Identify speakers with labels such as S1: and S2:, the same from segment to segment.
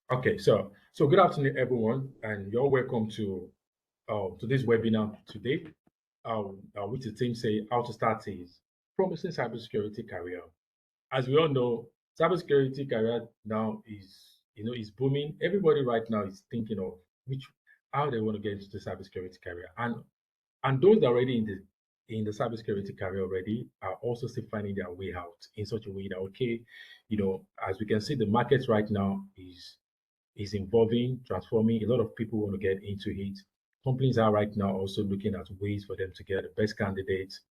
S1: Okay, so good afternoon, everyone, and you're welcome to this webinar today. Which the team say how to start is promising cybersecurity career. As we all know, cybersecurity career now is booming. Everybody right now is thinking of which how they want to get into the cybersecurity career, and those that are already in the cybersecurity career already are also still finding their way out in such a way that okay, as we can see, the market right now is evolving, transforming. A lot of people want to get into it. Companies are right now also looking at ways for them to get the best candidates.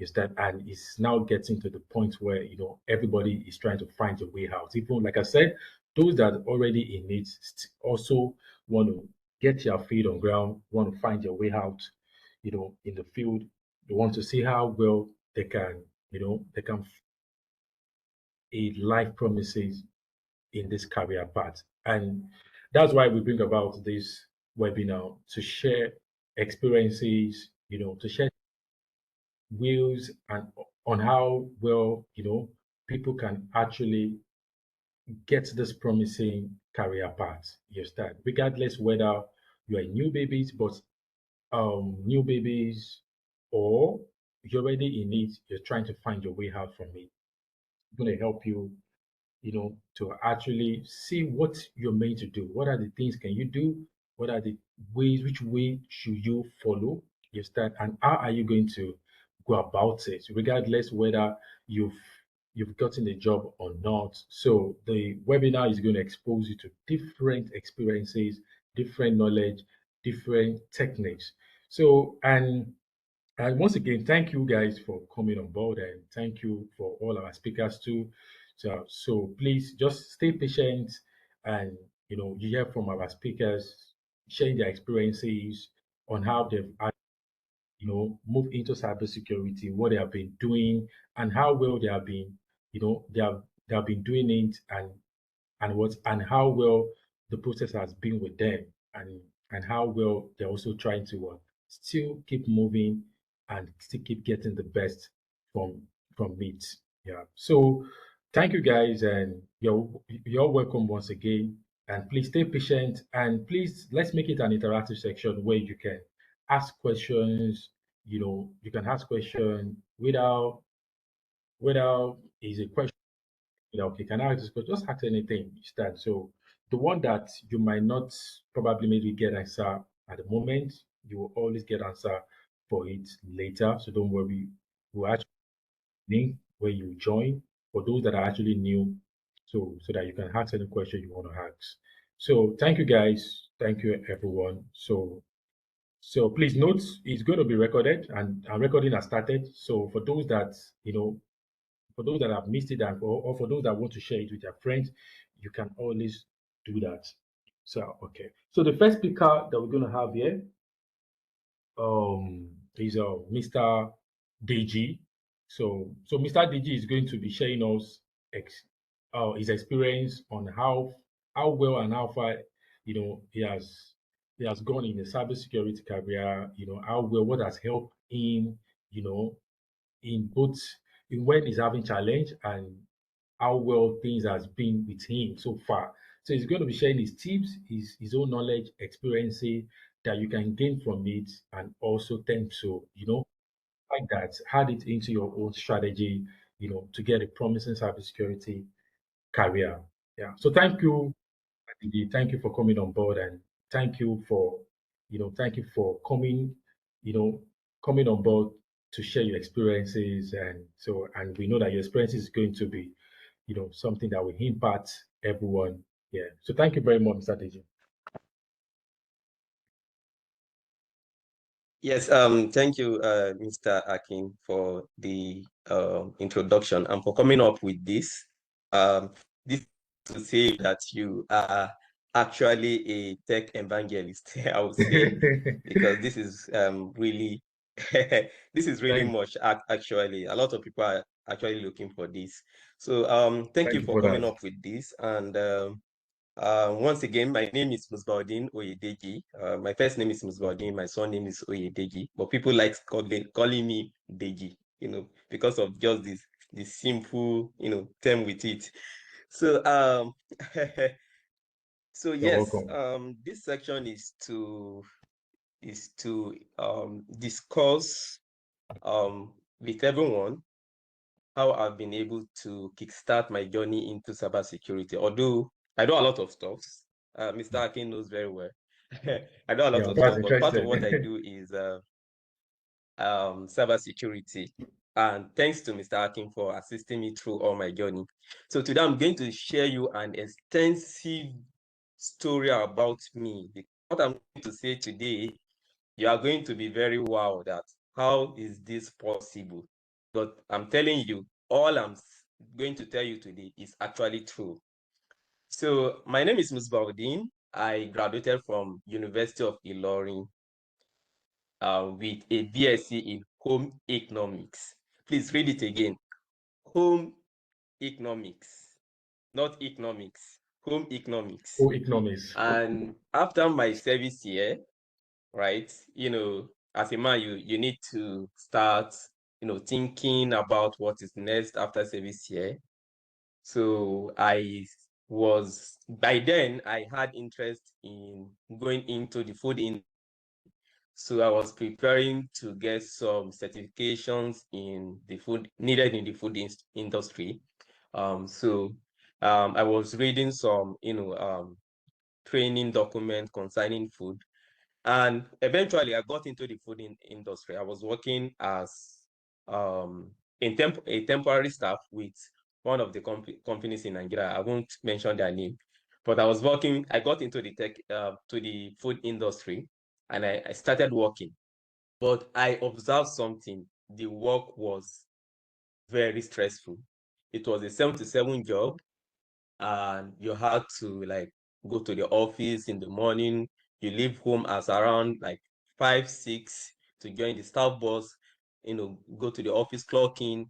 S1: Is that and it's now getting to the point where everybody is trying to find a way out. Even like I said, those that are already in it also want to get their feet on ground, want to find their way out, in the field. They want to see how well they can a life promises in this career path. And that's why we bring about this webinar to share experiences, to share views and on how well, people can actually get this promising career path you start, regardless whether you are new babies, but new babies, or you're already in it, you're trying to find your way out from it. It's going to help you to actually see what you're meant to do. What are the things can you do? What are the ways, which way should you follow? You start, and how are you going to go about it, regardless whether you've gotten a job or not. So the webinar is going to expose you to different experiences, different knowledge, different techniques. So and once again, thank you guys for coming on board, and thank you for all our speakers too. So please just stay patient, and you hear from our speakers sharing their experiences on how they've moved into cybersecurity, what they have been doing, and how well they have been, they have been doing it, and how well the process has been with them, and how well they're also trying to still keep moving and still keep getting the best from it. Yeah. So thank you guys, and you're welcome once again. And please stay patient, and please let's make it an interactive section where you can ask questions. You can ask question without is a question, okay, can I ask this question? Just ask anything you start. So the one that you might not probably maybe get answer at the moment, you will always get answer for it later. So don't worry. We'll actually link where you join for those that are actually new, so that you can ask any question you want to ask. So thank you guys. Thank you everyone. So please note it's going to be recorded, and recording has started. So for those that have missed it, or for those that want to share it with their friends, you can always do that. So, okay. So the first speaker that we're going to have here is Mr. Deji. So Mr. Deji is going to be sharing us his experience on how well and how far he has gone in the cybersecurity career. How well, what has helped him. You know in both in when he's having challenge, and how well things has been with him so far. So he's going to be sharing his tips, his own knowledge, experiences that you can gain from it, and also tend to like that add it into your own strategy, to get a promising cybersecurity career. Yeah. So thank you, Aditi. Thank you for coming on board, and thank you for coming, you know, coming on board to share your experiences. And we know that your experience is going to be, something that will impact everyone. Yeah. So thank you very much, Mr. Deji.
S2: Yes, thank you, Mr. Akin, for the introduction and for coming up with this. This to say that you are actually a tech evangelist, I would say, because this is really this is really
S1: thank,
S2: much actually. A lot of people are actually looking for this. So thank you
S1: thank you
S2: for
S1: for
S2: coming
S1: that.
S2: up with this. And once again, my name is Musbaudin Oyedeji. My first name is Musbaudin. My surname is Oyedeji. But people like calling me Deji, because of just this simple, term with it. So So
S1: You're
S2: yes,
S1: welcome.
S2: this section is to discuss with everyone how I've been able to kickstart my journey into cybersecurity. Although I do a lot of stuff, Mr. Akin knows very well. I do a lot
S1: Yeah,
S2: of
S1: that's
S2: stuff, but part of what I
S1: interesting.
S2: do is cybersecurity. And thanks to Mr. Akin for assisting me through all my journey. So today I'm going to share you an extensive story about me. What I'm going to say today, you are going to be very wowed at how is this possible? But I'm telling you, all I'm going to tell you today is actually true. So my name is Musbaudin. I graduated from University of Ilorin with a BSc in Home Economics. Please read it again. Home Economics, not economics. Home Economics.
S1: Oh, economics.
S2: And after my service here, right, as a man, you need to start, thinking about what is next after service here. So by then I had interest in going into the food industry. So I was preparing to get some certifications in the food needed in the food industry. I was reading some, training document concerning food, and eventually I got into the food industry. I was working as a temporary staff with one of the companies in Nigeria. I won't mention their name, but I got into the to the food industry, and I started working. But I observed something. The work was very stressful. It was a 7 to 7 job, and you had to like go to the office in the morning. You leave home as around like 5, 6 to join the staff bus, go to the office, clock in,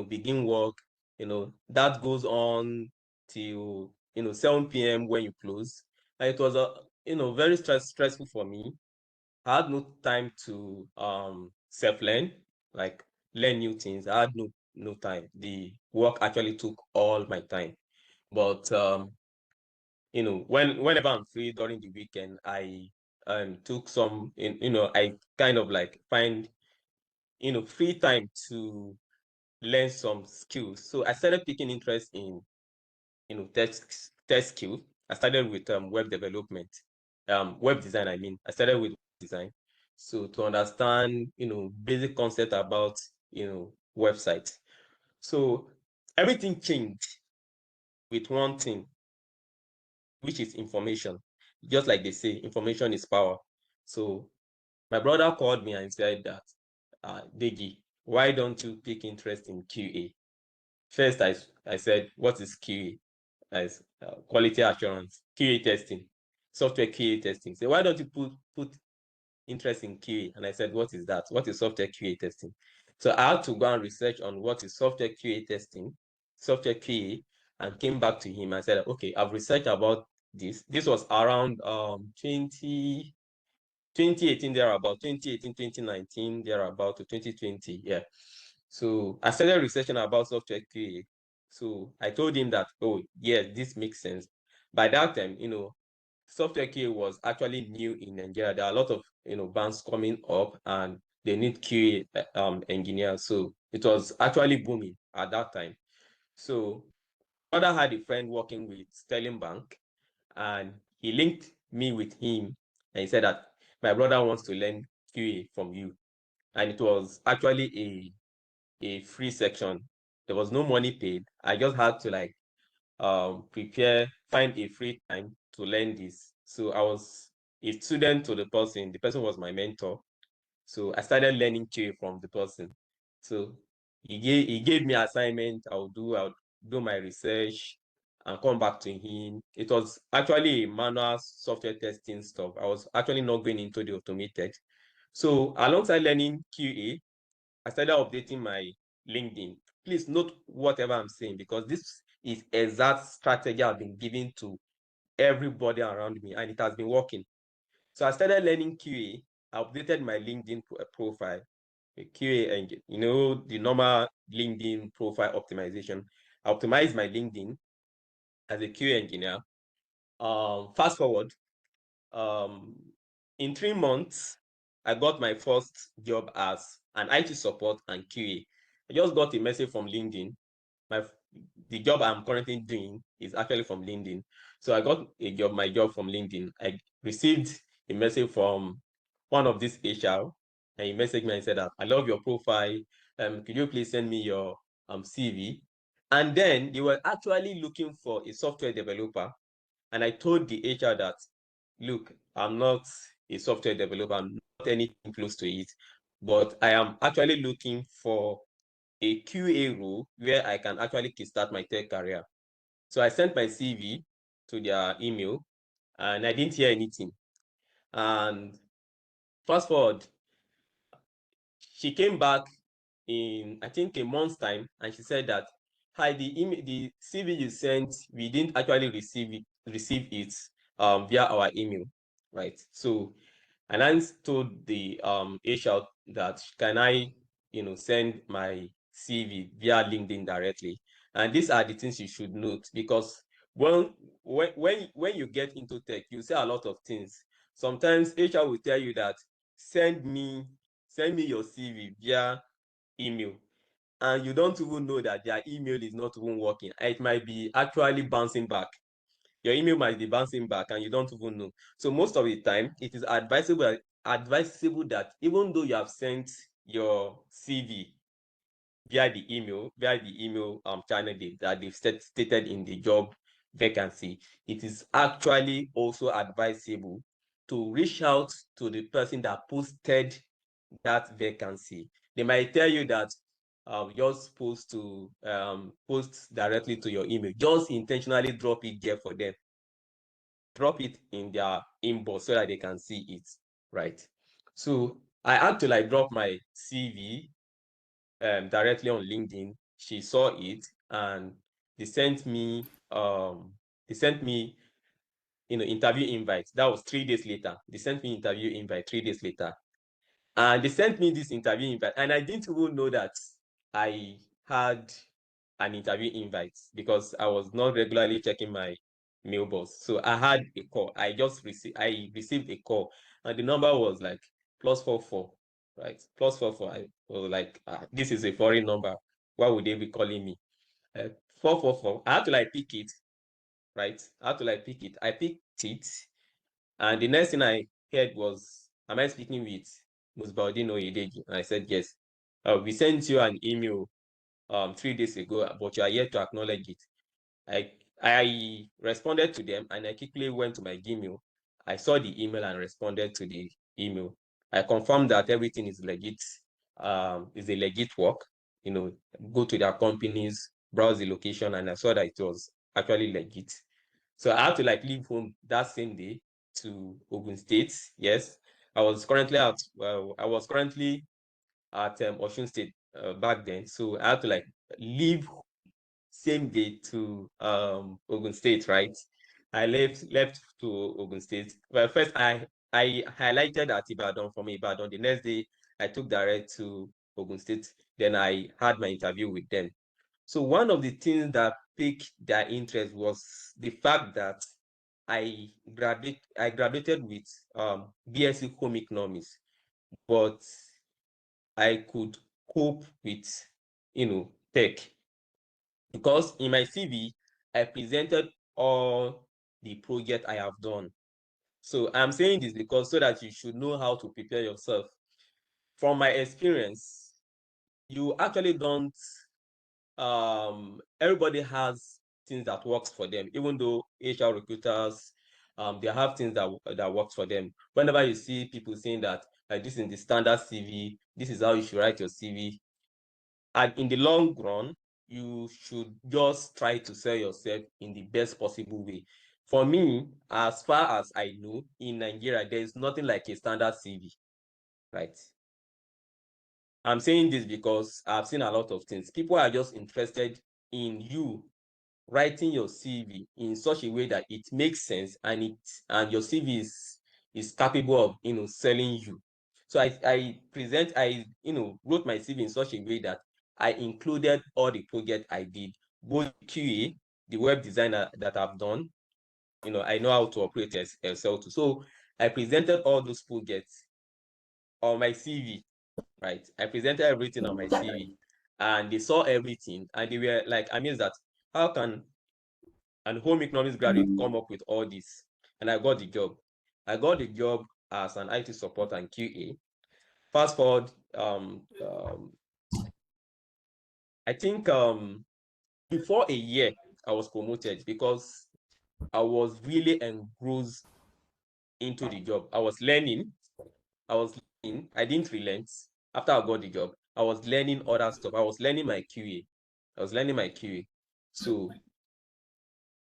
S2: begin work. That goes on till 7 p.m. when you close. And it was very stressful for me. I had no time to self-learn, like learn new things. I had no time. The work actually took all my time. But whenever I'm free during the weekend, I took some I kind of like find free time to learn some skills. So I started picking interest in tech skills. I started with web development, web design. I mean, I started with design. So to understand basic concept about websites. So everything changed with one thing, which is information. Just like they say, information is power. So my brother called me and said that, Degi, why don't you take interest in QA? First, I said, what is QA? As quality assurance, QA testing, software QA testing. So why don't you put interest in QA? And I said, what is that? What is software QA testing? So I had to go and research on what is software QA testing, software QA, and came back to him and said, okay, I've researched about this. This was around 2018, there about 2018, 2019, there about to 2020. Yeah. So I started researching about software QA. So I told him that, oh, yes, this makes sense. By that time, software QA was actually new in Nigeria. There are a lot of banks coming up, and they need QA engineers. So it was actually booming at that time. So my father had a friend working with Sterling Bank, and he linked me with him, and he said that my brother wants to learn QA from you. And it was actually a free section. There was no money paid. I just had to like find a free time to learn this. So I was a student to the person. The person was my mentor. So I started learning QA from the person. So he gave me assignment. I'll do my research and come back to him. It was actually a manual software testing stuff. I was actually not going into the automated. So alongside learning QA, I started updating my LinkedIn. Please note whatever I'm saying, because this is exact strategy I've been giving to everybody around me, and it has been working. So I started learning QA. I updated my LinkedIn profile, QA, and the normal LinkedIn profile optimization. I optimized my LinkedIn as a QA engineer. Fast forward, in 3 months, I got my first job as an IT support and QA. I just got a message from LinkedIn. My the job I'm currently doing is actually from LinkedIn. So I got my job from LinkedIn. I received a message from one of these HR, and he messaged me and said that I love your profile. Could you please send me your CV? And then they were actually looking for a software developer. And I told the HR that, look, I'm not a software developer, I'm not anything close to it, but I am actually looking for a QA role where I can actually kickstart my tech career. So I sent my CV to their email and I didn't hear anything. And fast forward, she came back in, I think, a month's time, and she said that, hi, the CV you sent, we didn't actually receive it via our email, right? So, and I told the HR that, can I, send my CV via LinkedIn directly? And these are the things you should note, because when you get into tech, you say a lot of things. Sometimes HR will tell you that, send me your CV via email, and you don't even know that their email is not even working. It might be actually bouncing back. Your email might be bouncing back and you don't even know. So most of the time, it is advisable that even though you have sent your CV via the email channel that they've stated in the job vacancy, it is actually also advisable to reach out to the person that posted that vacancy. They might tell you that you're supposed to post directly to your email. Just intentionally drop it there for them. Drop it in their inbox so that they can see it, right? So I had to like drop my CV directly on LinkedIn. She saw it and they sent me um they sent me interview invite. That was 3 days later. They sent me interview invite 3 days later. And they sent me this interview invite, and I didn't even know that I had an interview invite because I was not regularly checking my mailbox. So I had a call. I received a call, and the number was like +44, right? +44. I was like, this is a foreign number. Why would they be calling me? 444. I had to like pick it, right? I had to like pick it. I picked it, and the next thing I heard was, am I speaking with Musbaudin Oyedeji? And I said, yes. We sent you an email 3 days ago, but you are yet to acknowledge it. I responded to them and I quickly went to my Gmail. I saw the email and responded to the email. I confirmed that everything is legit, is a legit work. Go to their companies, browse the location, and I saw that it was actually legit. So I had to like leave home that same day to Ogun State. Yes, I was currently at Osun State back then. So I had to like leave same day to Ogun State, right? I left to Ogun State. Well, first I highlighted at Ibadan from Ibadan. The next day I took direct to Ogun State. Then I had my interview with them. So one of the things that piqued their interest was the fact that I graduated with BSc Home Economics, but I could cope with tech, because in my CV I presented all the project I have done. So I'm saying this because so that you should know how to prepare yourself. From my experience, you actually don't everybody has things that works for them, even though HR recruiters they have things that works for them. Whenever you see people saying that this is the standard CV, this is how you should write your CV, and in the long run, you should just try to sell yourself in the best possible way. For me, as far as I know, in Nigeria, there is nothing like a standard CV, right? I'm saying this because I've seen a lot of things. People are just interested in you writing your CV in such a way that it makes sense, and your CV is capable of selling you. So I wrote my CV in such a way that I included all the project I did, both QA, the web designer that I've done, I know how to operate Excel too. So I presented all those projects on my CV, right? I presented everything on my CV, and they saw everything, and they were like amazed that how can an home economics graduate come up with all this? And I got the job. I got the job as an IT support and QA. Fast forward, I think before a year, I was promoted because I was really engrossed into the job. I was learning. I didn't relent. After I got the job, I was learning other stuff. I was learning my QA. So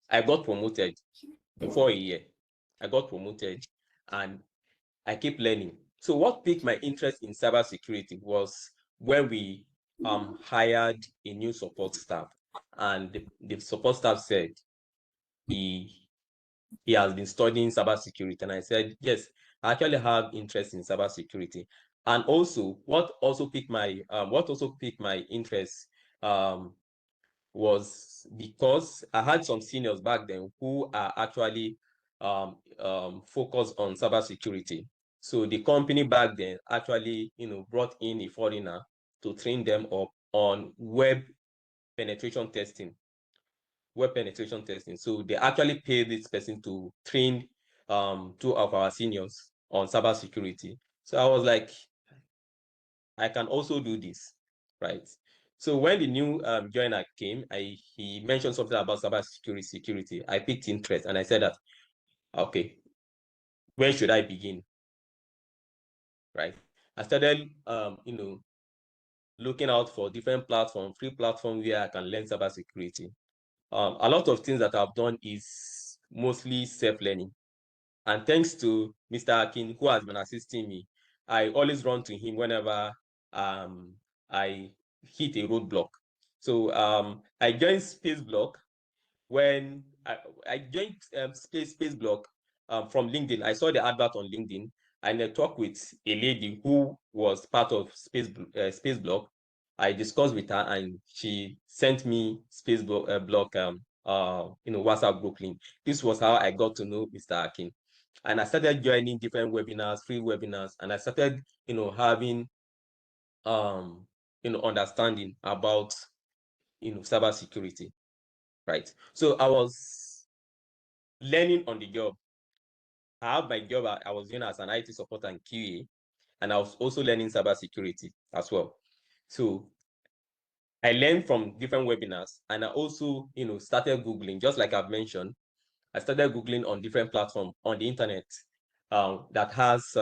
S2: I got promoted before a year. I got promoted and I keep learning. So what piqued my interest in cybersecurity was when we hired a new support staff, and the support staff said he has been studying cybersecurity, and I said yes, I actually have interest in cybersecurity. And also, what also piqued my interest was because I had some seniors back then who are actually focused on cybersecurity. So the company back then actually, brought in a foreigner to train them up on penetration testing, web penetration testing. So they actually paid this person to train two of our seniors on cybersecurity. So I was like, I can also do this, right? So when the new joiner came, he mentioned something about security. I picked interest and I said that, okay, where should I begin, right? I started, looking out for different platforms, free platforms where I can learn cybersecurity. A lot of things that I've done is mostly self-learning. And thanks to Mr. Akin, who has been assisting me, I always run to him whenever I hit a roadblock. So I joined Space Block when I joined Space Block from LinkedIn. I saw the advert on LinkedIn, and I talked with a lady who was part of Space Block. I discussed with her, and she sent me Space Block WhatsApp group link. This was how I got to know Mr. Akin, and I started joining different webinars, free webinars, and I started having understanding about cybersecurity, right? So I was learning on the job. I have my job I was doing as an IT support and QA, and I was also learning cybersecurity as well. So I learned from different webinars, and I also started Googling, just like I've mentioned. I started Googling on different platforms on the internet that has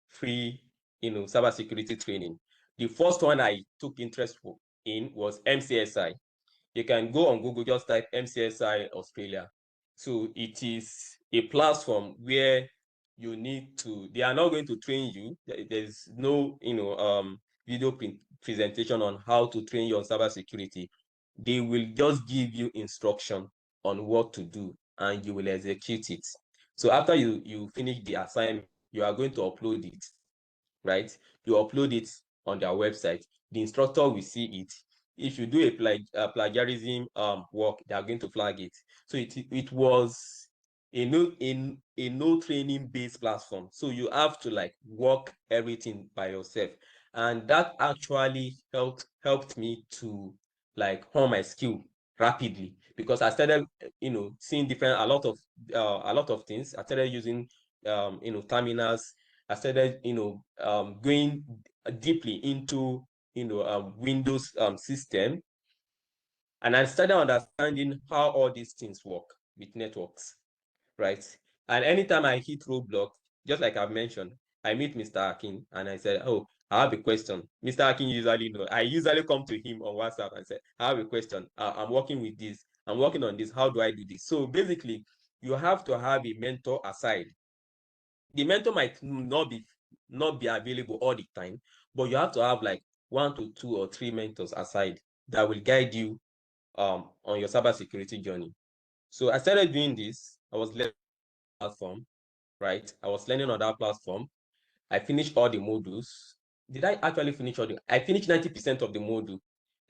S2: free cybersecurity training. The first one I took interest in was MCSI. You can go on Google, just type MCSI Australia. So it is a platform where they are not going to train you. There's no, video presentation on how to train you on cybersecurity. They will just give you instruction on what to do, and you will execute it. So after you finish the assignment, you are going to upload it, right? You upload it on their website. The instructor will see it. If you do a plagiarism work, they are going to flag it. So it was a no training based platform. So you have to like work everything by yourself, and that actually helped me to like hone my skill rapidly, because I started seeing a lot of things. I started using terminals. I started, going deeply into, Windows system, and I started understanding how all these things work with networks, right? And anytime I hit roadblock, just like I've mentioned, I meet Mr. Akin and I said, oh, I have a question. Mr. Akin usually know. I usually come to him on WhatsApp and say, I have a question. I'm working with this. I'm working on this. How do I do this? So basically, you have to have a mentor aside. The mentor might not be available all the time, but you have to have like 1 to 2 or 3 mentors aside that will guide you on your cybersecurity journey. So I started doing this. I was learning on that platform, right? I was learning on that platform. I finished all the modules. Did I actually finish all the? I finished 90% of the module.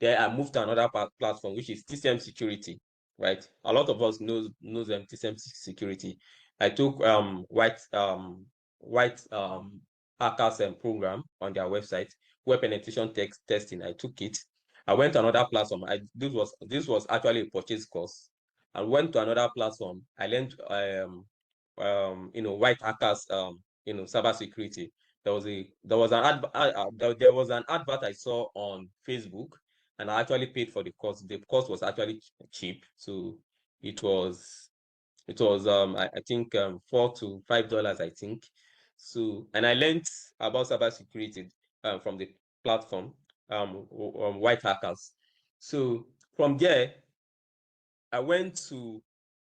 S2: Then I moved to another platform, which is TCM security. right? A lot of us knows TSM security. I took white hackers program on their website, web penetration testing. I took it. I went to another platform. This was actually a purchase course. I went to another platform. I learned white hackers cybersecurity. There was an advert I saw on Facebook, and I actually paid for the course. The course was actually cheap, so it was I think $4 to $5, I think. So, and I learned about cybersecurity from the platform, white hackers. So from there, I went to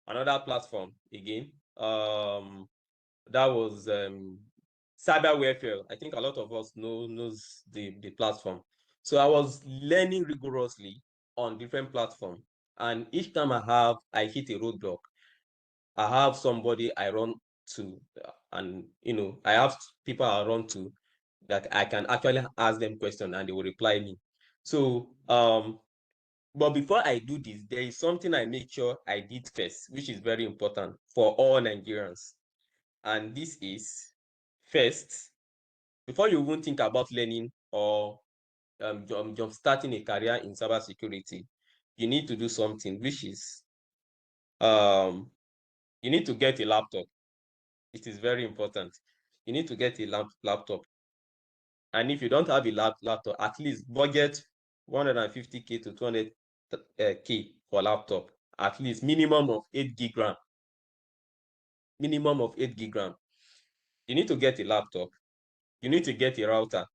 S2: another platform again. That was cyber warfare. I think a lot of us knows the platform. So I was learning rigorously on different platforms, and each time I hit a roadblock, I have somebody I run to, and I have people I run to that I can actually ask them questions and they will reply me. So but before I do this, there is something I make sure I did first, which is very important for all Nigerians. And this is, first, before you even think about learning or jump starting a career in cybersecurity, you need to do something, which is you need to get a laptop. It is very important. You need to get a laptop. And if you don't have a laptop, at least budget 150K to 200K for laptop. At least minimum of 8 gig RAM. Minimum of 8 gig RAM. You need to get a laptop. You need to get a router.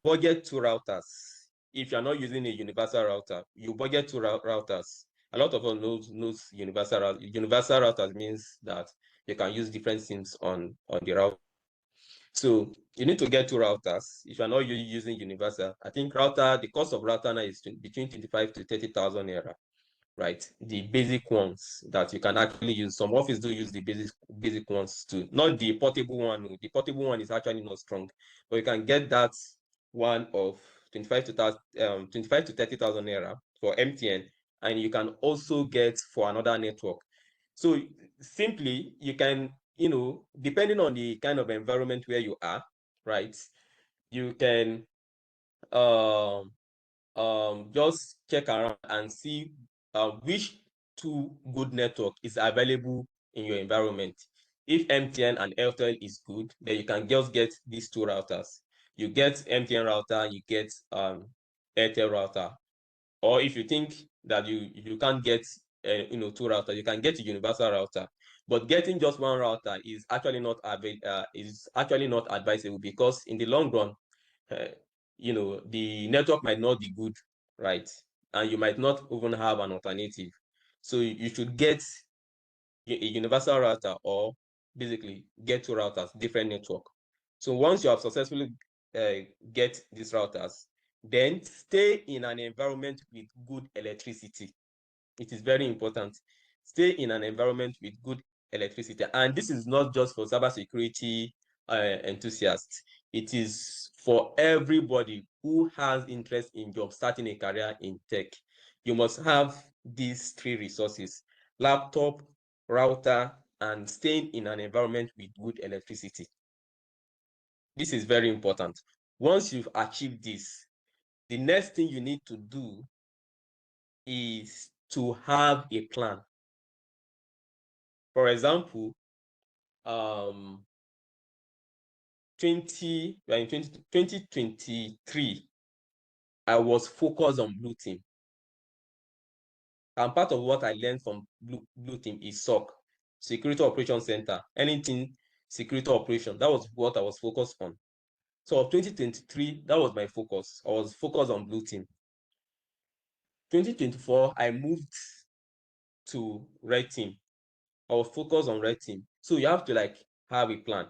S2: Budget 2 routers. If you're not using a universal router, you budget 2 routers. A lot of us knows universal router. Universal routers means that you can use different SIMs on the router. So you need to get 2 routers. If you're not using universal, I think the cost of router now is between 25 to 30,000 naira, right? The basic ones that you can actually use. Some office do use the basic ones too, not the portable one. The portable one is actually not strong, but you can get that one of 25 to 30,000 naira for MTN, and you can also get for another network. So simply, you can, depending on the kind of environment where you are, right? You can just check around and see which two good network is available in your environment. If MTN and Airtel is good, then you can just get these 2 routers. You get MTN router, you get Airtel router. Or if you think that you can't get 2 routers, you can get a universal router. But getting just one router is actually not advisable, because in the long run, the network might not be good, right? And you might not even have an alternative. So you should get a universal router, or basically get 2 routers, different network. So once you have successfully get these routers, then stay in an environment with good electricity. It is very important. Stay in an environment with good electricity. And this is not just for cybersecurity enthusiasts. It is for everybody who has interest in job starting a career in tech. You must have these 3 resources: laptop, router, and staying in an environment with good electricity. This is very important. Once you've achieved this, the next thing you need to do is to have a plan. For example, 2023, I was focused on Blue Team. And part of what I learned from Blue Team is SOC, Security Operations Center, anything security operation. That was what I was focused on. So 2023, that was my focus. I was focused on Blue Team. 2024, I moved to Red Team. I was focused on Red Team. So you have to have a plan.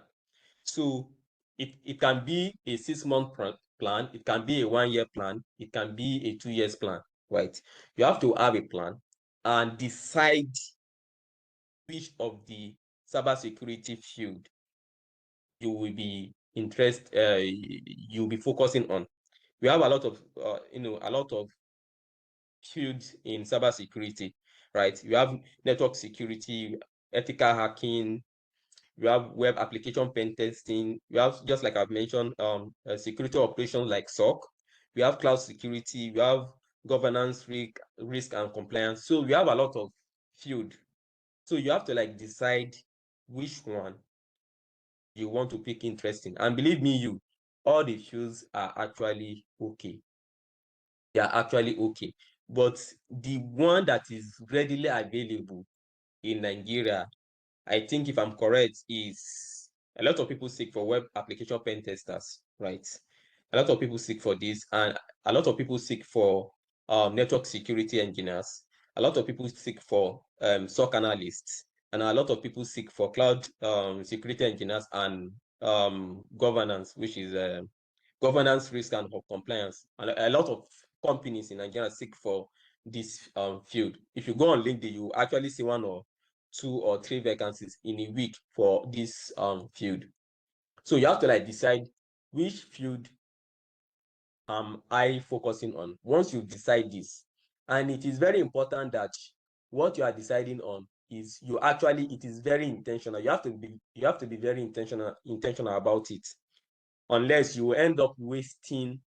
S2: So it can be a 6-month plan, it can be a 1-year plan, it can be a 2 years plan, right? You have to have a plan and decide which of the cybersecurity field you will be you'll be focusing on. We have a lot of fields in cybersecurity. right? You have network security, ethical hacking, you have web application pen testing, you have, just like I've mentioned, security operations like SOC, we have cloud security, we have governance, risk and compliance. So we have a lot of field. So you have to like decide which one you want to pick interest in. And believe me, all the fields are actually okay. They are actually okay. But the one that is readily available in Nigeria, I think if I'm correct, is a lot of people seek for web application pen testers, right? A lot of people seek for this, and a lot of people seek for network security engineers. A lot of people seek for SOC analysts, and a lot of people seek for cloud security engineers and governance, which is governance, risk, and compliance. And a lot of companies in Nigeria seek for this field. If you go on LinkedIn, you actually see one or two or three vacancies in a week for this field. So you have to like decide which field am I focusing on. Once you decide this, and it is very important that what you are deciding on is it is very intentional. You have to be very intentional about it. Unless you end up wasting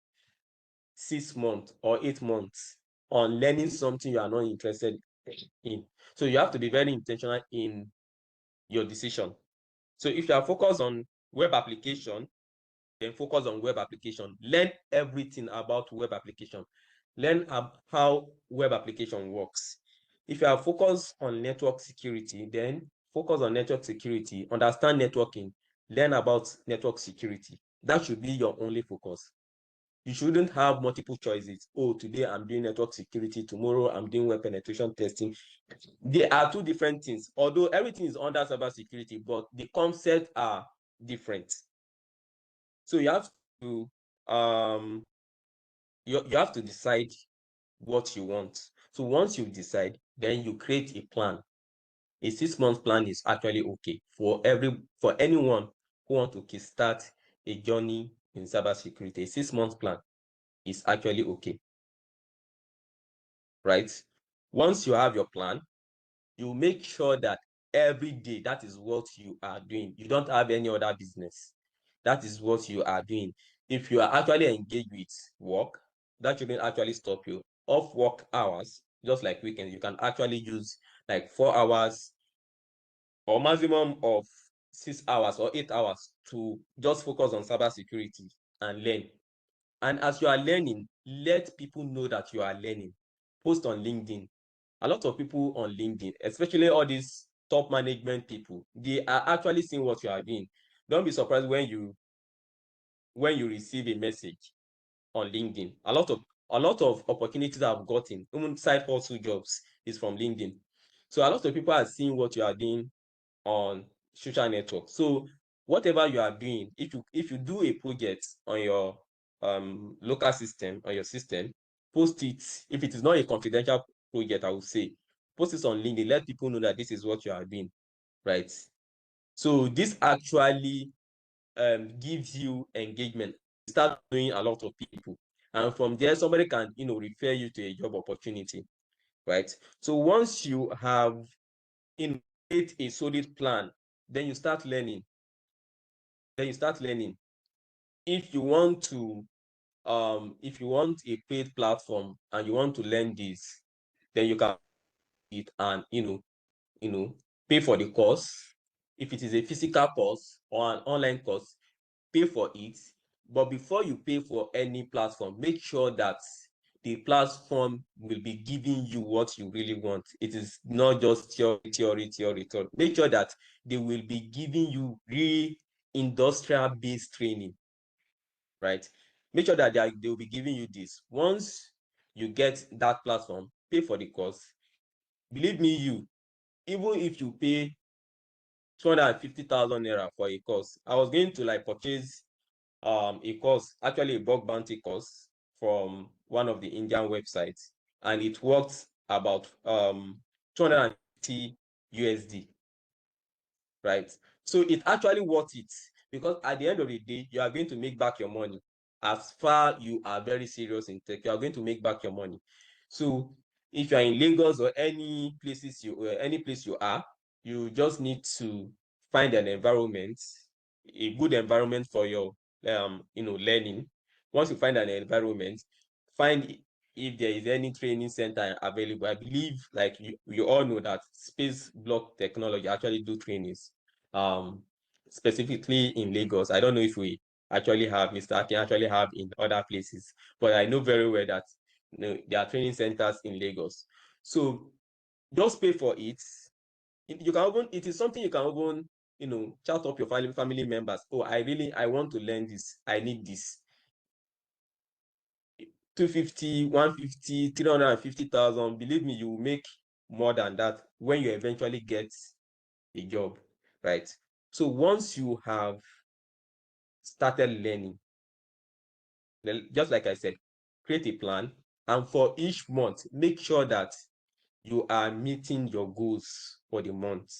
S2: 6 months or 8 months on learning something you are not interested in. So you have to be very intentional in your decision. So if you are focused on web application, then focus on web application. Learn everything about web application. Learn how web application works. If you are focused on network security, then focus on network security, understand networking, learn about network security. That should be your only focus. You shouldn't have multiple choices. Oh, today I'm doing network security, tomorrow I'm doing web penetration testing. They are two different things. Although everything is under cybersecurity, but the concepts are different. So you have to you have to decide what you want. So once you decide, then you create a plan. A 6 month plan is actually okay for anyone who want to kickstart a journey in cybersecurity. A 6 month plan is actually okay, right? Once you have your plan, you make sure that every day that is what you are doing. You don't have any other business. That is what you are doing. If you are actually engaged with work, that shouldn't actually stop you. Off work hours, just like weekends, you can actually use like 4 hours or maximum of 6 hours or 8 hours to just focus on cybersecurity and learn. And as you are learning, let people know that you are learning. Post on LinkedIn. A lot of people on LinkedIn, especially all these top management people, they are actually seeing what you are doing. Don't be surprised when you receive a message on LinkedIn. A lot of opportunities I've gotten, even side hustle jobs, is from LinkedIn. So a lot of people are seeing what you are doing on social network. So whatever you are doing, if you do a project on your local system, on your system, post it. If it is not a confidential project, I would say post it on LinkedIn. Let people know that this is what you are doing, right? So this actually gives you engagement. You start doing a lot of people, and from there somebody can refer you to a job opportunity, right? So once you have create a solid plan, then you start learning. If you want to if you want a paid platform and you want to learn this, then you can it and pay for the course. If it is a physical course or an online course, pay for it. But before you pay for any platform, make sure that the platform will be giving you what you really want. It is not just theory. Make sure that they will be giving you real industrial-based training, right? Make sure that they will be giving you this. Once you get that platform, pay for the course. Believe me, even if you pay 250,000 naira for a course, I was going to like purchase a course, actually a bug bounty course from one of the Indian websites, and it worked about 250 USD, right? So it actually worth it, because at the end of the day, you are going to make back your money. As far you are very serious in tech, you are going to make back your money. So if you are in Lagos or any place you are, you just need to find an environment, a good environment for your learning. Once you find an environment, find if there is any training center available. I believe, like you all know, that space block technology actually do trainings, specifically in Lagos. I don't know if we actually have, Mr. Akin actually have in other places, but I know very well that there are training centers in Lagos. So just pay for it. You can even, it is something you can even, chat up your family members. Oh, I want to learn this. I need this. 250, 150, 350,000. Believe me, you will make more than that when you eventually get a job, right? So once you have started learning, just like I said, create a plan, and for each month, make sure that you are meeting your goals for the month,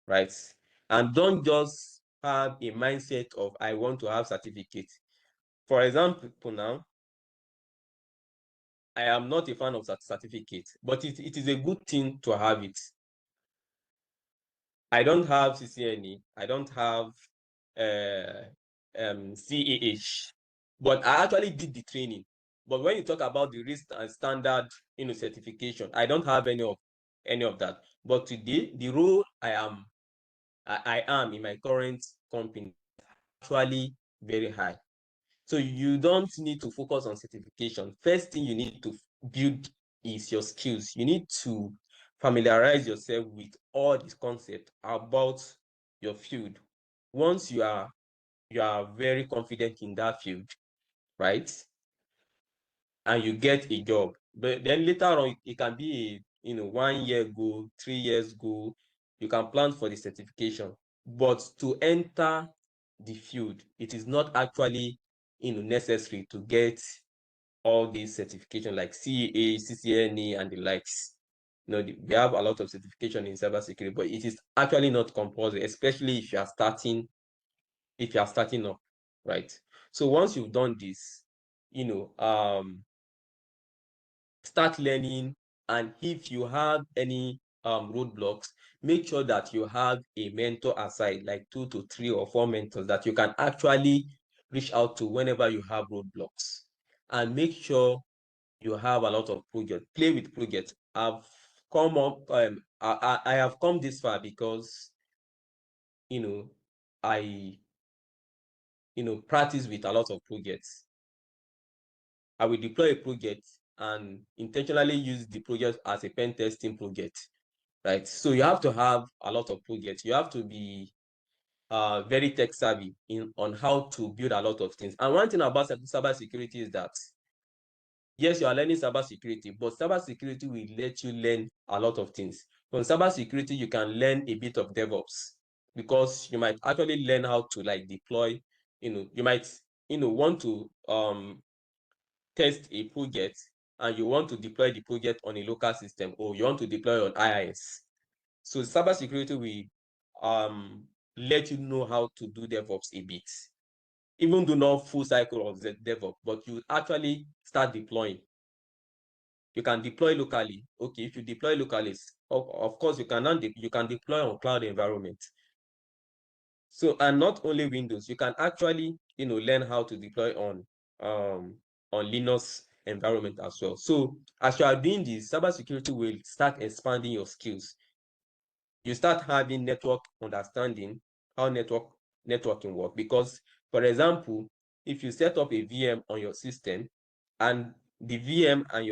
S2: right? And don't just have a mindset of I want to have certificate. For example, now, I am not a fan of that certificate, but it is a good thing to have it. I don't have CCNE, I don't have CAH, but I actually did the training. But when you talk about the risk and standard, certification, I don't have any of that. But today, the role I am in my current company actually very high. So you don't need to focus on certification. First thing you need to build is your skills. You need to familiarize yourself with all these concepts about your field. Once you are very confident in that field, right? And you get a job. But then later on, it can be a 1 year goal, 3 years goal. You can plan for the certification. But to enter the field, it is not actually necessary to get all these certification like CA, CCNA, and the likes. We have a lot of certification in cybersecurity, but it is actually not compulsory, especially if you are starting up, right? So once you've done this, start learning. And if you have any roadblocks, make sure that you have a mentor aside, like 2 to 3 or 4 mentors that you can actually reach out to whenever you have roadblocks. And make sure you have a lot of projects. Play with projects. I've come up, I have come this far because I practice with a lot of projects. I will deploy a project and intentionally use the project as a pen testing project, right? So you have to have a lot of projects. You have to be very tech savvy on how to build a lot of things. And one thing about cybersecurity is that, yes, you are learning cybersecurity, but cybersecurity will let you learn a lot of things. From cybersecurity, you can learn a bit of DevOps, because you might actually learn how to deploy. You might want to test a project, and you want to deploy the project on a local system, or you want to deploy on IIS. So cybersecurity will let you know how to do DevOps a bit, even though not full cycle of the DevOps, but you actually start deploying. You can deploy locally. Okay, if you deploy locally, of course you can deploy on cloud environment. So, and not only Windows, you can actually learn how to deploy on Linux environment as well. So as you are doing this, cybersecurity will start expanding your skills. You start having network understanding, how networking work. Because, for example, if you set up a VM on your system, and the VM and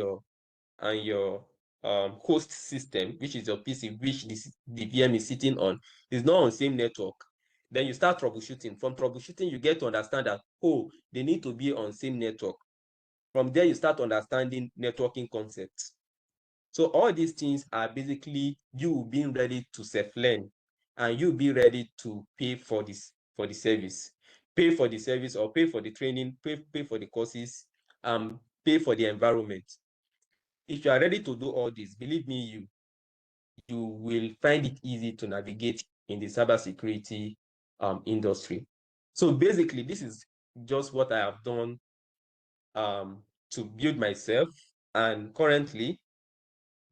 S2: your host system, which is your PC, which the VM is sitting on, is not on the same network, then you start troubleshooting. From troubleshooting, you get to understand that, oh, they need to be on the same network. From there, you start understanding networking concepts. So all these things are basically you being ready to self-learn, and you be ready to pay for the service. Pay for the service, or pay for the training, pay for the courses, pay for the environment. If you are ready to do all this, believe me, you will find it easy to navigate in the cybersecurity industry. So basically, this is just what I have done to build myself. And currently,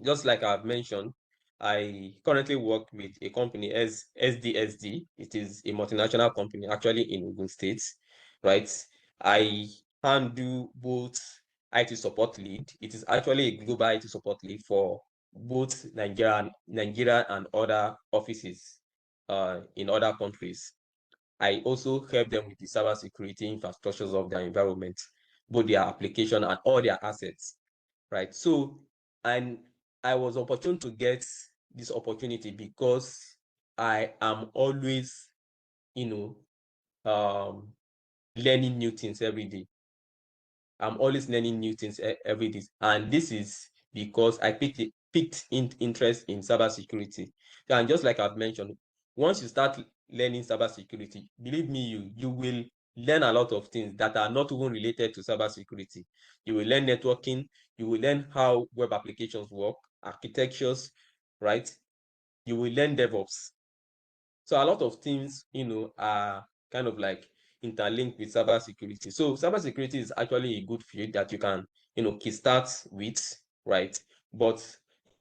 S2: just like I've mentioned, I currently work with a company as SDSD. It is a multinational company actually in Ogun State, right? I handle both IT support lead. It is actually a global IT support lead for both Nigeria and other offices in other countries. I also help them with the cybersecurity infrastructures of their environment, both their application and all their assets, right? So, and I was opportune to get this opportunity because I am always, you know, learning new things every day. I'm always learning new things every day, and this is because I picked interest in cybersecurity. And just like I've mentioned, once you start learning cybersecurity, believe me, you will learn a lot of things that are not even related to cybersecurity. You will learn networking, you will learn how web applications work, architectures, right? You will learn DevOps. So a lot of things, are kind of like interlinked with cybersecurity. So cybersecurity is actually a good field that you can, kickstart with, right? But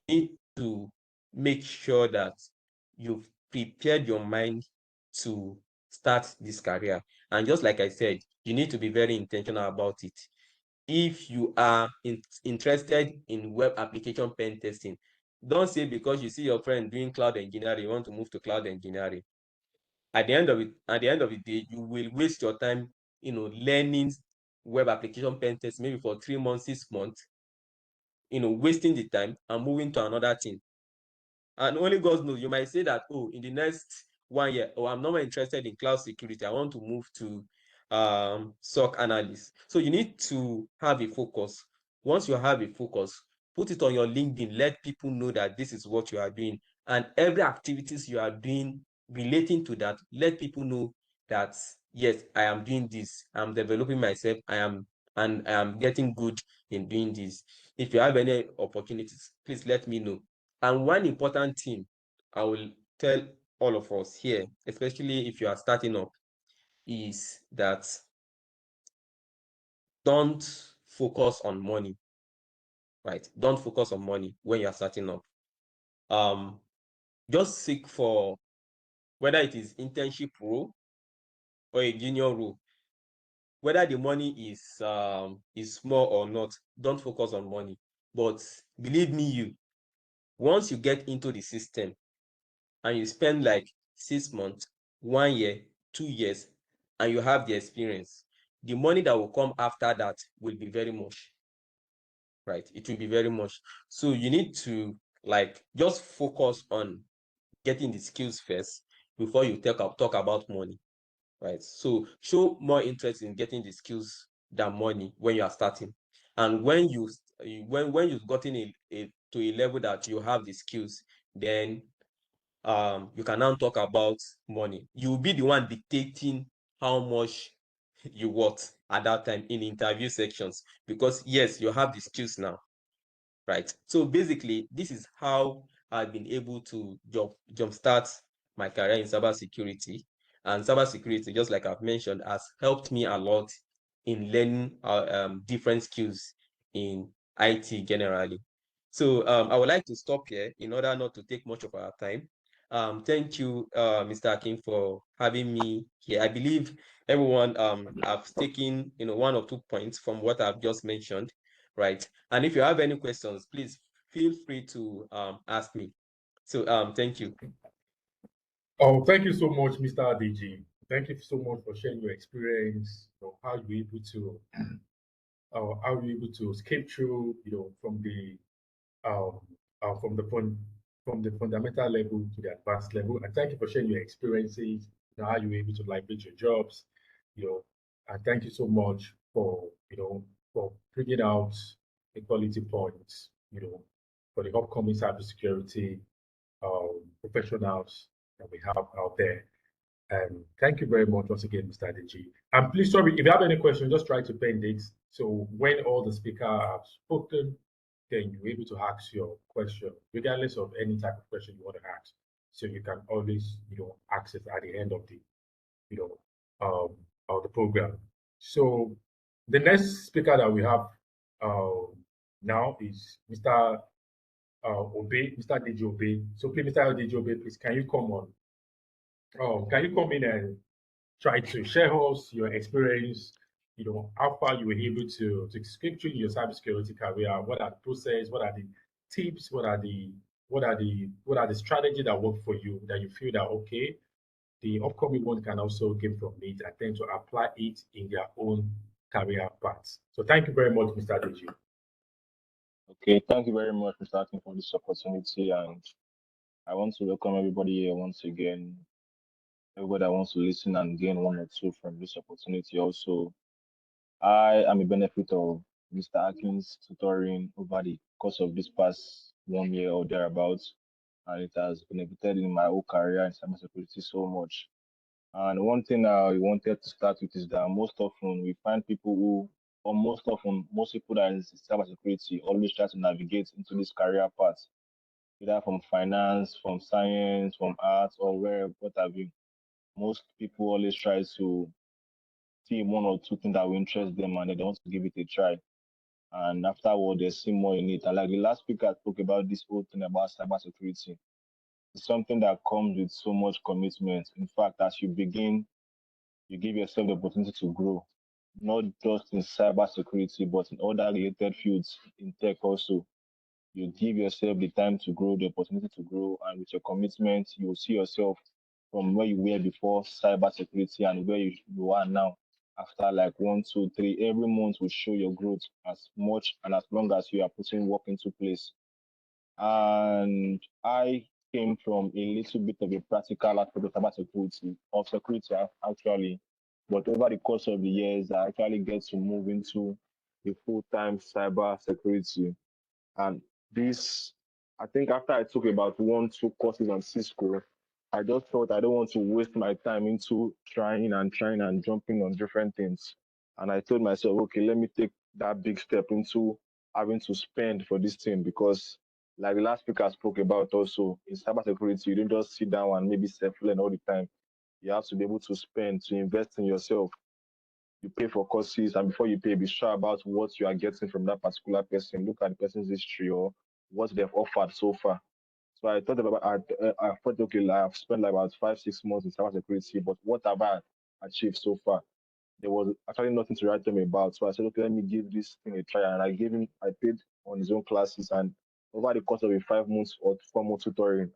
S2: you need to make sure that you've prepared your mind to start this career. And just like I said, you need to be very intentional about it. If you are interested in web application pen testing, don't say because you see your friend doing cloud engineering, you want to move to cloud engineering. At the end of the day, you will waste your time, learning web application pen test maybe for 3 months, 6 months, wasting the time and moving to another thing. And only God knows, you might say that, oh, in the next 1 year, oh, I'm not more interested in cloud security. I want to move to SOC analyst. So you need to have a focus. Once you have a focus, put it on your LinkedIn. Let people know that this is what you are doing. And every activities you are doing relating to that, let people know that, yes, I am doing this. I'm developing myself. And I am getting good in doing this. If you have any opportunities, please let me know. And one important thing I will tell all of us here, especially if you are starting up, is that don't focus on money, right? Don't focus on money when you are starting up. Um, just seek for whether it is internship role or a junior role, whether the money is small or not. Don't focus on money. But believe me, once you get into the system, and you spend like 6 months, 1 year, 2 years, and you have the experience, the money that will come after that will be very much, right? It will be very much. So you need to like just focus on getting the skills first before you talk about money, right? So show more interest in getting the skills than money when you are starting. And when you've gotten to a level that you have the skills, then you can now talk about money. You will be the one dictating how much you want at that time in interview sections, because yes, you have the skills now, right? So basically, this is how I've been able to jumpstart my career in cybersecurity. And cybersecurity, just like I've mentioned, has helped me a lot in learning different skills in IT generally. So I would like to stop here in order not to take much of our time. Thank you, Mr. Akin, for having me here. I believe everyone have taken, 1 or 2 points from what I've just mentioned, right? And if you have any questions, please feel free to ask me. So thank you.
S1: Oh, thank you so much, Mr. DG. Thank you so much for sharing your experience, how you were able to escape through, um, from the fundamental level to the advanced level. And thank you for sharing your experiences, how you were able to leverage your jobs, you know, and thank you so much for, for bringing out equality points, for the upcoming cybersecurity professionals that we have out there. And thank you very much once again, Mr. Adeji. And please, sorry, if you have any questions, just try to bend it. So when all the speakers have spoken, then you're able to ask your question, regardless of any type of question you want to ask. So you can always, ask it at the end of the, you know, of the program. So the next speaker that we have now is Mr. Obey, Mr. DJ Obey. So please, Mr. DJ Obey, please, can you come on? Can you come in and try to share us your experience? You know, how far you were able to skip through your cybersecurity career. What are the process? What are the tips? What are the strategy that work for you that you feel that okay, the upcoming one can also gain from it and tend to apply it in their own career paths. So thank you very much, Mr. Deji.
S3: Okay, thank you very much for starting for this opportunity, and I want to welcome everybody here once again. Everybody that wants to listen and gain one or two from this opportunity. Also, I am a benefit of Mr. Atkins' tutoring over the course of this past 1 year or thereabouts, and it has benefited in my whole career in cybersecurity so much. And one thing I wanted to start with is that most often we find people who, or most often, most people that is in cybersecurity always try to navigate into this career path, either from finance, from science, from arts, or where, what have you. Most people always try to see one or two things that will interest them and they want to give it a try. And afterward, they see more in it. And like the last speaker spoke about this whole thing about cybersecurity, it's something that comes with so much commitment. In fact, as you begin, you give yourself the opportunity to grow, not just in cybersecurity, but in other related fields in tech also. You give yourself the time to grow, the opportunity to grow, and with your commitment, you will see yourself from where you were before cybersecurity and where you are now. After like 1, 2, 3, every month will show your growth as much and as long as you are putting work into place. And I came from a little bit of a practical aspect of cybersecurity, of security actually. But over the course of the years, I actually get to move into a full-time cyber security. And this, I think after I took about 1, 2 courses on Cisco, I just thought I don't want to waste my time into trying and jumping on different things. And I told myself, okay, let me take that big step into having to spend for this thing because, like the last speaker spoke about also, in cybersecurity, you don't just sit down and maybe self-learn all the time. You have to be able to spend, to invest in yourself. You pay for courses, and before you pay, be sure about what you are getting from that particular person. Look at the person's history or what they've offered so far. So I thought about, I thought, okay, like, I've spent like about 5, 6 months in cybersecurity, but what have I achieved so far? There was actually nothing to write them about. So I said, okay, let me give this thing a try. And I paid on his own classes. And over the course of a 5 months or 4 months tutoring,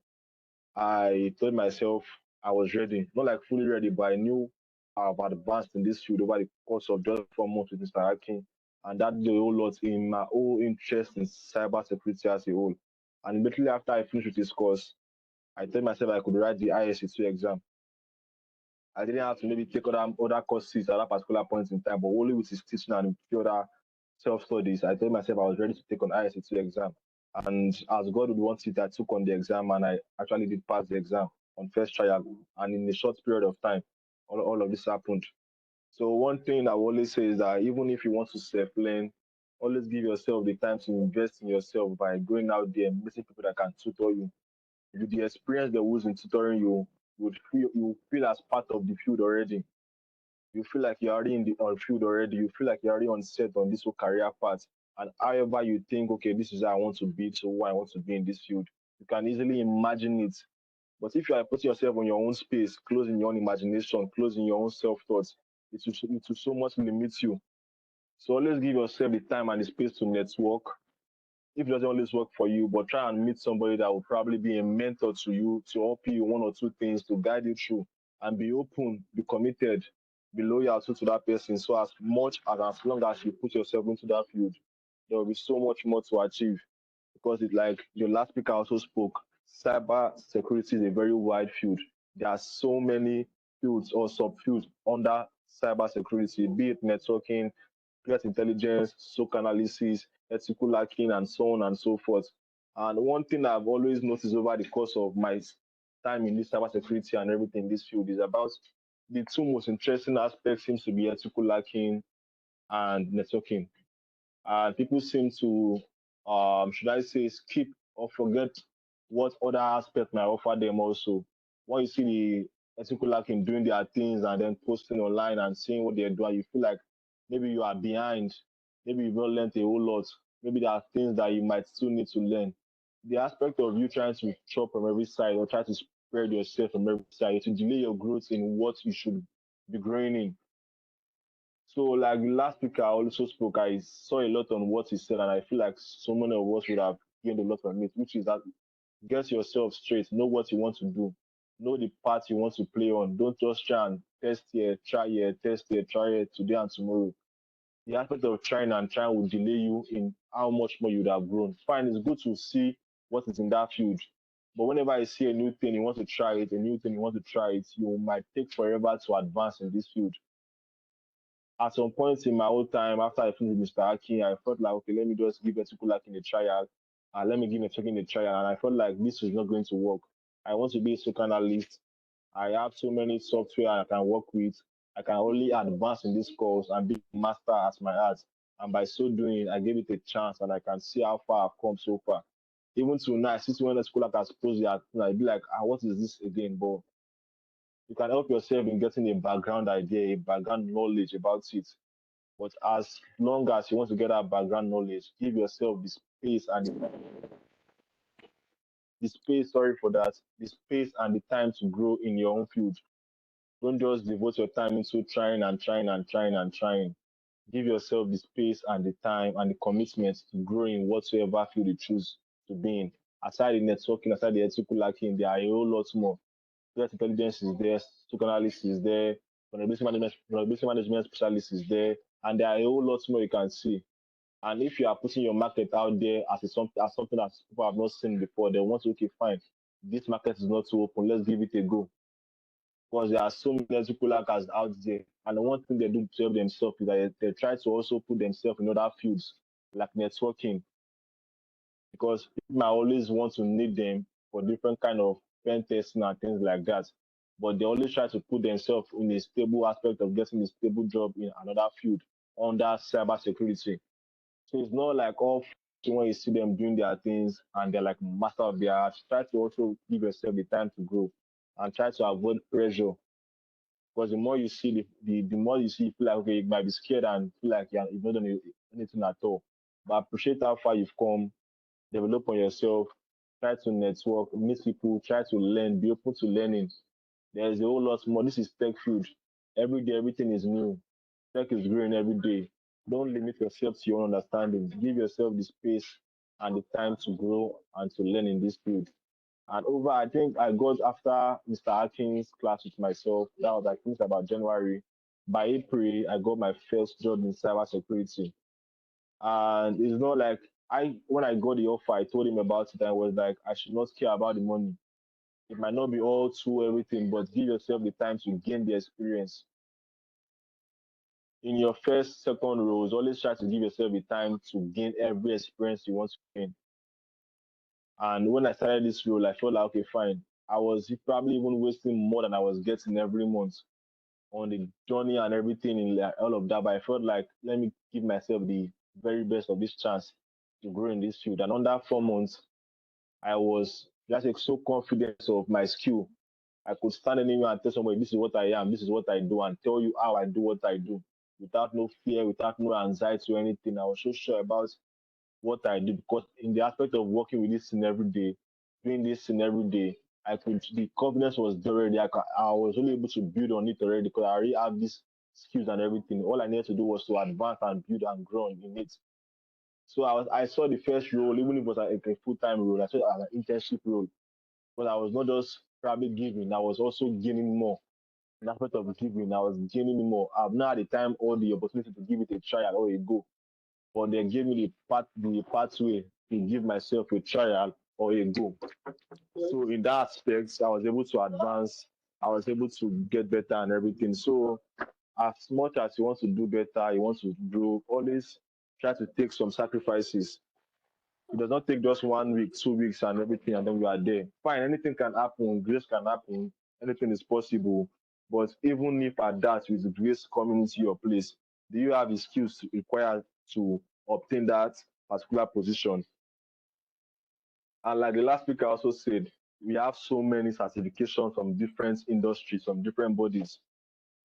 S3: I told myself I was ready, not like fully ready, but I knew I've advanced in this field over the course of just 4 months with Mr. Hacking. And that did a whole lot in my whole interest in cybersecurity as a whole. And immediately after I finished with this course, I told myself I could write the ISC2 exam. I didn't have to maybe take other courses at that particular point in time, but only with his teaching and a few other self studies, I told myself I was ready to take on ISC2 exam. And as God would want it, I took on the exam and I actually did pass the exam on first trial. And in a short period of time, all of this happened. So one thing I will always say is that even if you want to self-learn, always give yourself the time to invest in yourself by going out there and meeting people that can tutor you. With the experience they use in tutoring you, you feel as part of the field already. You feel like you're already in the on field already. You feel like you're already on set on this whole career path. And however you think, okay, this is how I want to be, so who I want to be in this field, you can easily imagine it. But if you are putting yourself on your own space, closing your own imagination, closing your own self thoughts, it will so much limit you. So always give yourself the time and the space to network, if it doesn't always work for you, but try and meet somebody that will probably be a mentor to you to help you one or two things to guide you through and be open, be committed, be loyal to that person. So as much as long as you put yourself into that field, there will be so much more to achieve because it's like your last speaker also spoke. Cyber security is a very wide field. There are so many fields or subfields under cyber security, be it networking, threat intelligence, SOC analysis, ethical hacking, and so on and so forth. And one thing I've always noticed over the course of my time in this cybersecurity and everything in this field is about the two most interesting aspects seems to be ethical hacking and networking. And people seem to, should I say, skip or forget what other aspect might offer them also. When you see the ethical hacking doing their things and then posting online and seeing what they're doing, you feel like maybe you are behind, maybe you've not learned a whole lot, maybe there are things that you might still need to learn. the aspect of you trying to chop from every side or try to spread yourself from every side to delay your growth in what you should be growing in. So, like the last speaker also spoke, I saw a lot on what he said, and I feel like so many of us would have gained a lot from it, which is that get yourself straight, know what you want to do, know the part you want to play on. Don't just try and test here, try here today and tomorrow. The aspect of trying and trying will delay you in how much more you would have grown. Fine, it's good to see what is in that field. But whenever I see a new thing, you want to try it, a new thing, you want to try it, you might take forever to advance in this field. At some point in my old time, after I finished Mr. Aki, I felt like, okay, let me just give Etikulak a trial. Let me give a trial. And I felt like this is not going to work. I want to be a SOC analyst. I have so many software I can work with. I can only advance in this course and be master as my art. And by so doing, I gave it a chance and I can see how far I've come so far. Even tonight, since when the school has posed it, I'd be like, what is this again? But you can help yourself in getting a background idea, a background knowledge about it. But as long as you want to get that background knowledge, give yourself the space and the space, sorry for that, the space and the time to grow in your own field. Don't just devote your time into trying and trying and trying and trying. Give yourself the space and the time and the commitment to grow in whatsoever field you choose to be in. Aside the networking, aside the ethical hacking, there are a whole lot more. Threat intelligence is there, stock analysis is there, vulnerability management specialist is there, and there are a whole lot more you can see. And if you are putting your market out there as something that people have not seen before, they want to, okay, fine, this market is not too open, let's give it a go. Because there are so many ethical hackers out there. And the one thing they do to help themselves is that they try to also put themselves in other fields like networking. Because people might always want to need them for different kind of pen testing and things like that. But they always try to put themselves in a stable aspect of getting a stable job in another field under cybersecurity. So it's not like all when you see them doing their things and they're like master of their art. Try to also give yourself the time to grow and try to avoid pressure. Because the more you see, the more you see, you feel like, okay, you might be scared and feel like you've not done anything at all. But appreciate how far you've come, develop on yourself, try to network, meet people, try to learn, be open to learning. There's a whole lot more. This is tech field. Every day, everything is new. Tech is growing every day. Don't limit yourself to your own understanding. Give yourself the space and the time to grow and to learn in this field. And over, I think I got after Mr. Atkins' class with myself. That was, I think, about January. By April, I got my first job in cybersecurity. And it's not like when I got the offer, I told him about it. I was like, I should not care about the money. It might not be all true, everything, but give yourself the time to gain the experience. In your first, second roles, always try to give yourself the time to gain every experience you want to gain. And when I started this role, I felt like, okay, fine. I was probably even wasting more than I was getting every month on the journey and everything and like all of that. But I felt like, let me give myself the very best of this chance to grow in this field. And under 4 months, I was just like so confident of my skill. I could stand anywhere and tell somebody, this is what I am, this is what I do, and tell you how I do what I do without no fear, without no anxiety or anything. I was so sure about what I do because in the aspect of working with this thing every day, doing this thing every day, the confidence was there already. I was only able to build on it already because I already have these skills and everything. All I needed to do was to advance and build and grow in it. So I saw the first role, even if it was like a full-time role, I saw it as an internship role. But I was not just probably giving, I was also gaining more. In aspect of giving, I was gaining more. I've not had the time or the opportunity to give it a trial or a go. But they gave me the pathway to give myself a trial or a go. So in that aspect, I was able to advance. I was able to get better and everything. So as much as you want to do better, you want to grow, always try to take some sacrifices. It does not take just 1 week, 2 weeks, and everything, and then you are there. Fine, anything can happen, grace can happen, anything is possible. But even if at that, with grace coming into your place, do you have the skills required to obtain that particular position? And like the last speaker also said, we have so many certifications from different industries, from different bodies.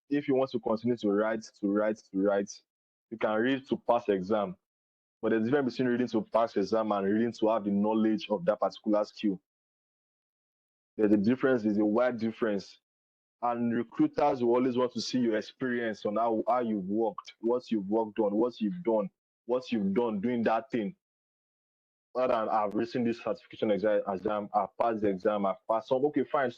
S3: If you want to continue to write, you can read to pass exam. But there's a difference between reading to pass exam and reading to have the knowledge of that particular skill. There's a difference, there's a wide difference. And recruiters will always want to see your experience on how you've worked, what you've worked on, what you've done doing that thing. Rather than I've written this certification exam, I've passed the exam, I've passed some. Okay, fine.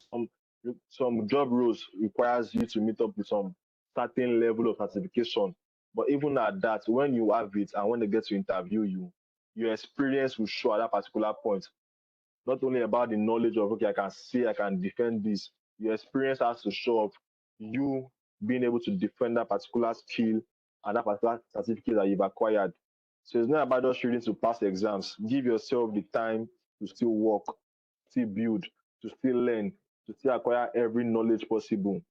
S3: Some job roles requires you to meet up with some certain level of certification. But even at that, when you have it and when they get to interview you, your experience will show at that particular point. Not only about the knowledge of, okay, I can see, I can defend this. Your experience has to show up you being able to defend that particular skill and that particular certificate that you've acquired. So it's not about just reading to pass exams. Give yourself the time to still work, still build, to still learn, to still acquire every knowledge possible.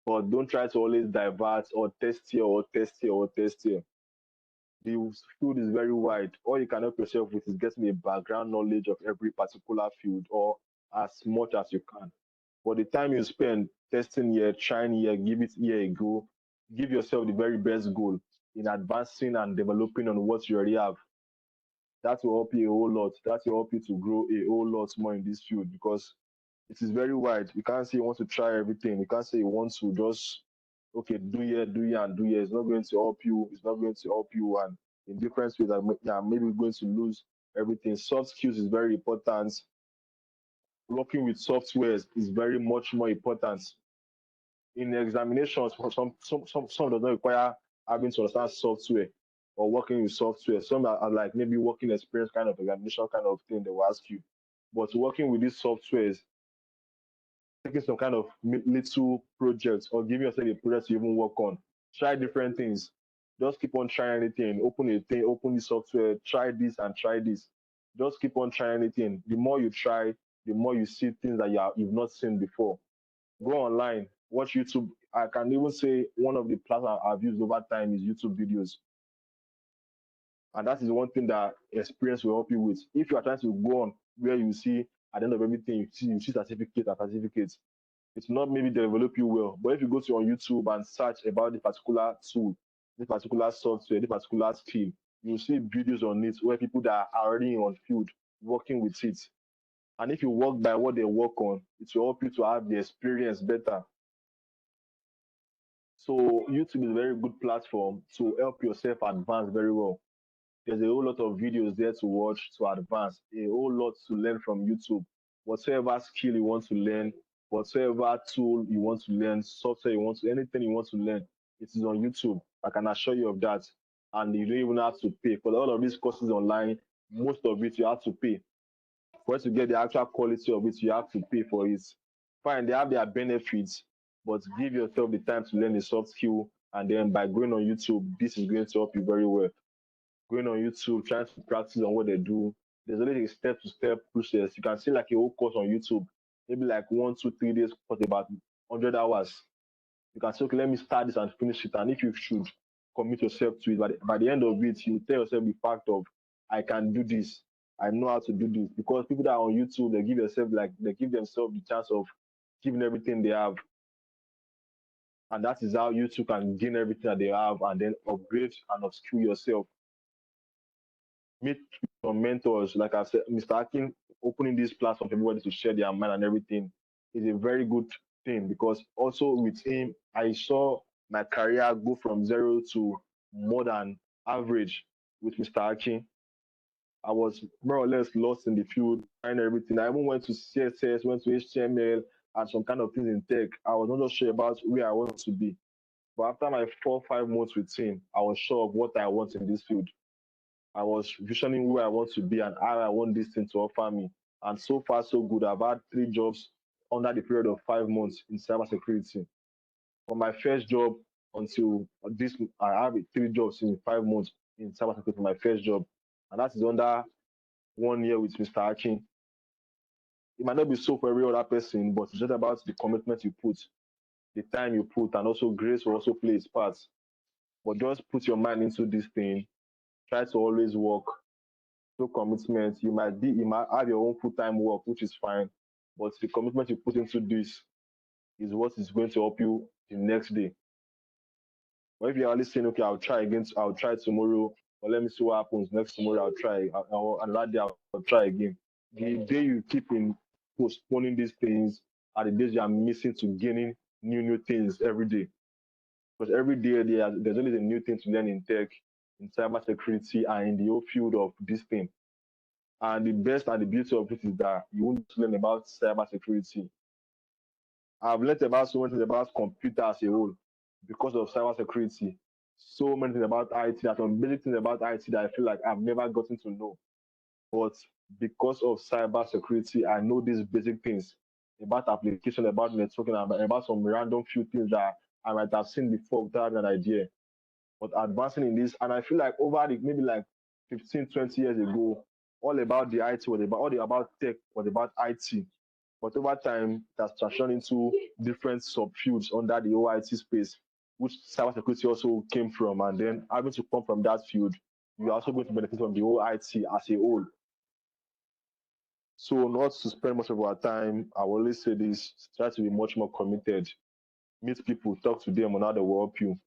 S3: But don't try to always divert or test here or test here or test here. The field is very wide. All you can help yourself with is getting a background knowledge of every particular field or as much as you can. But the time you spend testing here, trying here, give it here a go, give yourself the very best goal in advancing and developing on what you already have. That will help you a whole lot. That will help you to grow a whole lot more in this field because it is very wide. You can't say you want to try everything. You can't say you want to just okay, do here, and do here. It's not going to help you. It's not going to help you, and in different ways, maybe going to lose everything. Soft skills is very important. Working with softwares is very much more important. In examinations, some does not require having to understand software or working with software. Some are like maybe working experience kind of examination kind of thing they will ask you. But working with these softwares, taking some kind of little projects or giving yourself a project to even work on. Try different things. Just keep on trying anything. Open a thing, open the software, try this and try this. Just keep on trying anything. The more you try, the more you see things that you've not seen before. Go online, watch YouTube. I can even say one of the platforms I've used over time is YouTube videos. And that is one thing that experience will help you with. If you are trying to go on where you see at the end of everything, you see certificate and certificates, it's not maybe develop you well. But if you go to on YouTube and search about the particular tool, this particular software, this particular skill, you'll see videos on it where people that are already on field working with it. And if you work by what they work on, it will help you to have the experience better. So YouTube is a very good platform to help yourself advance very well. There's a whole lot of videos there to watch to advance, a whole lot to learn from YouTube. Whatever skill you want to learn, whatever tool you want to learn, software you want to, anything you want to learn, it is on YouTube. I can assure you of that. And you don't even have to pay. For all of these courses online, most of it you have to pay. For us to get the actual quality of it, you have to pay for it. Fine, they have their benefits, but give yourself the time to learn a soft skill. And then by going on YouTube, this is going to help you very well. Going on YouTube, trying to practice on what they do. There's always a step-to-step process. You can see like a whole course on YouTube, maybe like 1, 2, 3 days, course about 100 hours. You can say, okay, let me start this and finish it. And if you should commit yourself to it, but by the end of it, you tell yourself the fact of, I can do this. I know how to do this. Because people that are on YouTube, they give themselves the chance of giving everything they have. And that is how YouTube can gain everything that they have and then upgrade and upskill yourself. Meet some mentors, like I said, Mr. Akin opening this platform for everybody to share their mind and everything is a very good thing because also with him, I saw my career go from 0 to more than average with Mr. Akin. I was more or less lost in the field, trying everything. I even went to CSS, went to HTML, and some kind of things in tech. I was not just sure about where I wanted to be. But after my 4 5 months with him, I was sure of what I want in this field. I was visioning where I want to be and how I want this thing to offer me. And so far, so good. I've had 3 jobs under the period of 5 months in cybersecurity. From my first job until this, I have 3 jobs in 5 months in cybersecurity for my first job. And that is under 1 year with Mr. Akin. It might not be so for every other person, but it's just about the commitment you put, the time you put, and also grace will also play its part. But just put your mind into this thing. Try to always work. No commitment. You might have your own full-time work, which is fine, but the commitment you put into this is what is going to help you the next day. But if you're only saying, okay, I'll try again, I'll try tomorrow, But let me see what happens. Next tomorrow I'll try. Or another day I'll try again. The day you keep in postponing these things are the days you are missing to gaining new things every day. Because every day there's always a new thing to learn in tech, in cybersecurity, and in the whole field of this thing. And the best and the beauty of it is that you won't learn about cybersecurity. I've learned about so many things about computer as a whole because of cybersecurity. So many things about IT, that some basic things about IT that I feel like I've never gotten to know. But because of cybersecurity, I know these basic things about application, about networking, about some random few things that I might have seen before without an idea. But advancing in this, and I feel like over the maybe like 15, 20 years ago, all about the IT was about all the about tech was about IT. But over time, it has transitioned into different subfields under the OIT space, which cybersecurity also came from. And then having to come from that field, you're also going to benefit from the OIT as a whole. So not to spend much of our time, I will always say this, try to be much more committed. Meet people, talk to them on how they will help you.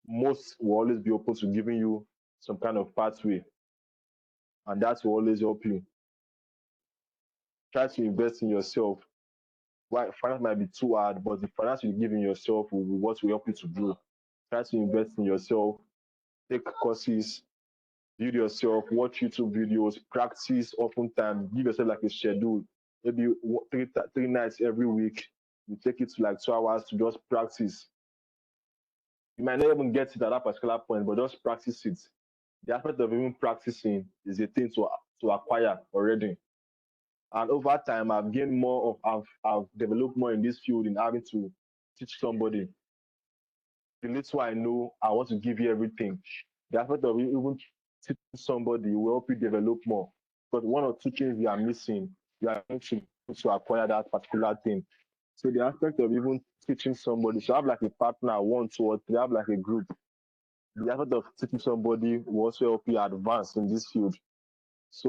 S3: Most will always be open to giving you some kind of pathway, and that will always help you. Try to invest in yourself. Why finance might be too hard, but the finance you give in yourself will be what will help you to grow. Try to invest in yourself, take courses, build yourself, watch YouTube videos, practice oftentimes, give yourself like a schedule. Maybe three nights every week. You take it to like 2 hours to just practice. You might not even get it at that particular point, but just practice it. The aspect of even practicing is a thing to acquire already. And over time, I've gained more of, I've developed more in this field in having to teach somebody. The little I know, I want to give you everything. The aspect of even teaching somebody will help you develop more. But one or two things you are missing, you are going to acquire that particular thing. So the aspect of even teaching somebody, so have like a partner, one, two, or three, have like a group. The aspect of teaching somebody will also help you advance in this field. So,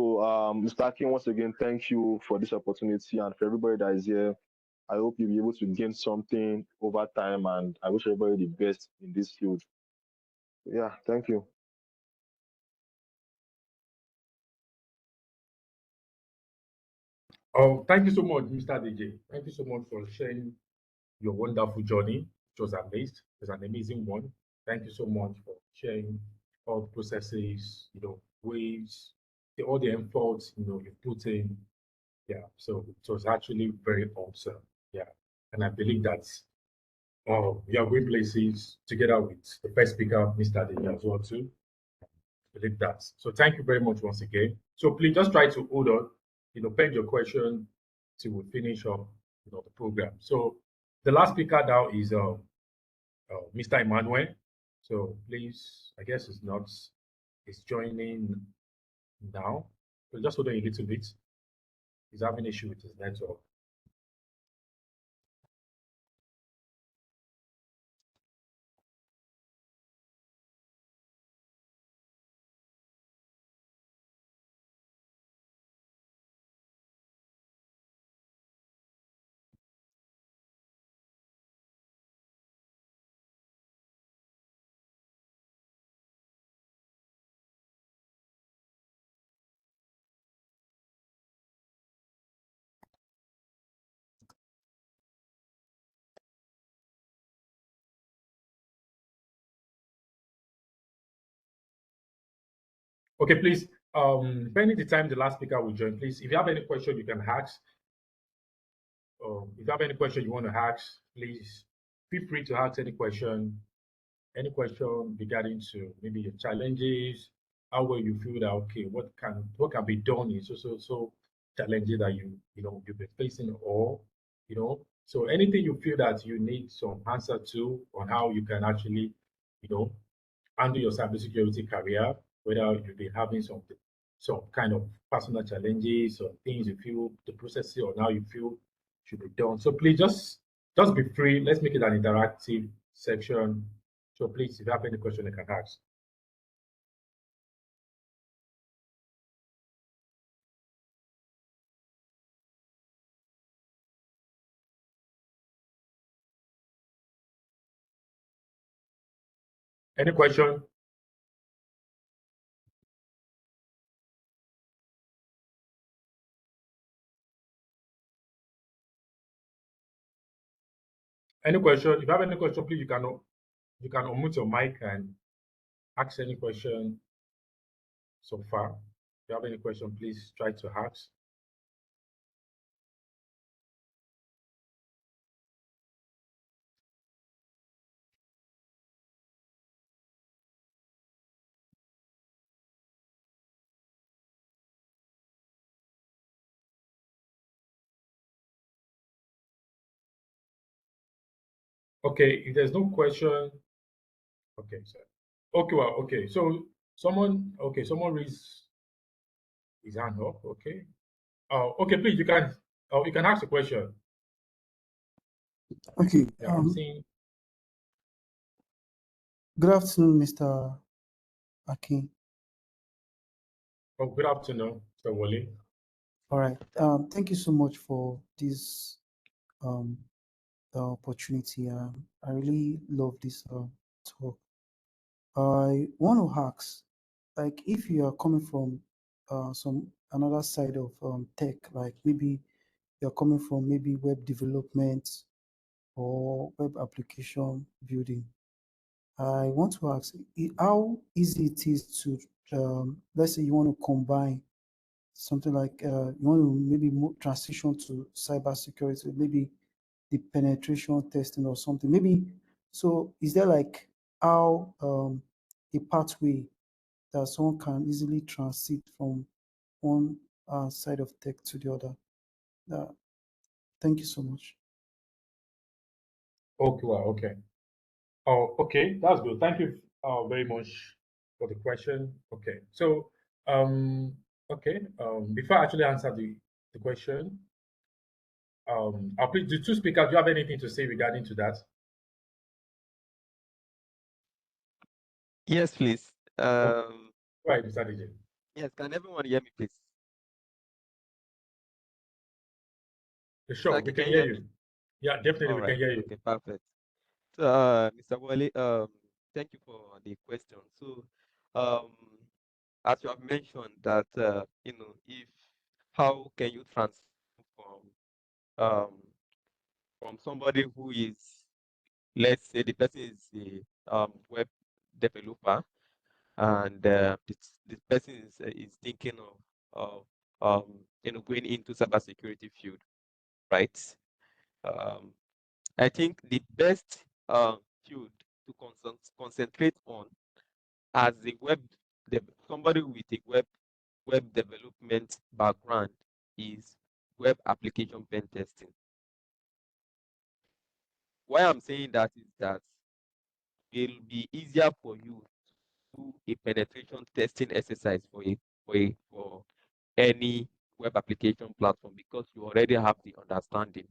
S3: Mr. Akin, once again, thank you for this opportunity, and for everybody that is here. I hope you'll be able to gain something over time, and I wish everybody the best in this field. Yeah, thank you.
S1: Oh, thank you so much, Mr. DJ. Thank you so much for sharing your wonderful journey. It was amazing. It was an amazing one. Thank you so much for sharing all the processes, ways, all the efforts, you put in. Yeah, so it was actually very awesome. Yeah, and I believe that we are going places together with the first speaker, Mr. DJ, as well too. I believe that. So thank you very much once again. So please just try to hold on, peg your question till we finish up, the program. So the last speaker now is Mr. Emmanuel. So please, I guess it's joining now. So just hold on a little bit. He's having issue with his network. Okay, please, depending the time the last speaker will join, please, if you have any question you can ask. If you have any question you want to ask, please feel free to ask any question regarding to maybe your challenges, how well you feel that okay, what can be done in so challenges that you've been facing, or so anything you feel that you need some answer to on how you can actually you know handle your cybersecurity career, whether you've been having some kind of personal challenges or things you feel the process or now you feel should be done. So please just be free. Let's make it an interactive section. So please, if you have any question, you can ask. Any question? Any question? If you have any question, please you can unmute your mic and ask any question so far. If you have any question, please try to ask. Okay, if there's no question, okay, sir. Okay, well, okay. So someone raised his hand up. Okay. Okay, please, you can ask the question.
S4: Okay.
S1: Yeah, I'm seeing.
S4: Good afternoon, Mr. Akin.
S1: Oh, good afternoon, Mr. Wale.
S4: All right. Thank you so much for this opportunity. I really love this talk. I want to ask, like, if you are coming from some another side of tech, like maybe you're coming from maybe web development or web application building, I want to ask how easy it is to, let's say you want to combine something like you want to maybe transition to cybersecurity, maybe the penetration testing or something. Maybe so is there like how a pathway that someone can easily transit from one side of tech to the other? Thank you so much.
S1: Okay, well, okay. Oh, okay, that's good. Thank you very much for the question. Okay, so okay, before I actually answer the question, I'll please the two speakers. Do you have anything to say regarding to that?
S2: Yes, please.
S1: Right, Mr. DJ.
S2: Yes, can everyone hear me, please?
S1: Sure, we
S2: Saki,
S1: can
S2: can you
S1: hear
S2: hear me?
S1: you. Yeah, definitely,
S2: All
S1: we can
S2: right.
S1: hear you.
S2: Okay, perfect. So, Mr. Wale, thank you for the question. So, um, as you have mentioned that, if how can you transform um, from somebody who is, let's say, the person is a web developer, and the person is thinking of going into cybersecurity field, right? Um, I think the best field to concentrate on as a somebody with a web development background is web application pen testing. Why I'm saying that is that it'll be easier for you to do a penetration testing exercise for any web application platform because you already have the understanding.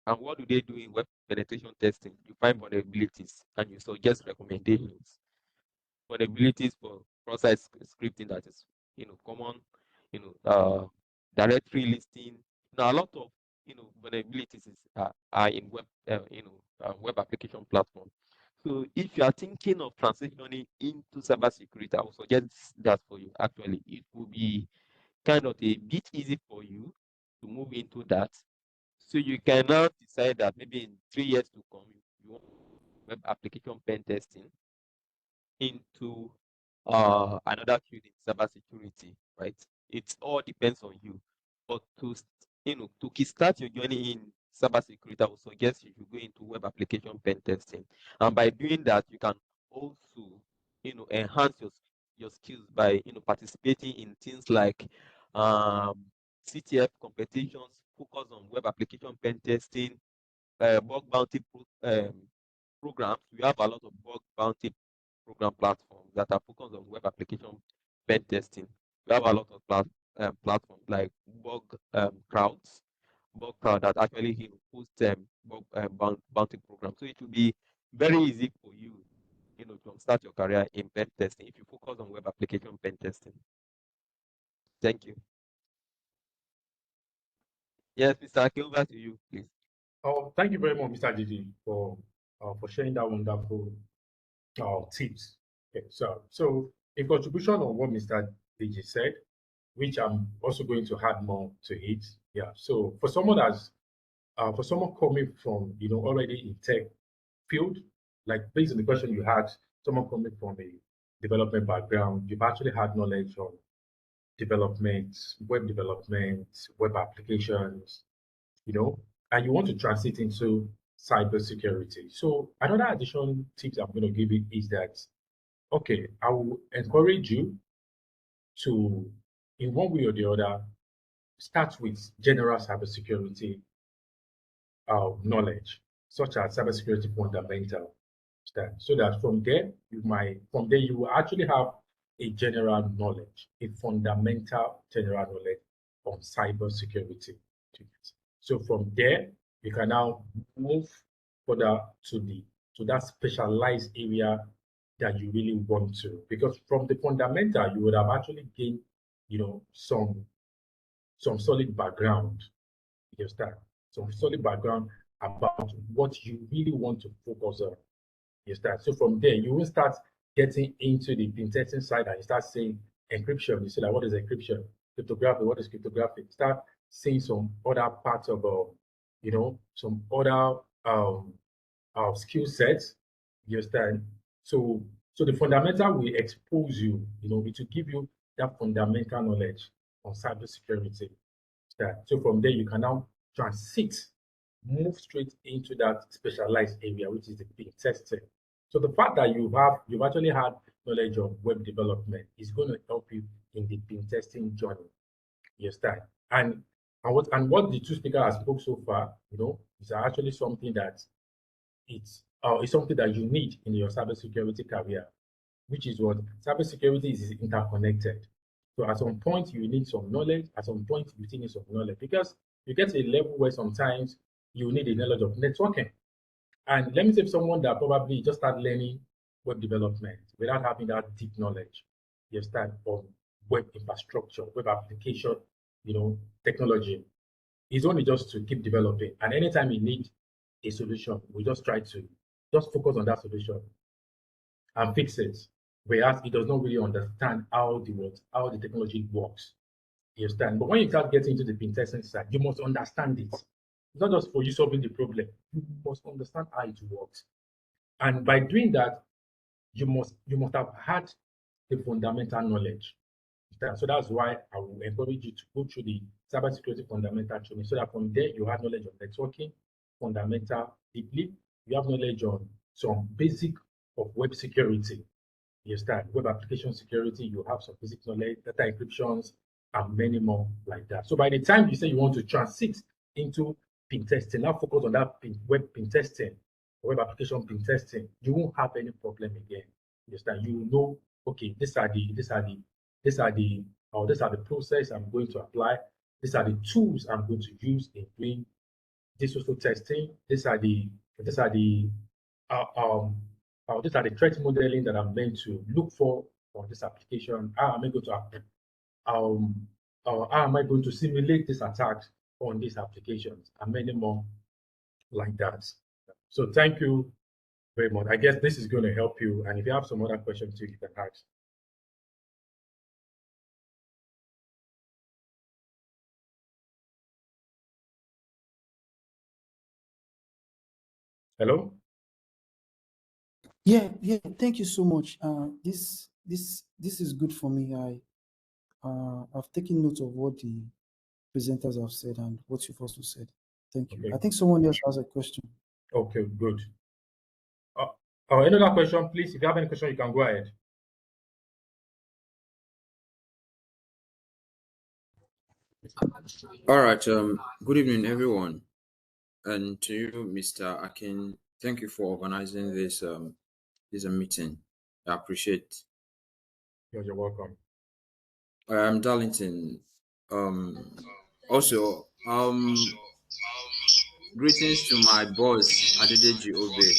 S2: And what do they do in web penetration testing? You find vulnerabilities and you suggest recommendations. Vulnerabilities for cross-site scripting that is, common, directory listing. Now, a lot of, vulnerabilities are in web application platform. So if you are thinking of transitioning into cybersecurity, I would suggest that for you. Actually, it will be kind of a bit easy for you to move into that. So you can now decide that maybe in 3 years to come, you want web application pen testing into another field in cybersecurity, right? It all depends on you. But to kickstart your journey in cybersecurity, I would suggest you should go into web application pen testing. And by doing that, you can also, enhance your skills by, participating in things like CTF competitions, focus on web application pen testing, bug bounty programs. We have a lot of bug bounty program platforms that are focused on web application pen testing. We have a lot of platforms like bug crowd that actually host bug bounty programs. So it will be very easy for you, to start your career in pen testing if you focus on web application pen testing. Thank you. Yes, Mr. Ake, over to you, please.
S1: Oh, thank you very much, Mr. Gigi, for sharing that wonderful tips. Okay, so in contribution on what Mr. Gigi said, which I'm also going to add more to it. Yeah. So for someone that's for someone coming from, already in tech field, like based on the question you had, someone coming from a development background, you've actually had knowledge on development, web applications, and you want to transit into cybersecurity. So another additional tips I'm going to give you is that, okay, I will encourage you to, in one way or the other, start with general cybersecurity knowledge, such as cybersecurity fundamental stuff, so that from there you will actually have a general knowledge, a fundamental general knowledge on cybersecurity. So from there, you can now move further to that specialized area that you really want to, because from the fundamental you would have actually gained, some solid background. You understand? Some solid background about what you really want to focus on. You start. So from there, you will start getting into the pen testing side and you start saying encryption. You say like, what is encryption? Cryptography, what is cryptography? Start seeing some other parts of, some other skill sets. You understand? So the fundamental will expose you, it will give you that fundamental knowledge on cybersecurity. So from there, you can now transit, move straight into that specialized area, which is the pen testing. So the fact that you've actually had knowledge of web development is going to help you in the pen testing journey. You understand? And what the two speakers have spoke so far, is actually something that it's something that you need in your cybersecurity career, which is what cybersecurity is interconnected. So at some point you need some knowledge, at some point you still need some knowledge because you get to a level where sometimes you need a knowledge of networking. And let me say someone that probably just start learning web development without having that deep knowledge, you start on web infrastructure, web application, technology. It's only just to keep developing. And anytime you need a solution, we just try to just focus on that solution and fix it. Whereas it does not really understand how the technology works. You understand? But when you start getting into the pen testing side, you must understand it. It's not just for you solving the problem. You must understand how it works. And by doing that, you must have had the fundamental knowledge. So that's why I will encourage you to go through the cybersecurity fundamental training so that from there you have knowledge of networking, fundamental deeply. You have knowledge on some basic of web security. You start web application security, you have some basic knowledge, data encryptions, and many more like that. So by the time you say you want to transit into pen testing, now focus on that web pen testing, web application pen testing, you won't have any problem again. You understand? You know, okay, these are the process I'm going to apply. These are the tools I'm going to use in doing this also testing. Uh, um, these are the threat modeling that I'm meant to look for on this application. How am I going to simulate this attack on these applications and many more like that. So thank you very much. I guess this is going to help you. And if you have some other questions too, you can ask. Hello?
S4: Yeah, thank you so much. This is good for me. I've taken note of what the presenters have said and what you've also said. Thank you.
S1: Okay.
S4: I think someone else has a question.
S1: Okay, good. Any other question, please? If you have any question, you can go ahead.
S5: All right. Good evening, everyone, and to you, Mr. Akin. Thank you for organizing this meeting. I appreciate.
S1: You're welcome.
S5: I'm Darlington. Also, greetings to my boss, Adedeji Obe.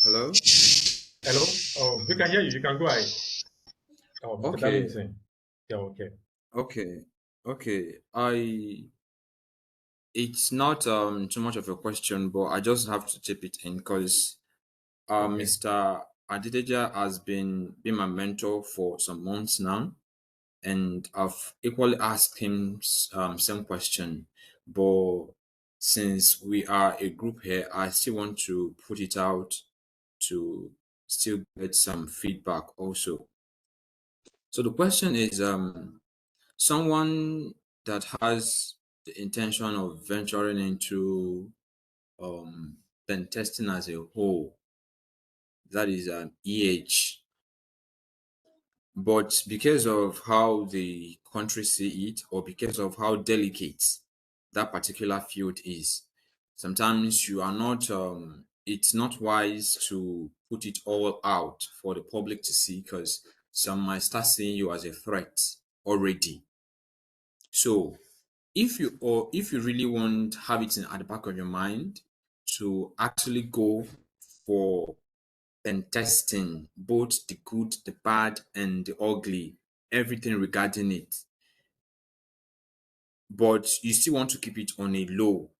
S5: Hello.
S1: Hello? Oh, we can hear you. You can go ahead. Mr.
S5: Okay.
S1: Darlington. Yeah, okay.
S5: Okay. It's not too much of a question, but I just have to tip it in because
S1: Okay.
S5: Mr. Aditeja has been my mentor for some months now, and I've equally asked him some question. But since we are a group here, I still want to put it out to still get some feedback also. So the question is, someone that has the intention of venturing into pen testing as a whole, that is EH, but because of how the country see it, or because of how delicate that particular field is, sometimes you are not it's not wise to put it all out for the public to see, because some might start seeing you as a threat already. So if you really want have it at the back of your mind to actually go for pen testing, both the good, the bad, and the ugly, everything regarding it, but you still want to keep it on a low.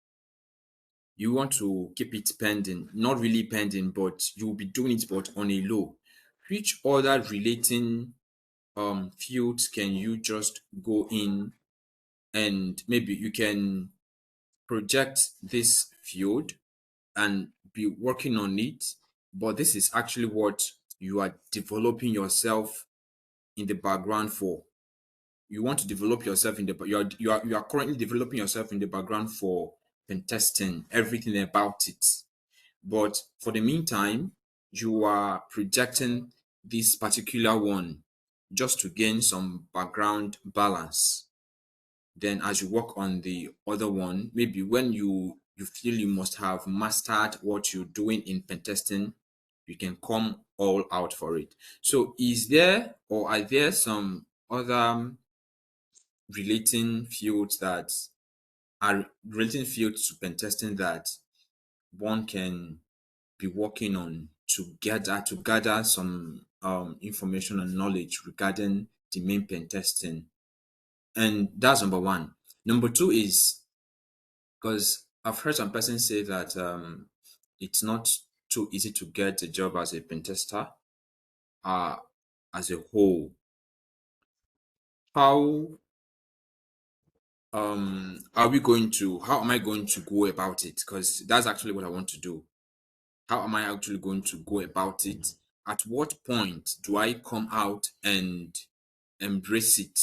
S5: You want to keep it pending, not really pending, but you'll be doing it but on a low. Which other relating fields can you just go in, and maybe you can project this field and be working on it, but this is actually what you are developing yourself in the background for. You want to develop yourself in the you are currently developing yourself in the background for pen testing, everything about it. But for the meantime, you are projecting this particular one just to gain some background balance. Then as you work on the other one, maybe when you feel you must have mastered what you're doing in pen testing, you can come all out for it. So is there, or are there some other relating fields that are relating fields to pen testing that one can be working on to gather some information and knowledge regarding the main pen testing? And that's number one. Number two is, because I've heard some persons say that it's not too easy to get a job as a pen tester uh, as a whole. How how am I going to go about it? Because that's actually what I want to do. How am I actually going to go about it? At what point do I come out and embrace it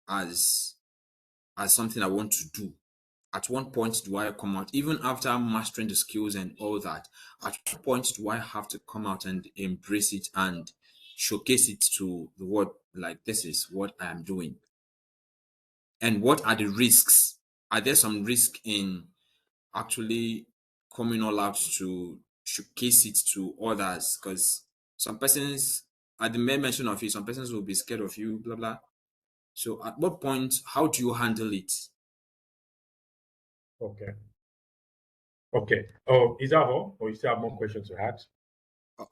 S5: as something I want to do? At what point do I come out, even after mastering the skills and all that? At what point do I have to come out and embrace it and showcase it to the world, like this is what I am doing? And what are the risks? Are there some risk in actually coming all out to showcase it to others? Because some persons, at the mere mention of it, some persons will be scared of you, blah blah. So at what point, how do you handle it?
S1: Okay. Okay. Oh, is that all? Or you still have more questions to add?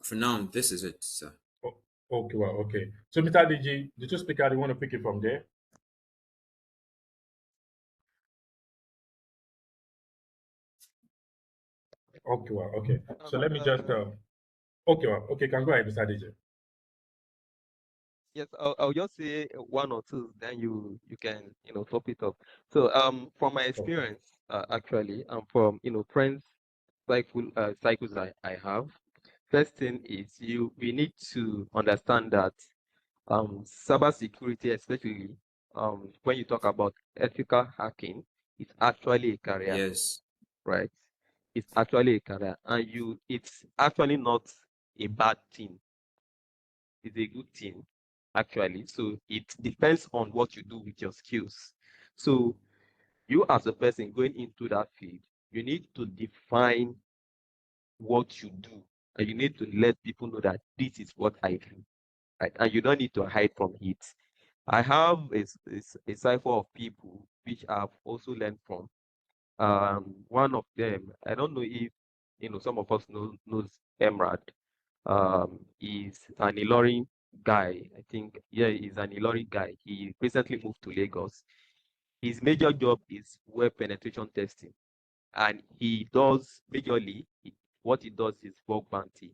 S5: For now, this is it, sir.
S1: Oh, okay, well, okay. So, Mr. DG, the two speaker, do you want to pick it from there? Okay, well, okay. So let me just okay, well, okay, can go ahead, Mr. DJ.
S6: Yes, I'll just say one or two, then you can top it up. So from my
S1: Okay.
S6: experience, actually, and from friends cycles I have. First thing is we need to understand that cybersecurity, especially when you talk about ethical hacking, is actually a career,
S5: Yes.
S6: right? It's actually a career, and it's actually not a bad thing. It's a good thing, actually. So it depends on what you do with your skills. So you as a person going into that field, you need to define what you do, and you need to let people know that this is what I do, right? And you don't need to hide from it. I have a cipher of people which I've also learned from. One of them, I don't know if some of us knows Emrad. He's an Ilorin guy. I think, yeah, he's an Ilorin guy. He recently moved to Lagos. His major job is web penetration testing, and he does majorly what he does is bug bounty.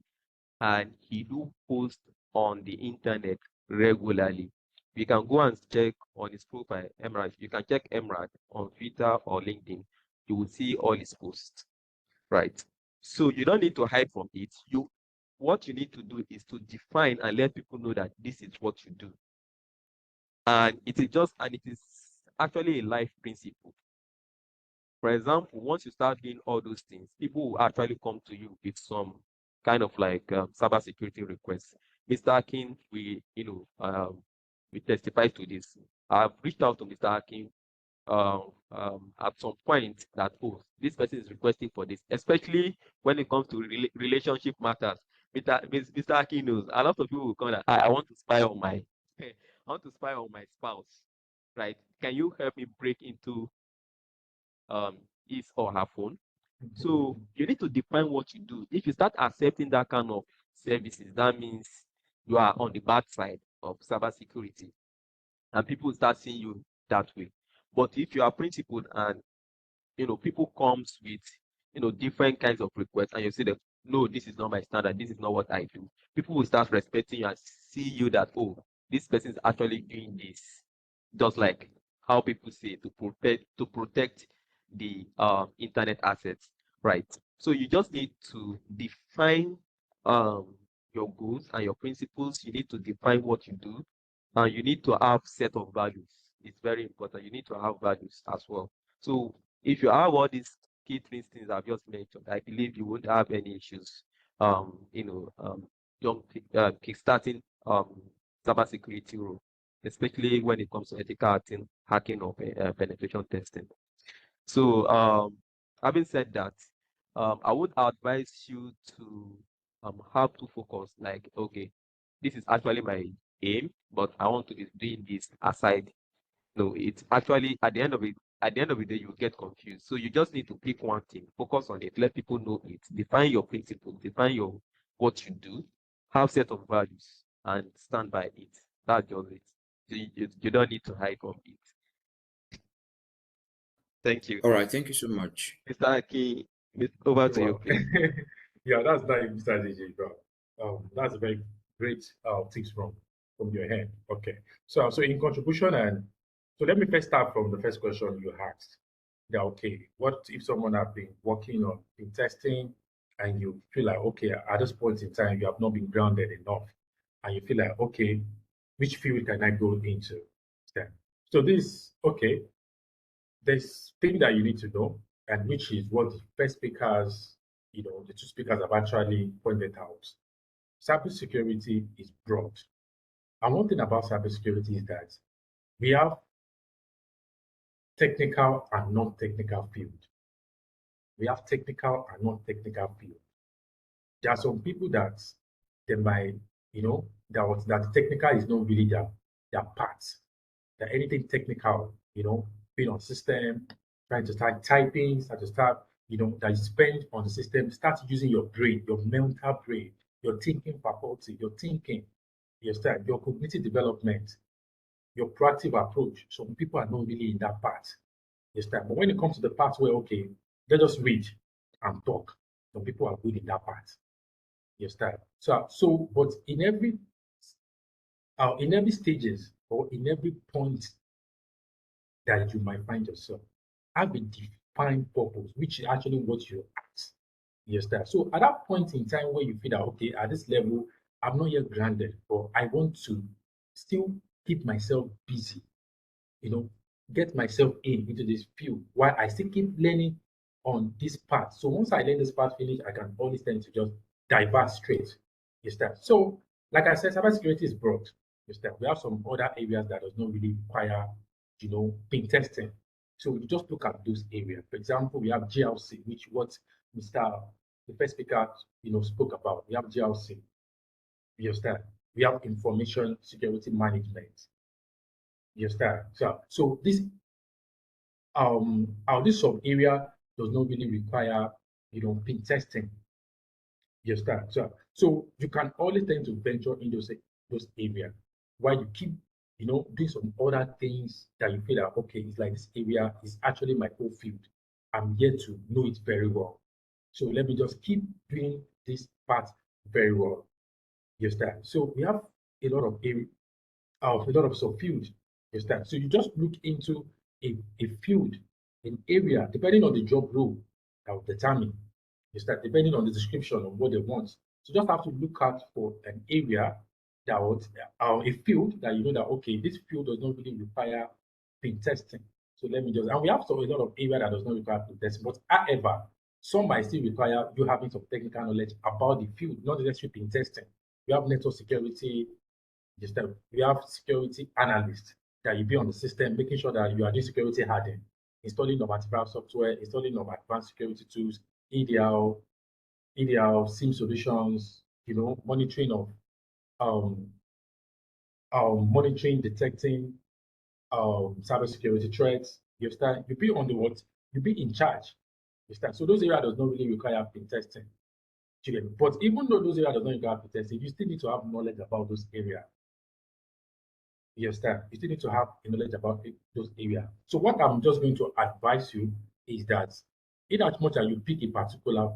S6: and he do post on the internet regularly. You can go and check on his profile, Emrad. You can check Emrad on Twitter or LinkedIn. You will see all his posts, right? So you don't need to hide from it. What you need to do is to define and let people know that this is what you do. And it is actually a life principle. For example, once you start doing all those things, people will actually come to you with some kind of like cybersecurity requests. Mr. Akin, we testify to this. I've reached out to Mr. Akin at some point that, oh, this person is requesting for this, especially when it comes to relationship matters. Mr. Akin knows a lot of people will come that I want to spy on my I want to spy on my spouse, right? Can you help me break into his or her phone? So you need to define what you do. If you start accepting that kind of services, that means you are on the bad side of cybersecurity, and people start seeing you that way. But if you are principled and people comes with different kinds of requests, and you say that no, this is not my standard, this is not what I do, people will start respecting you and see you that, oh, this person is actually doing this, just like how people say to protect the internet assets, right? So you just need to define um your goals and your principles. You need to define what you do, and you need to have set of values. It's very important. You need to have values as well. So if you have all these key three things I've just mentioned, I believe you won't have any issues. Young kickstarting cybersecurity role, especially when it comes to ethical hacking or penetration testing. So, having said that, I would advise you to have to focus. Like, okay, this is actually my aim, but I want to be doing this aside. No, it's actually at the end of the day, you get confused. So you just need to pick one thing, focus on it, let people know it, define your principles, define your what you do, have set of values, and stand by it. That's just it. So you don't need to hide from it. Thank you.
S5: All right, thank you so much.
S6: Mr. Aki, over to you,
S1: Wow.
S6: please.
S1: Yeah, that's nice, Mr. DJ, bro. That's a very great tips from your hand. Okay. So in contribution, and so let me first start from the first question you asked. Yeah, okay. What if someone have been working on in testing and you feel like, okay, at this point in time you have not been grounded enough, and you feel like, okay, which field can I go into? Then so this, okay, there's thing that you need to know, and which is what the first speakers, the two speakers have actually pointed out. Cybersecurity is broad. And one thing about cybersecurity is that we have technical and non-technical field. We have technical and non-technical field. There are some people that they might, that the technical is not really their part. That anything technical, being on system, trying to start typing, start to start, that you spend on the system, start using your brain, your mental brain, your thinking faculty, your thinking, your cognitive development, your proactive approach. Some people are not really in that part. But when it comes to the part where, okay, let us read and talk, some people are good in that part. But in every stages or in every point that you might find yourself, have a defined purpose, which is actually what you're at. So at that point in time where you feel that, okay, at this level, I'm not yet grounded, but I want to still keep myself busy, you know, get myself into this field while I still keep learning on this part. So once I learn this part finish, I can always tend to just divert straight. So like I said, cybersecurity is broad. We have some other areas that does not really require, pen testing. So you just look at those areas. For example, we have GLC, which what Mr. the first speaker, spoke about. We have GLC. You understand? We have information security management. You understand? So this sub area does not really require, pen testing. You understand? So you can always tend to venture in those areas while you keep, doing some other things that you feel that, okay, it's like this area is actually my whole field. I'm yet to know it very well. So let me just keep doing this part very well. You understand? So we have a lot of area, a lot of subfield. You understand? So you just look into a field, an area, depending on the job role that will determine. You understand? Depending on the description of what they want. So you just have to look out for an area that would, a field that you know that okay, this field does not really require pen testing. So let me just, and we have a lot of area that does not require pen testing, but however, some might still require you having some technical knowledge about the field, not necessarily pen testing. We have network security, just that we have security analysts that you be on the system, making sure that you are doing security hardening, installing of antivirus software, installing of advanced security tools, EDL, SIM solutions, monitoring of um, monitoring, detecting cybersecurity threats. You start, you be on the what? You be in charge. You start. So those areas does not really require pen testing. But even though those areas does not require pen testing, you still need to have knowledge about those areas. You understand? You still need to have a knowledge about those areas. So what I'm just going to advise you is that in as much as you pick a particular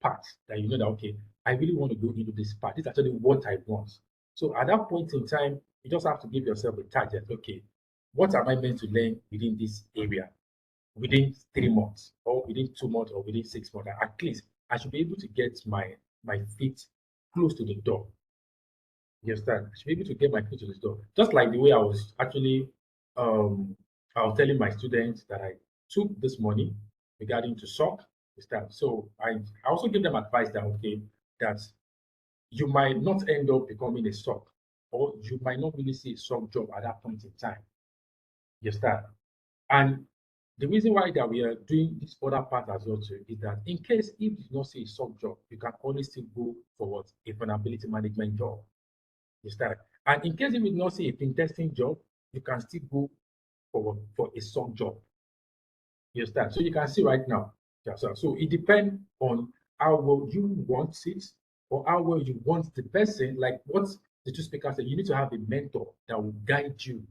S1: part that you know that okay, I really want to go into this part. This is actually what I want. So at that point in time, you just have to give yourself a target. Okay, what am I meant to learn within this area within 3 months, or within 2 months, or within 6 months? At least I should be able to get my feet close to the door. You understand? I should be able to get my foot to the door. Just like the way I was actually, I was telling my students that I took this money regarding to SOC. Understand? So I also give them advice that okay, that you might not end up becoming a SOC, or you might not really see a SOC job at that point in time. You understand? And the reason why that we are doing this other part as well too is that in case if you do not see a SOC job, you can always still go for what a vulnerability management job. You start. And in case you will not see a pen testing job, you can still go for a SOC job. You start. So you can see right now. So it depends on how well you want it, or how well you want the person. Like what the two speakers said, you need to have a mentor that will guide you,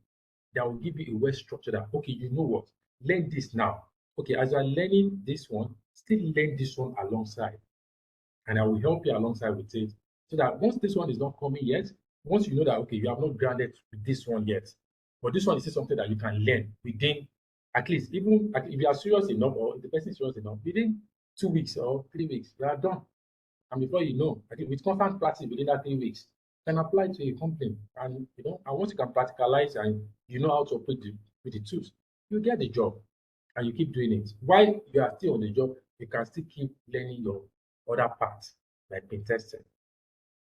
S1: that will give you a well structure that okay, you know what, learn this now. Okay, as you are learning this one, still learn this one alongside, and I will help you alongside with it. So that once this one is not coming yet, once you know that okay, you have not grounded with this one yet, but this one is still something that you can learn within at least, even if you are serious enough, or if the person is serious enough, within 2 weeks or 3 weeks, you are done. And before you know, I think with constant practice within that 3 weeks, you can apply to a company. And and once you can practicalize and you know how to operate with the tools, you get the job and you keep doing it. While you are still on the job, you can still keep learning your other parts, like pen testing.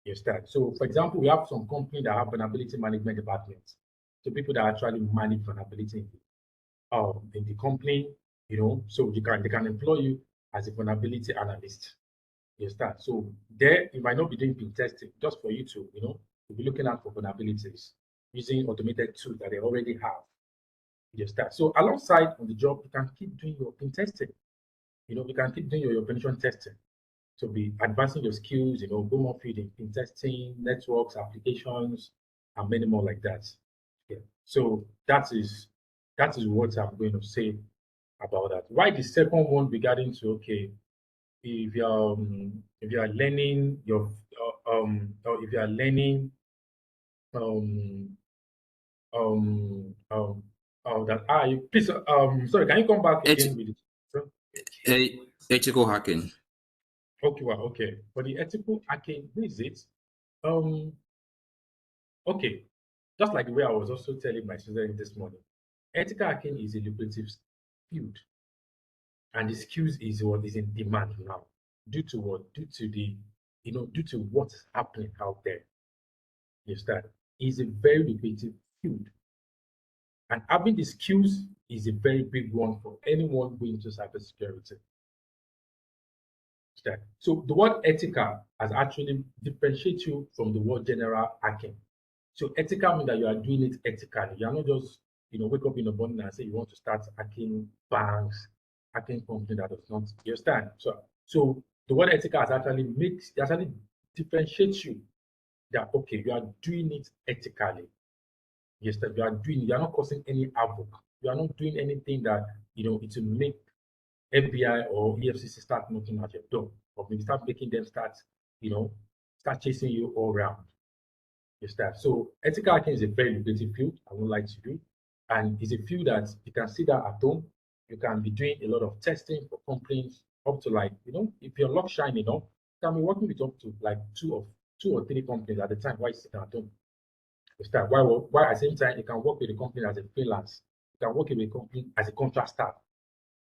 S1: You start. So, for example, we have some companies that have vulnerability management departments. So people that actually manage vulnerability in the company, so they can employ you as a vulnerability analyst. You start. So there you might not be doing pen testing, just for you to, to be looking out for vulnerabilities using automated tools that they already have. You start. So alongside on the job, you can keep doing your pen testing. You can keep doing your penetration testing to be advancing your skills, go more field in testing, networks, applications, and many more like that. Yeah. So that is what I'm going to say about that. Why the second one regarding to okay, if you are learning your or if you are learning um that you please sorry, can you come back again
S5: Eth-
S1: with it?
S5: Ethical hacking.
S1: Okay, well, okay. For the ethical hacking, who is it? Um, okay. Just like the way I was also telling my students this morning, ethical hacking is a lucrative field, and the skills is what is in demand now. Due to what? Due to what's happening out there. You understand? It's a very lucrative field, and having the skills is a very big one for anyone going into cybersecurity. Understand? So the word ethical has actually differentiates you from the word general hacking. So ethical means that you are doing it ethically. You are not just, wake up in the morning and say you want to start hacking banks, hacking company that does not. You understand? So the word ethical has actually differentiates you that okay, you are doing it ethically. Yes, that you are not causing any havoc. You are not doing anything that it will make FBI or EFCC start knocking at your door, or maybe start making them start, you know, start chasing you all around. You start. So ethical hacking is a very lucrative field. I won't lie to you, and it's a field that you can sit down at home. You can be doing a lot of testing for companies up to like if your luck shine enough, you can be working with up to like two or three companies at the time while you sit at home. You start. While at the same time you can work with the company as a freelance. You can work with a company as a contract staff.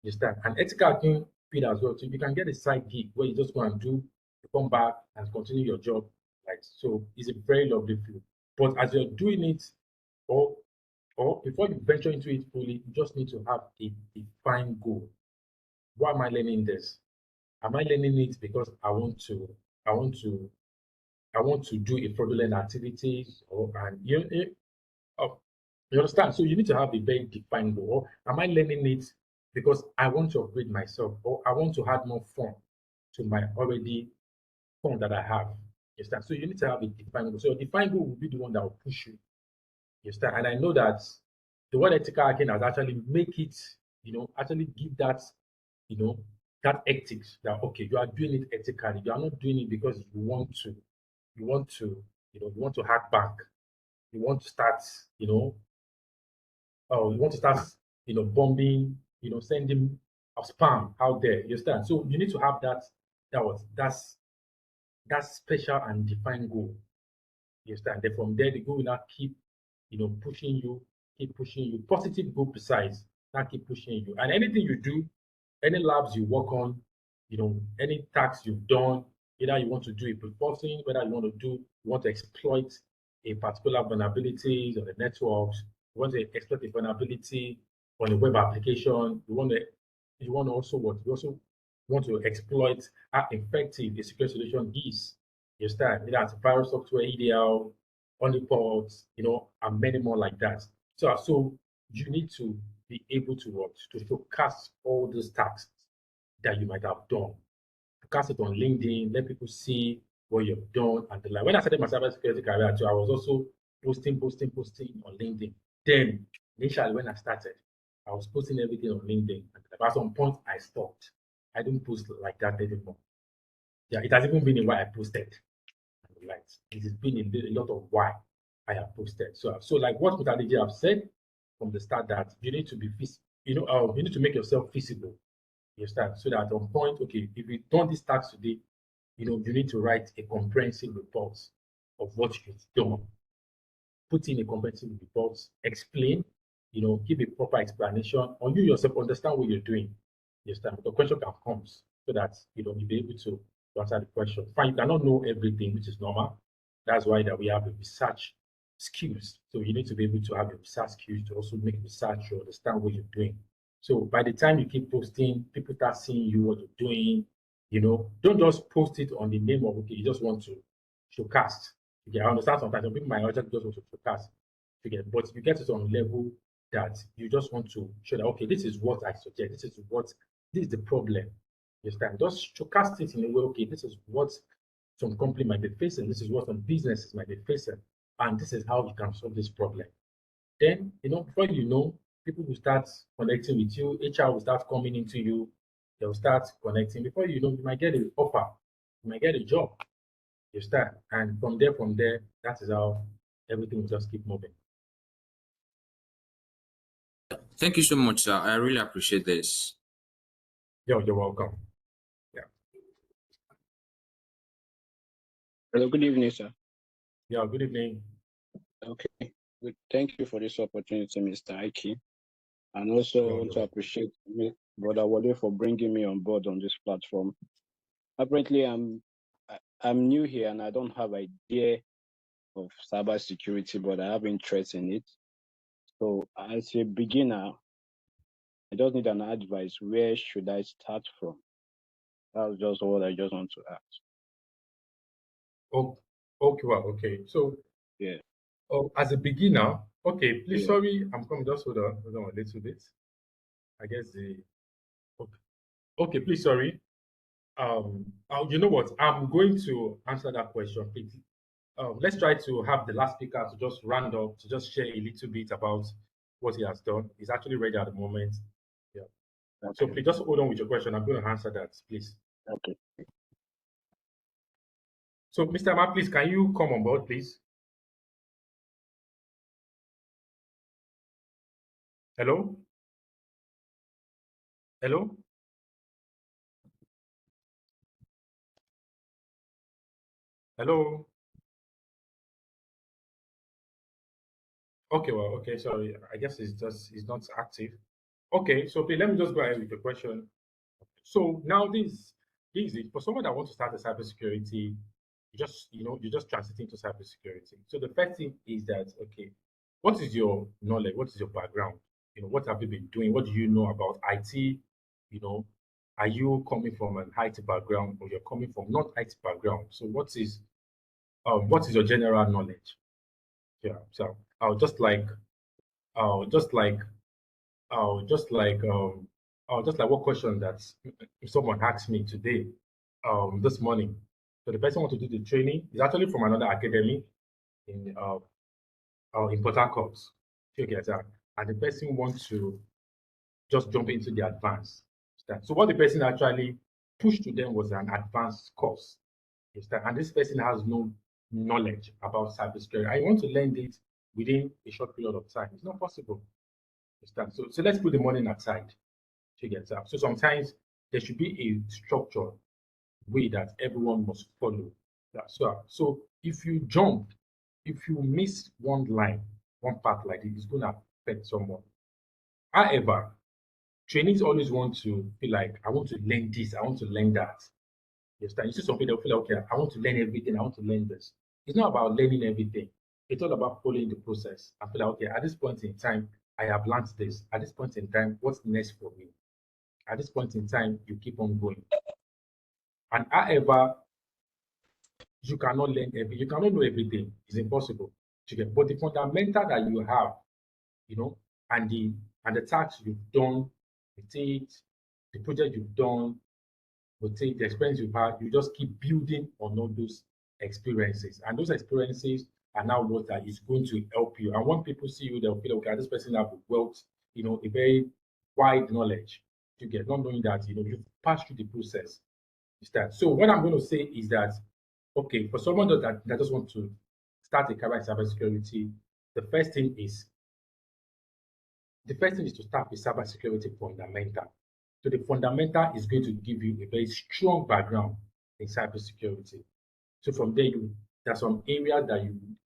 S1: You understand? And ethical hacking field as well. So you can get a side gig where you just go and do, you come back and continue your job. Like so, it's a very lovely field. But as you're doing it, or before you venture into it fully, you just need to have a defined goal. Why am I learning this? Am I learning it because I want to, I want to do a fraudulent activities, or and oh, you understand? So you need to have a very defined goal. Or am I learning it because I want to upgrade myself, or I want to add more fun to my already fun that I have? You understand? So you need to have a defined goal. So your defined goal will be the one that will push you. You understand? And I know that the word ethical hacking has actually make it, actually give that, you know, that ethics that okay, you are doing it ethically. You are not doing it because you want to, you want to hack back. You want to start, you know, you want to start, bombing, sending a spam out there. You understand? So you need to have that special and defined goal. You understand? Then from there, the goal will now keep, keep pushing you. Positive goal precise, now keep pushing you. And anything you do, any labs you work on, any tasks you've done, either you want to do a proposing, whether you want to exploit a particular vulnerabilities on the networks, you want to exploit a vulnerability on a web application, you want to also what? You also want to exploit how effective a security solution is. You understand? Either antivirus software, EDL, honeypots, and many more like that. So you need to be able to what? To showcase all those tasks that you might have done. Cast it on LinkedIn, let people see what you've done and the like. When I started my cybersecurity career too, I was also posting on LinkedIn. Then initially when I started, I was posting everything on LinkedIn. But at some point I stopped. I don't post like that anymore. Yeah, it has even been a while I posted. Right. It has been a lot of why I have posted. So like what Mr. DJ have said from the start that you need to be you need to make yourself feasible. You understand? So that on point, okay, if you've done this task today, you need to write a comprehensive report of what you've done. Put in a comprehensive report, explain, give a proper explanation, or you yourself understand what you're doing. You understand? The question can come so that you'll be able to answer the question. Fine, you cannot know everything, which is normal. That's why that we have a research skills. So you need to be able to have a research skills to also make research to understand what you're doing. So by the time you keep posting, people start seeing you what you're doing. Don't just post it on the name of okay, you just want to showcase. Okay, I understand sometimes some people might just want to showcase. Okay, but you get to some level that you just want to show that okay, this is what I suggest, this is the problem. You understand? Just showcase it in a way, okay, this is what some company might be facing, this is what some businesses might be facing, and this is how you can solve this problem. Then, before you know, people will start connecting with you, HR will start coming into you, they'll start connecting. Before you know, you might get an offer, you might get a job, you start. And from there, that is how everything will just keep moving.
S5: Thank you so much, sir. I really appreciate this.
S1: You're welcome. Yeah.
S7: Hello, good evening, sir.
S1: Yeah, good evening.
S7: Okay, good. Thank you for this opportunity, Mr. Aiki. And also
S1: You're
S7: want to
S1: welcome.
S7: appreciate Brother Wale for bringing me on board on this platform. Apparently, I'm new here and I don't have idea of cybersecurity, but I have interest in it. So as a beginner, I just need an advice. Where should I start from? That's just what I just want to ask.
S1: Oh, okay, well, okay. So,
S7: Yeah.
S1: as a beginner, okay, please,
S7: Yeah.
S1: sorry, I'm coming. Just hold on a little bit. I guess okay, please, sorry. You know what? I'm going to answer that question, please. Let's try to have the last speaker to just round up, to just share a little bit about what he has done. He's actually ready at the moment. Yeah. So
S7: Okay.
S1: please just hold on with your question. I'm going to answer that, please.
S7: Okay.
S1: So, Mr. Ma, please, can you come on board, please? Hello? Hello? Hello? Okay, well, okay, sorry. I guess it's not active. Okay, so please, let me just go ahead with the question. So now this is it. For someone that wants to start a cybersecurity, you just transit into cybersecurity. So the first thing is that, okay, what is your knowledge? What is your background? What have you been doing? What do you know about IT? You know, are you coming from an IT background or you're coming from not IT background? So what is your general knowledge? Yeah. So I'll just like I'll just like I'll just like I'll just like what question that someone asked me today, this morning. So the person want to do the training is actually from another academy in Port Harcourt. You get that? And the person wants to just jump into the advanced. So what the person actually pushed to them was an advanced course. And this person has no knowledge about cybersecurity. I want to learn it within a short period of time. It's not possible. So let's put the money aside. You get that? So sometimes there should be a structured way that everyone must follow. So if you jump, if you miss one line, one part like this, it's going to affect someone. However, trainees always want to feel like, I want to learn this, I want to learn that. You understand? You see some people feel like, okay, I want to learn everything, I want to learn this. It's not about learning everything. It's all about following the process. I feel like, okay, at this point in time, I have learned this. At this point in time, what's next for me? At this point in time, you keep on going. And however, you cannot learn everything, you cannot know everything. It's impossible. But the fundamental that you have, you know, and the tasks you've done with it, the project you've done with it, the experience you've had, you just keep building on all those experiences. And those experiences are now what that is going to help you. And when people see you, they'll feel, okay, this person have a wealth, a very wide knowledge. You get not knowing that you've passed through the process. So what I'm going to say is that, okay, for someone that just want to start a career in cybersecurity, the first thing is to start with cybersecurity fundamental. So the fundamental is going to give you a very strong background in cybersecurity. So from there, there are some areas that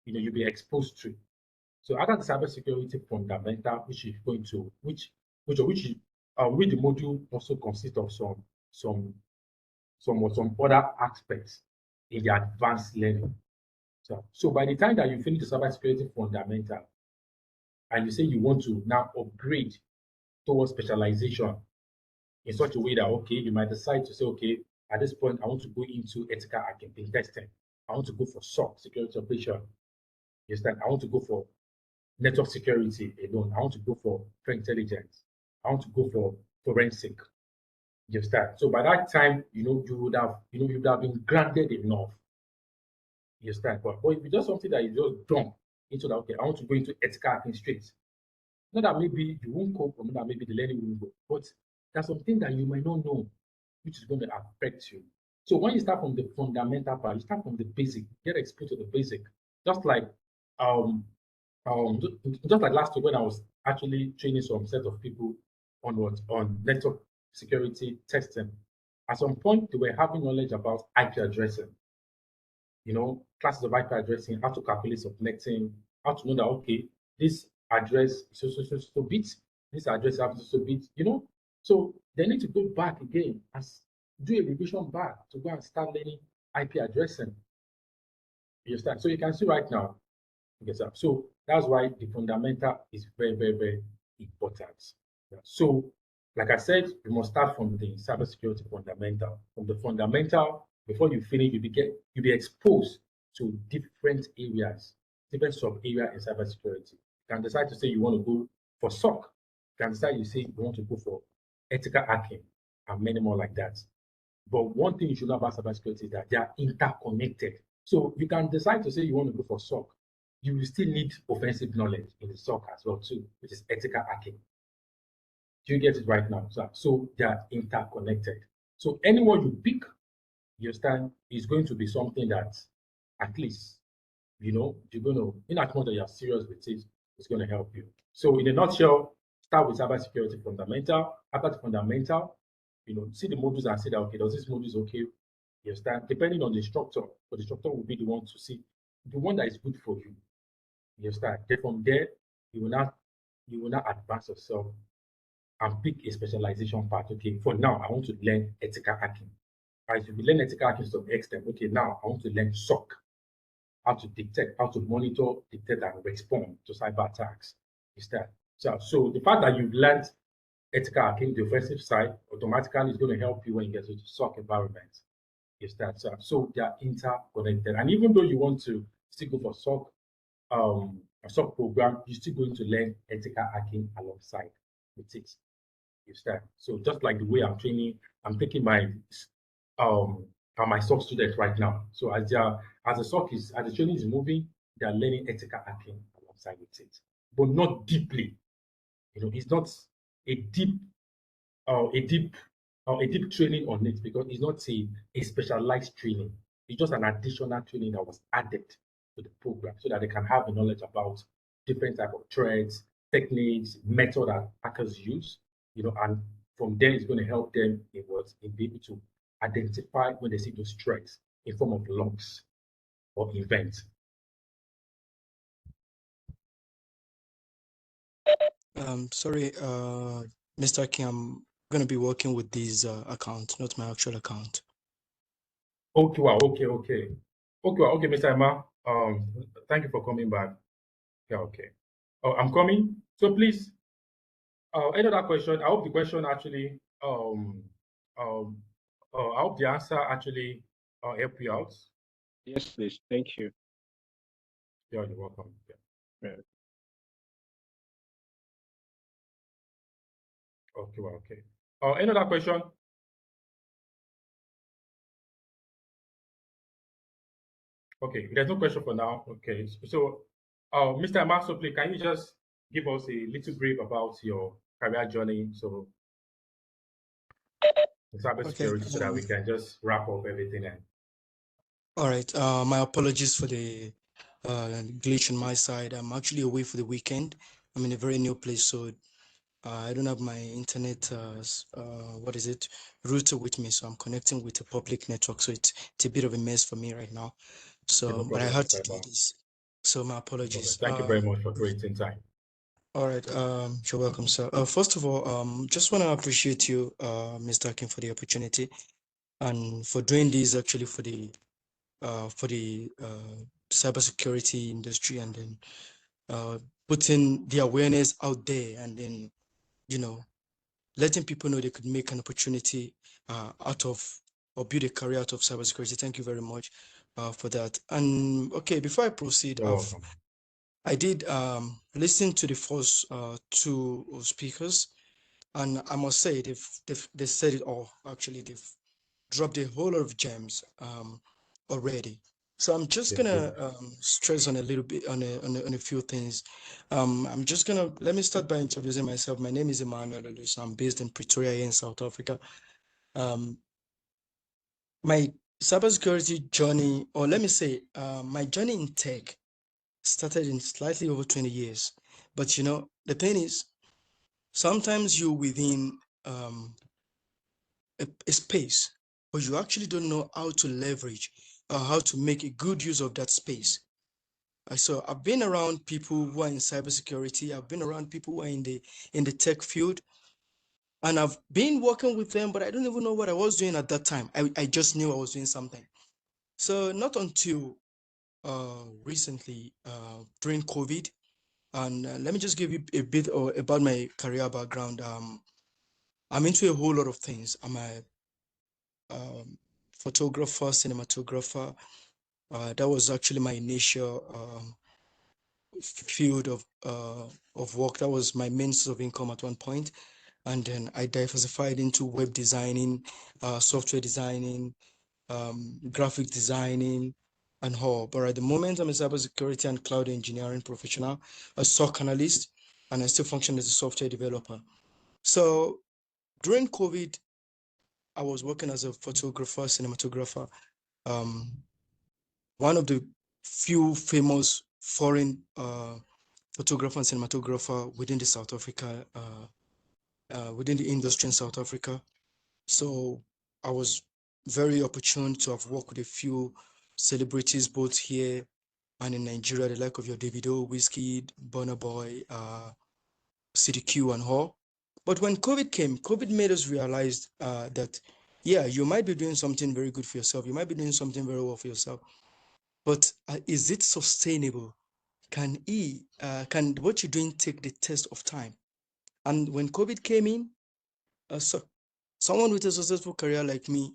S1: you'll be exposed to. So after the cybersecurity fundamental, which is going to which the module also consists of some other aspects in the advanced learning. So by the time that you finish the cybersecurity fundamental and you say you want to now upgrade towards specialization in such a way that, okay, you might decide to say, okay, at this point I want to go into ethical hacking, pen testing. I want to go for SOC, security operation. You understand? I want to go for network security alone. I want to go for threat intelligence. I want to go for forensic. You understand? So by that time, you would have been granted enough. You understand? But if it's just something that you just dump into that, okay, I want to go into ethical hacking straight. Not that maybe you won't cope, or not that maybe the learning won't go, but there's something that you might not know, which is going to affect you. So when you start from the fundamental part, you start from the basic, get exposed to the basic. Just like um just like last week when I was actually training some set of people on network security testing. At some point, they were having knowledge about IP addressing, classes of IP addressing, how to calculate subnetting, how to know that, okay, this address is so bits, this address happens so bits, So they need to go back again and do a revision back to go and start learning IP addressing. You understand? So you can see right now, so that's why the fundamental is very, very, very important. So, like I said, you must start from the cybersecurity fundamental. From the fundamental, before you finish, you'll be exposed to different areas, different sub area in cybersecurity. You can decide to say you want to go for SOC. You can decide you say you want to go for ethical hacking and many more like that. But one thing you should know about cybersecurity is that they are interconnected. So you can decide to say you want to go for SOC. You will still need offensive knowledge in the SOC as well too, which is ethical hacking. Do you get it right now? So they are interconnected. So anyone you pick, you understand, is going to be something that at least, you're going to, in as much as you're serious with it, it's going to help you. So, in a nutshell, start with cybersecurity fundamental. After the fundamental, see the modules and say that, okay, does this module is okay? You understand? Depending on the instructor, but the instructor will be the one to see the one that is good for you. You understand? Then from there, you will not advance yourself and pick a specialization part. Okay, for now, I want to learn ethical hacking. As you learn ethical hacking to some extent, okay, now I want to learn SOC, how to detect, how to monitor, detect, and respond to cyber attacks. Is that so? The fact that you've learned ethical hacking, the offensive side, automatically is going to help you when you get to the SOC environment. Is that so? They are interconnected, and even though you want to still go for SOC, a SOC program, you're still going to learn ethical hacking alongside with it. You understand? So just like the way I'm training, I'm taking um my SOC students right now. So as the SOC is as the training is moving, they are learning ethical hacking alongside with it, but not deeply. It's not a deep a deep a deep training on it because it's not a specialized training. It's just an additional training that was added to the program so that they can have the knowledge about different type of threats, techniques, method that hackers use, and from there it's going to help them in being able to identify when they see those threats in form of logs or events.
S8: Sorry, Mr. King, I'm gonna be working with this account, not my actual account.
S1: Okay, wow, okay, wow, okay, Mr. Emma. Thank you for coming back. Yeah, okay. Oh, I'm coming. So please, any other question? I hope the question actually, um, I hope the answer actually help you out.
S7: Yes, please. Thank you.
S1: Yeah, you're welcome. Yeah.
S7: Yeah.
S1: Okay, well, okay. Any other question? Okay, there's no question for now. Okay, so, Mr. Amaso, please, can you just give us a little brief about your career journey, so in
S8: Okay.
S1: cybersecurity, so that we can just wrap up everything and
S8: All right. My apologies for the glitch on my side. I'm actually away for the weekend. I'm in a very new place, so I don't have my internet. What is it? Router with me, so I'm connecting with a public network. So it's a bit of a mess for me right now.
S1: no
S8: So, but I
S1: problem,
S8: had
S1: Mr.
S8: to do
S1: Emma.
S8: this. So my
S1: No problem.
S8: apologies.
S1: Thank you very much for creating time.
S8: All right. You're welcome, sir. First of all, just want to appreciate you, Mr. Akin, for the opportunity and for doing this actually for the cybersecurity industry, and then putting the awareness out there, and then letting people know they could make an opportunity out of or build a career out of cybersecurity. Thank you very much for that. And okay, before I proceed,
S1: You're welcome.
S8: I did listen to the first two speakers, and I must say they said it all. Actually, they've dropped a whole lot of gems already. So I'm just
S1: Yeah, good.
S8: gonna stress on a little bit on a few things. I'm just gonna let me start by introducing myself. My name is Emmanuel Olus. I'm based in Pretoria here in South Africa. Um, my cybersecurity journey, or let me say, my journey in tech started in slightly over 20 years. But the thing is, sometimes you're within a space, but you actually don't know how to leverage or how to make a good use of that space. So I've been around people who are in cybersecurity. I've been around people who are in the tech field, and I've been working with them, but I don't even know what I was doing at that time. I just knew I was doing something. So not until recently, during COVID, and let me just give you a bit about my career background. I'm into a whole lot of things. I'm a photographer, cinematographer. That was actually my initial field of work. That was my main source of income at one point. And then I diversified into web designing, software designing, graphic designing, and all. But at the moment, I'm a cybersecurity and cloud engineering professional, a SOC analyst, and I still function as a software developer. So during COVID, I was working as a photographer, cinematographer. One of the few famous foreign photographer and cinematographer within the South Africa, within the industry in South Africa. So I was very opportune to have worked with a few celebrities both here and in Nigeria, the like of your Davido, Wizkid, Burna Boy, CDQ and all. But when COVID came, COVID made us realize that, yeah, you might be doing something very good for yourself. You might be doing something very well for yourself. But is it sustainable? Can what you're doing take the test of time? And when COVID came in, someone with a successful career like me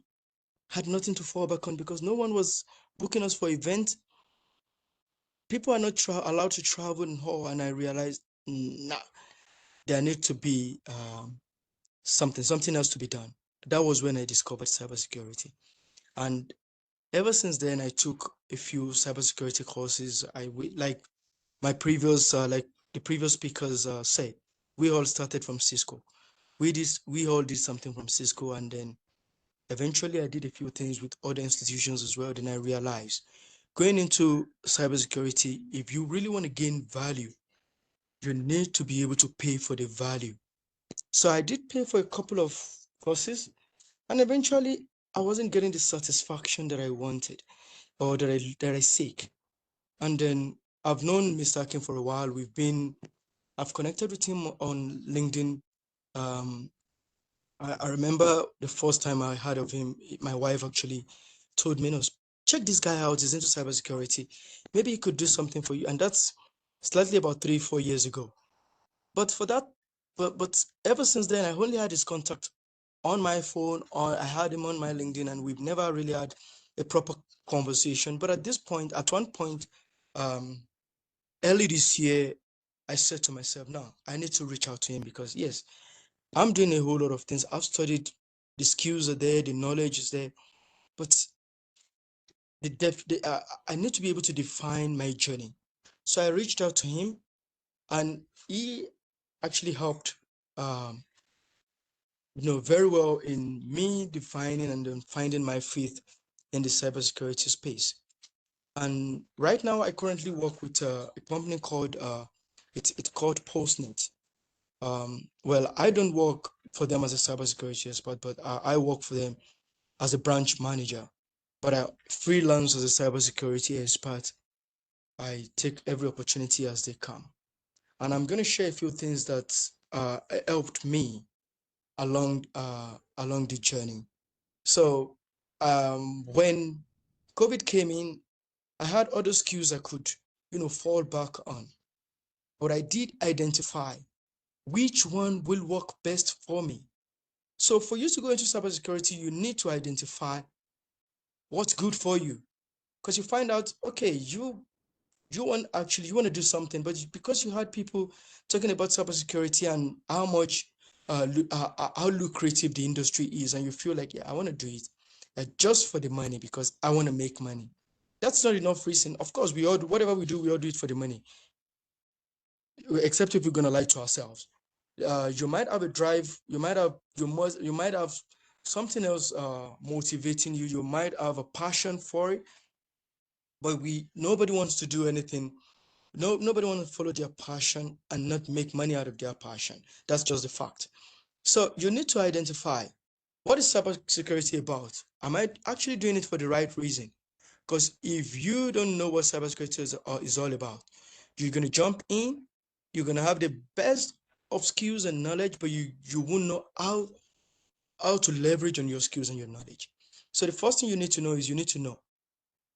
S8: had nothing to fall back on because no one was booking us for events. People are not allowed to travel and all. And I realized, nah, there need to be something else to be done. That was when I discovered cybersecurity. And ever since then, I took a few cybersecurity courses. Like my previous, like the previous speakers said, we all started from Cisco. We all did something from Cisco, and then eventually I did a few things with other institutions as well. Then I realized going into cybersecurity, if you really want to gain value, you need to be able to pay for the value. So I did pay for a couple of courses, and eventually I wasn't getting the satisfaction that I wanted or that I seek. And then I've known Mr. Akin for a while. I've connected with him on LinkedIn. I remember the first time I heard of him, my wife actually told me, no, check this guy out. He's into cybersecurity. Maybe he could do something for you. And that's slightly about 3-4 years ago. But for that, but ever since then, I only had his contact on my phone, or I had him on my LinkedIn, and we've never really had a proper conversation. But at one point, early this year, I said to myself, no, I need to reach out to him because yes, I'm doing a whole lot of things. I've studied, the skills are there, the knowledge is there, but I need to be able to define my journey. So I reached out to him, and he actually helped, very well in me defining and then finding my faith in the cybersecurity space. And right now, I currently work with a company called it's called Postnet. Well, I don't work for them as a cybersecurity expert, but I work for them as a branch manager. But I freelance as a cybersecurity expert. I take every opportunity as they come. And I'm going to share a few things that helped me along the journey. So when COVID came in, I had other skills I could, fall back on. But I did identify which one will work best for me. So for you to go into cybersecurity, you need to identify what's good for you. Because you find out, okay, you want to do something, but because you had people talking about cybersecurity and how much how lucrative the industry is, and you feel like, yeah, I want to do it just for the money because I want to make money. That's not enough reason. Of course, we all do whatever we do it for the money, except if we're gonna lie to ourselves. You might have a drive. You might have something else motivating you. You might have a passion for it, but nobody wants to do anything. Nobody wants to follow their passion and not make money out of their passion. That's just the fact. So you need to identify, what is cybersecurity about? Am I actually doing it for the right reason? Because if you don't know what cybersecurity is all about, you're going to jump in, you're going to have the best of skills and knowledge, but you won't know how to leverage on your skills and your knowledge. So the first thing you need to know is you need to know,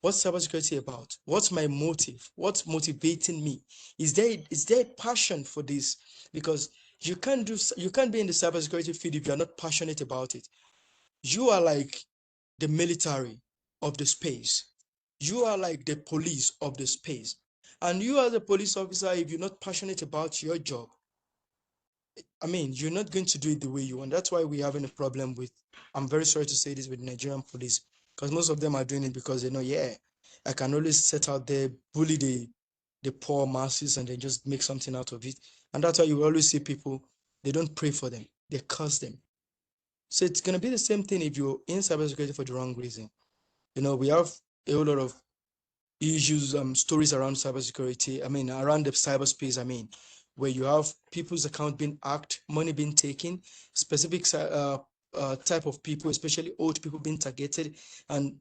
S8: what's cybersecurity about? What's my motive? What's motivating me? Is there a passion for this? Because you can't be in the cybersecurity field if you're not passionate about it. You are like the military of the space. You are like the police of the space. And you as a police officer, if you're not passionate about your job, I mean, you're not going to do it the way you want. That's why we're having a problem with, I'm very sorry to say this, with Nigerian police, because most of them are doing it because they know, yeah, I can always set out there, bully the poor masses, and then just make something out of it. And that's why you always see people, they don't pray for them, they curse them. So it's going to be the same thing if you're in cybersecurity for the wrong reason. We have a whole lot of issues, stories around cybersecurity. I mean, around the cyberspace. I mean, where you have people's account being hacked, money being taken, specific type of people, especially old people, being targeted, and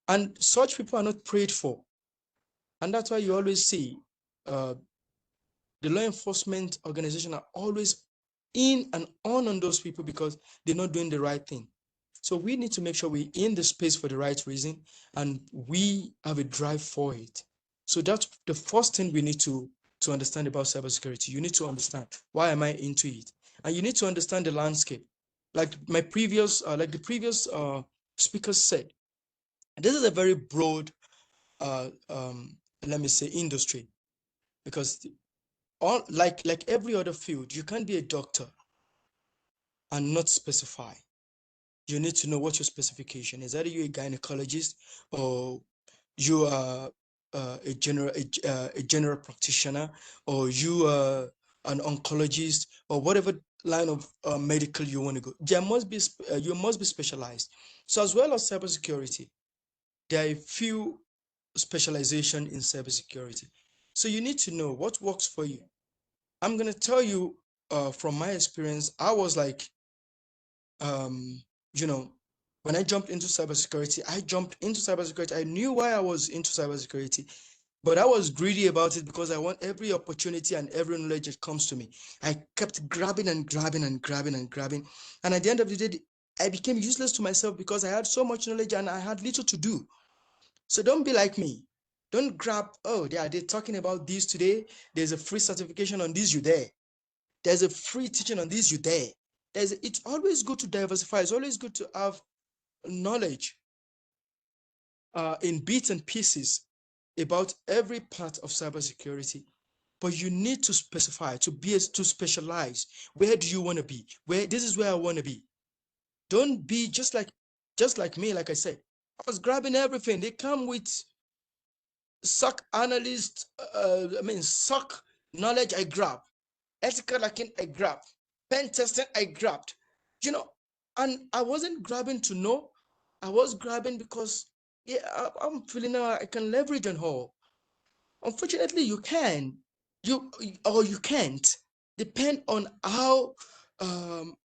S8: and such people are not prayed for, and that's why you always see the law enforcement organization are always in and on those people because they're not doing the right thing. So we need to make sure we're in the space for the right reason and we have a drive for it. So that's the first thing we need to understand about cybersecurity. You need to understand, why am I into it? And you need to understand the landscape. Like the previous speakers said, this is a very broad, let me say, industry, because like every other field, you can't be a doctor and not specify. You need to know what your specification is. Either you're a gynecologist or you are a general practitioner, or you are an oncologist, or whatever line of medical you want to go. You must be specialized. So as well as cybersecurity, there are a few specialization in cybersecurity. So you need to know what works for you. I'm going to tell you from my experience. I was like, you know, when I jumped into cybersecurity, I knew why I was into cybersecurity, but I was greedy about it because I want every opportunity and every knowledge that comes to me. I kept grabbing and grabbing and grabbing and grabbing. And at the end of the day, I became useless to myself because I had so much knowledge and I had little to do. So don't be like me. Don't grab, oh, they're talking about this today. There's a free certification on this, you there. There's a free teaching on this, you there. It's always good to diversify. It's always good to have knowledge in bits and pieces about every part of cybersecurity. But you need to specify, to specialize. Where do you want to be? This is where I want to be. Don't be just like me. Like I said, I was grabbing everything. They come with SOC analyst, SOC knowledge, I grab. Ethical hacking, I grab. Pen testing, I grabbed. And I wasn't grabbing to know. I was grabbing because, yeah, I'm feeling I can leverage on her. Unfortunately, you can, or you can't, depend on um,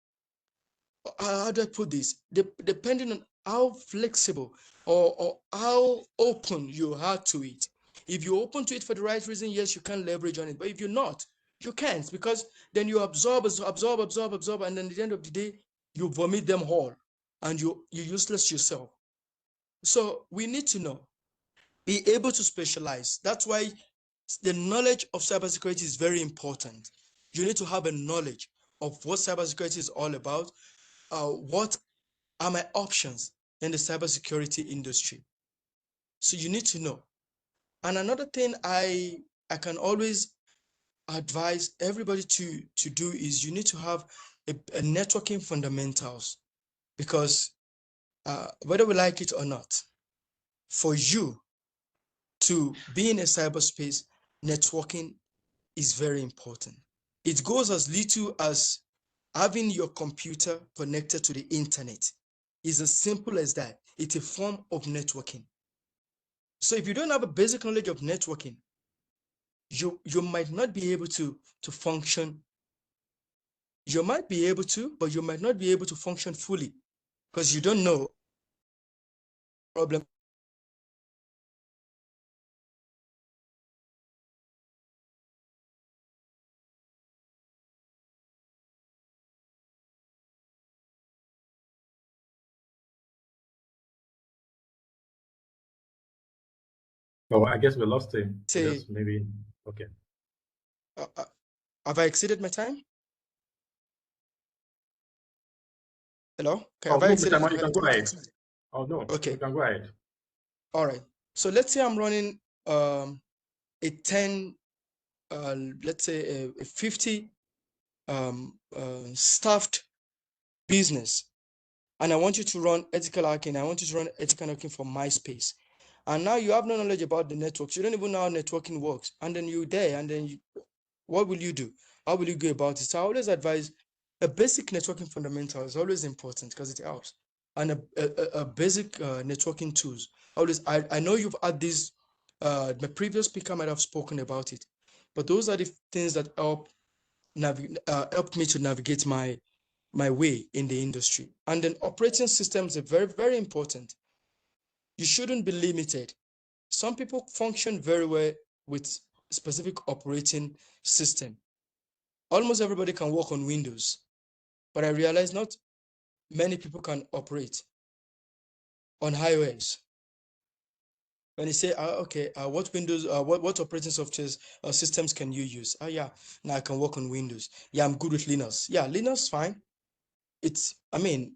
S8: how do I put this? Depending on how flexible or how open you are to it. If you're open to it for the right reason, yes, you can leverage on it. But if you're not, you can't, because then you absorb, and then at the end of the day, you vomit them all, and you're useless yourself. So we need to know, be able to specialize. That's why the knowledge of cybersecurity is very important. You need to have a knowledge of what cybersecurity is all about. What are my options in the cybersecurity industry? So you need to know. And another thing I can always advise everybody to do is you need to have a networking fundamentals, because whether we like it or not, for you to be in a cyberspace, networking is very important. It goes as little as having your computer connected to the internet. It's as simple as that. It's a form of networking. So if you don't have a basic knowledge of networking, you might not be able to function. You might be able to, but you might not be able to function fully because you don't know problem.
S1: Oh, I guess we lost him.
S8: Say,
S1: Just maybe. Okay.
S8: Have I exceeded my time? Hello? Okay,
S1: Oh
S8: have I
S1: no, Mr.
S8: exceeded?
S1: Man, you can go ahead. Oh no, you
S8: Okay,
S1: can go ahead.
S8: all right. So let's say I'm running a 10, let's say a 50 staffed business, and I want you to run ethical hacking. I want you to run ethical hacking for MySpace. And now you have no knowledge about the networks. You don't even know how networking works. And then you're there, and then what will you do? How will you go about it? So I always advise a basic networking fundamental is always important because it helps. And a basic networking tools. Always, I know you've had these, my previous speaker might have spoken about it, but those are the things that help me to navigate my way in the industry. And then operating systems are very, very important. You shouldn't be limited. Some people function very well with specific operating system. Almost everybody can work on Windows, but I realize not many people can operate on iOS. When you say, okay, what Windows, what operating software systems can you use? Yeah, now I can work on Windows. Yeah, I'm good with Linux. Yeah, Linux, fine. I mean,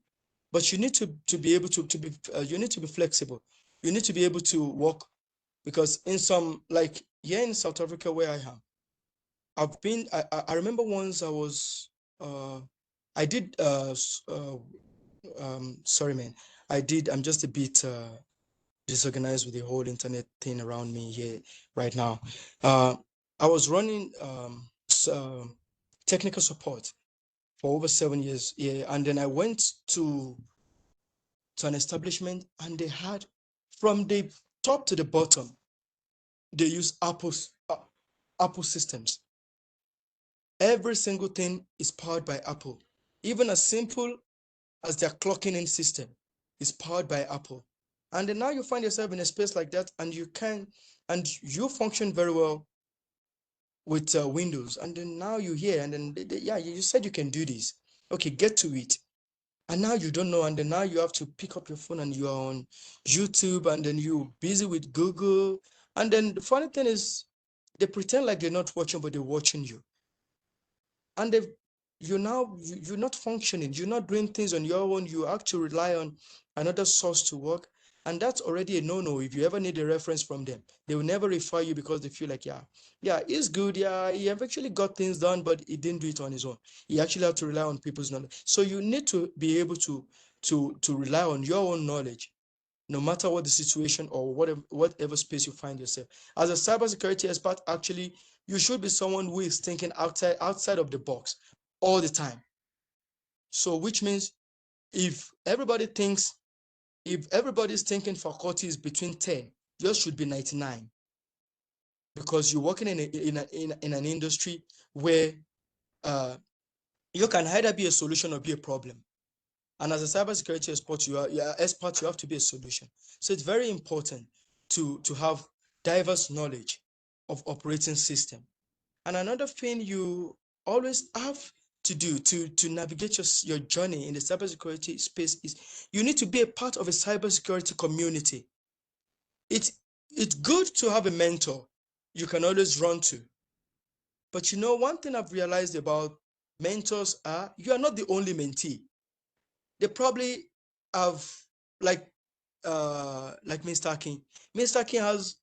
S8: but you need to be able to be, you need to be flexible. You need to be able to work, because in some, like here in South Africa where I am, I remember once I was, I did, sorry, man, I'm just a bit disorganized with the whole internet thing around me here right now. I was running technical support for over 7 years. Yeah, and then I went to an establishment, and they had, from the top to the bottom, they use Apple systems. Every single thing is powered by Apple. Even as simple as their clocking in system is powered by Apple. And then now you find yourself in a space like that, and you function very well with Windows. And then now you're here, and then yeah, you said you can do this. Okay, get to it. And now you don't know, and then now you have to pick up your phone and you're on YouTube, and then you're busy with Google. And then the funny thing is, they pretend like they're not watching, but they're watching you. And you're not functioning, you're not doing things on your own, you have to rely on another source to work. And that's already a no-no. If you ever need a reference from them, they will never refer you, because they feel like, yeah, he's good, yeah, he have actually got things done, but he didn't do it on his own. He actually have to rely on people's knowledge. So you need to be able to rely on your own knowledge, no matter what the situation or whatever space you find yourself. As a cybersecurity expert, actually, you should be someone who is thinking outside of the box all the time. So which means if everybody's thinking faculty is between 10, yours should be 99, because you're working in an industry where you can either be a solution or be a problem. And as a cybersecurity expert, you have to be a solution. So it's very important to have diverse knowledge of operating system. And another thing you always have to do to navigate your journey in the cybersecurity space is you need to be a part of a cybersecurity community. It's good to have a mentor you can always run to. But one thing I've realized about mentors are, you are not the only mentee. They probably have, like Mr. Akin. Mr. Akin has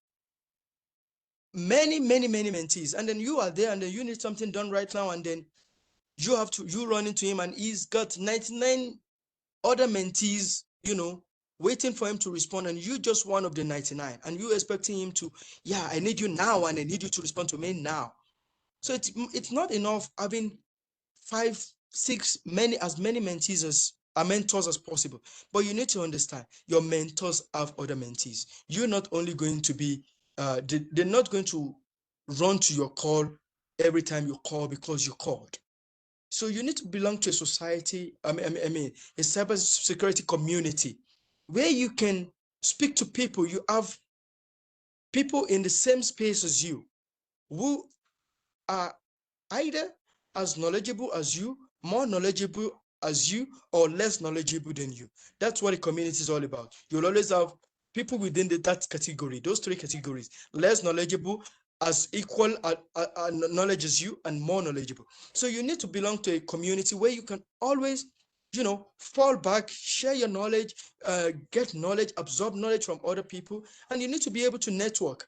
S8: many mentees, and then you are there, and then you need something done right now, and then you run into him, and he's got 99 other mentees, waiting for him to respond, and you just one of the 99, and you expecting him to, I need you now, and I need you to respond to me now. So it's not enough having 5, 6, as many mentees as mentors as possible. But you need to understand, your mentors have other mentees. You're not only going to be, they're not going to run to your call every time you call because you called. So you need to belong to a society, a cybersecurity community, where you can speak to people. You have people in the same space as you who are either as knowledgeable as you, more knowledgeable as you, or less knowledgeable than you. That's what a community is all about. You'll always have people within that category, those 3 categories: less knowledgeable, as equal knowledge as you, and more knowledgeable. So you need to belong to a community where you can always, fall back, share your knowledge, get knowledge, absorb knowledge from other people, and you need to be able to network.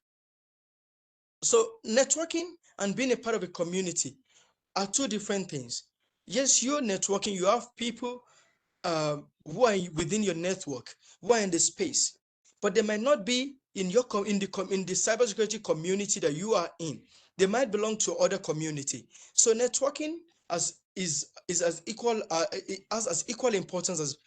S8: So networking and being a part of a community are 2 different things. Yes, you're networking, you have people who are within your network, who are in the space, but they might not be in the cybersecurity community that you are in. They might belong to other community. So networking as is as equal as equal importance as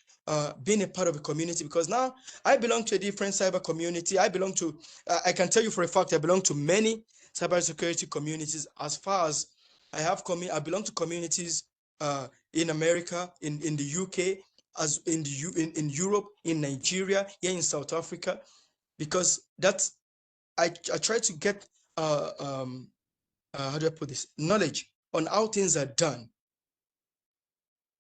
S8: being a part of a community, because now I belong to a different cyber community. I belong to I can tell you for a fact I belong to many cybersecurity communities. As far as I belong to communities in America, in the UK, as in the in Europe, in Nigeria, here in South Africa, because that's I try to get how do I put this, knowledge on how things are done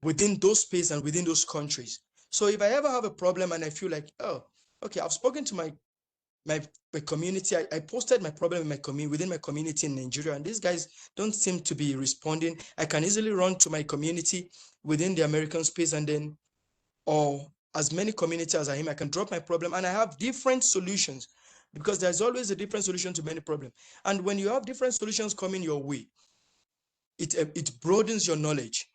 S8: within those space and within those countries. So if I ever have a problem and I feel like, oh, okay, I've spoken to my community, I posted my problem in my community, within my community in Nigeria, and these guys don't seem to be responding. I can easily run to my community within the American space, and then, or as many communities as I am, I can drop my problem, and I have different solutions, because there's always a different solution to many problems. And when you have different solutions coming your way, it broadens your knowledge.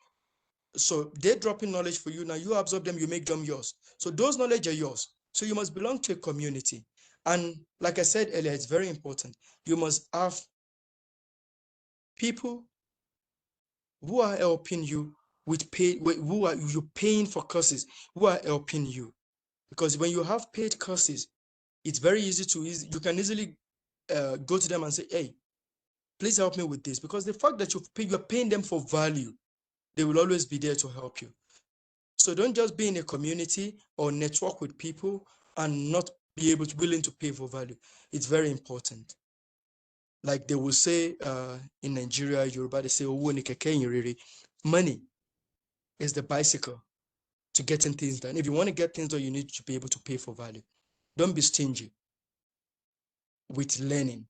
S8: So they're dropping knowledge for you. Now you absorb them, you make them yours. So those knowledge are yours. So you must belong to a community. And like I said earlier, it's very important. You must have people who are helping you with pay, who are you paying for courses, who are helping you. Because when you have paid courses, it's very easy you can easily go to them and say, hey, please help me with this. Because the fact that you're paying them for value, they will always be there to help you. So don't just be in a community or network with people and not be willing to pay for value. It's very important. Like they will say in Nigeria, Yoruba, they say, money is the bicycle to getting things done. If you want to get things done, you need to be able to pay for value. Don't be stingy with learning,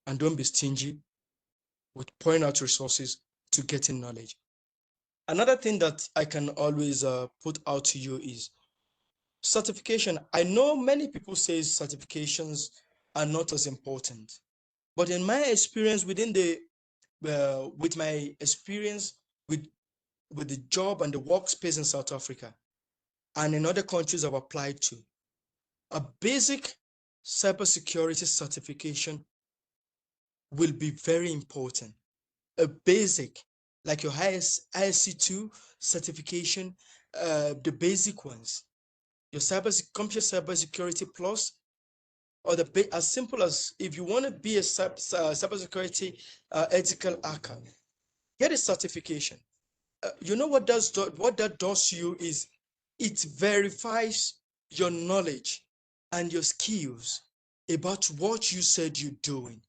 S8: and don't be stingy with pouring out resources to getting knowledge. Another thing that I can always put out to you is certification. I know many people say certifications are not as important, but in my experience with my experience with the job and the workspace in South Africa and in other countries I've applied to, a basic cybersecurity certification will be very important. A basic, like your ISC2 certification, the basic ones, your computer cybersecurity plus, or as simple as, if you want to be a cybersecurity ethical hacker, get a certification. You know what that does to you is it verifies your knowledge and your skills about what you said you're doing.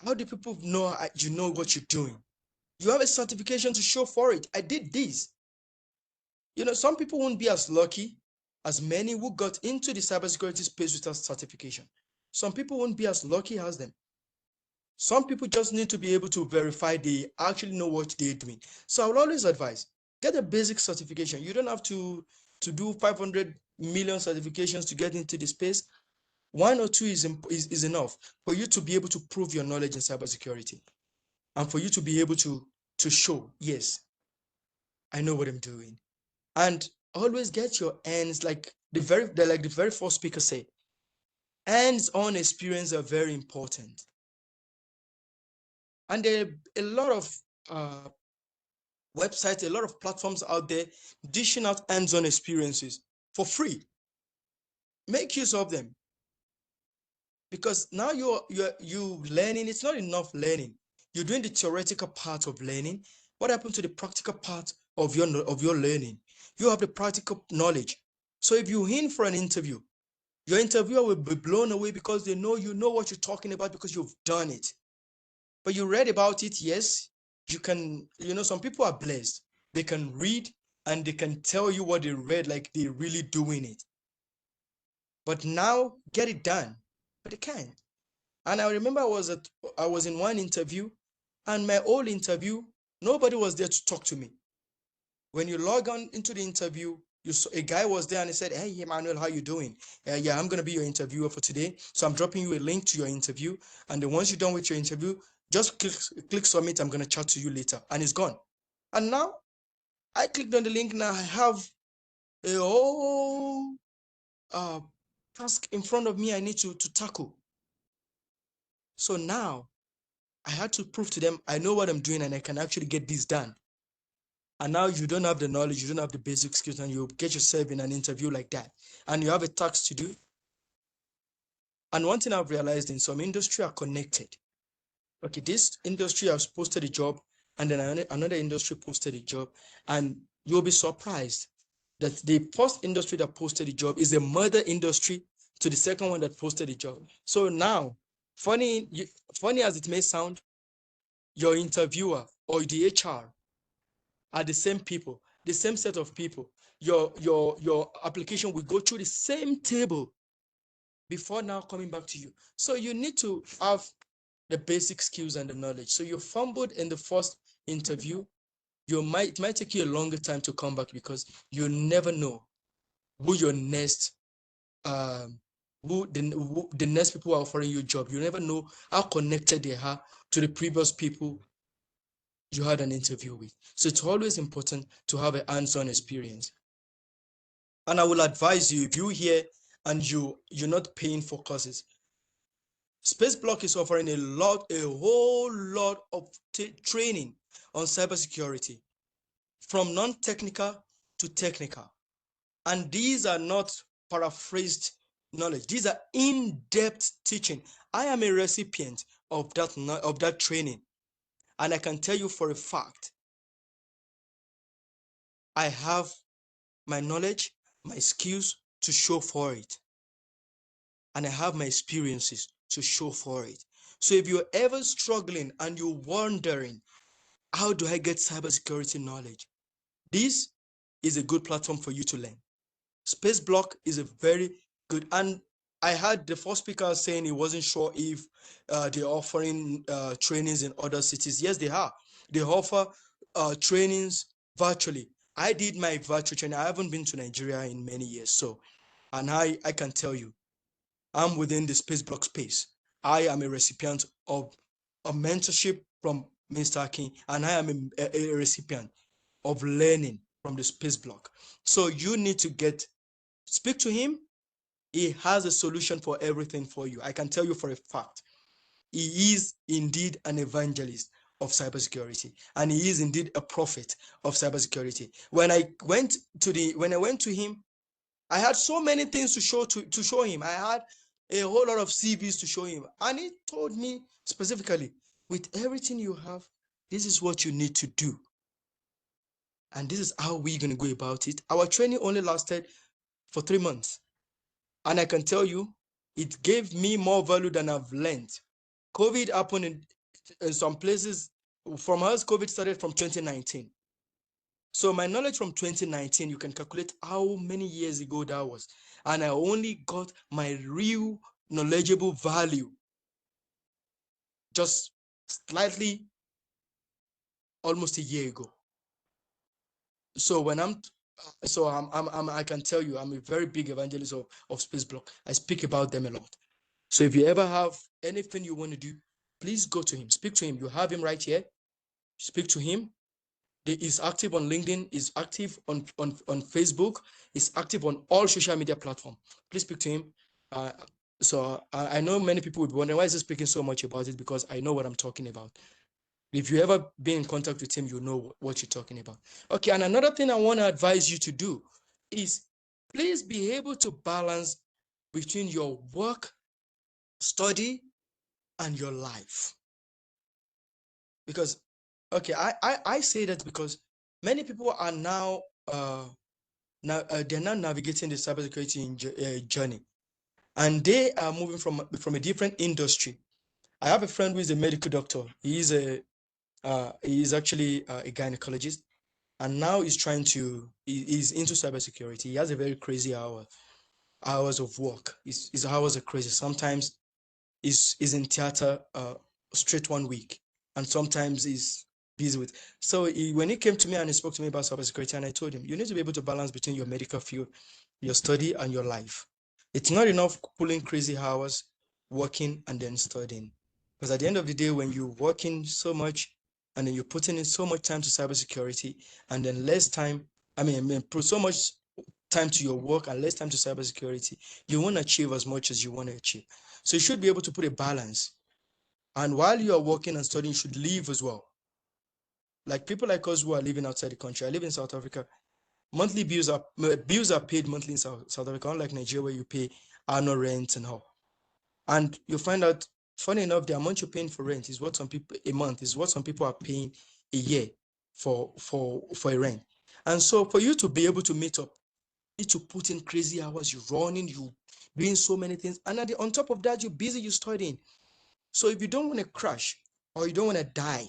S8: How do people know you know what you're doing? You have a certification to show for it. I did this. You know, some people won't be as lucky as many who got into the cybersecurity space without certification. Some people won't be as lucky as them. Some people just need to be able to verify they actually know what they're doing. So I would always advise, get a basic certification. You don't have to do 500 million certifications to get into the space. One or two is enough for you to be able to prove your knowledge in cybersecurity, and for you to be able to show, yes, I know what I'm doing. And always get your hands, like the very first speaker said, hands-on experience are very important. And there are a lot of websites, a lot of platforms out there dishing out hands-on experiences for free. Make use of them, because now you learning. It's not enough learning. You're doing the theoretical part of learning. What happened to the practical part of your learning? You have the practical knowledge. So if you're in for an interview, your interviewer will be blown away because they know you know what you're talking about because you've done it. But you read about it, yes. You can, some people are blessed. They can read and they can tell you what they read, like they're really doing it. But now get it done. But they can't. And I remember I was in one interview, and my whole interview, nobody was there to talk to me. When you log on into the interview, a guy was there and he said, hey, Emmanuel, how you doing? Yeah, I'm going to be your interviewer for today. So I'm dropping you a link to your interview. And then once you're done with your interview, just click submit. I'm going to chat to you later. And it's gone. And now I clicked on the link. Now I have a whole task in front of me I need to tackle. So now I had to prove to them I know what I'm doing and I can actually get this done. and now you don't have the knowledge, you don't have the basic skills, and you get yourself in an interview like that, and you have a task to do. And one thing I've realized, in some industry are connected. Okay, this industry has posted a job, and then another industry posted a job, and you'll be surprised that the first industry that posted a job is a mother industry to the second one that posted a job. So now, funny as it may sound, your interviewer or the HR are the same people, the same set of people. Your application will go through the same table before now coming back to you. So you need to have the basic skills and the knowledge. So you fumbled in the first interview, it might take you a longer time to come back, because you never know who your next who the next people who are offering you a job. You never know how connected they are to the previous people you had an interview with. So it's always important to have a hands-on experience. And I will advise you, if you here and you're not paying for courses, SpaceBlock is offering a whole lot of training on cybersecurity, from non-technical to technical. And these are not paraphrased knowledge. These are in-depth teaching. I am a recipient of that training. And I can tell you for a fact, I have my knowledge, my skills to show for it. And I have my experiences to show for it. So if you're ever struggling and you're wondering, how do I get cybersecurity knowledge? This is a good platform for you to learn. SpaceBlock is a very good, and I heard the first speaker saying he wasn't sure if they're offering trainings in other cities. Yes, they are. They offer trainings virtually. I did my virtual training. I haven't been to Nigeria in many years, so, and I can tell you, I'm within the SpaceBlock space. I am a recipient of a mentorship from Mr. Akin, and I am a recipient of learning from the SpaceBlock. So you need to speak to him. He has a solution for everything for you. I can tell you for a fact, he is indeed an evangelist of cybersecurity, and he is indeed a prophet of cybersecurity. When I went to him, I had so many things to show him. I had a whole lot of CVs to show him, and he told me specifically, with everything you have, this is what you need to do, and this is how we're going to go about it. Our training only lasted for 3 months, and I can tell you, it gave me more value than I've learned. COVID happened in some places. From us, COVID started from 2019. So my knowledge from 2019, you can calculate how many years ago that was. And I only got my real knowledgeable value just slightly, almost a year ago. So when I can tell you, I'm a very big evangelist of SpaceBlock. I speak about them a lot. So if you ever have anything you want to do, please go to him, speak to him. You have him right here. Speak to him. He's active on LinkedIn, he's active on Facebook, he's active on all social media platforms. Please speak to him. So I know many people would be wondering, why is he speaking so much about it? Because I know what I'm talking about. If you ever been in contact with him, you know what you're talking about. Okay, and another thing I want to advise you to do is, please be able to balance between your work, study, and your life. Because, okay, I say that because many people are now they're now navigating the cybersecurity journey, and they are moving from a different industry. I have a friend who is a medical doctor. He is actually a gynecologist, and now he's he's into cybersecurity. He has a very crazy hours of work. His hours are crazy. Sometimes is in theater straight 1 week, and sometimes he's busy with. So when he came to me and he spoke to me about cybersecurity, and I told him, you need to be able to balance between your medical field, your study, and your life. It's not enough pulling crazy hours, working and then studying, because at the end of the day, when you're working so much and then you're putting in so much time to cybersecurity, and then less time, put so much time to your work and less time to cybersecurity, you won't achieve as much as you want to achieve. So you should be able to put a balance. And while you are working and studying, you should leave as well. like people like us who are living outside the country. I live in South Africa. Monthly bills are paid monthly in South Africa, unlike Nigeria where you pay annual rent and all. And you find out, funny enough, the amount you're paying for rent is what some people a month is what some people are paying a year for a rent. And so for you to be able to meet up, you need to put in crazy hours. You're running, you doing so many things, and on top of that, you're busy, you're studying. So if you don't want to crash or you don't want to die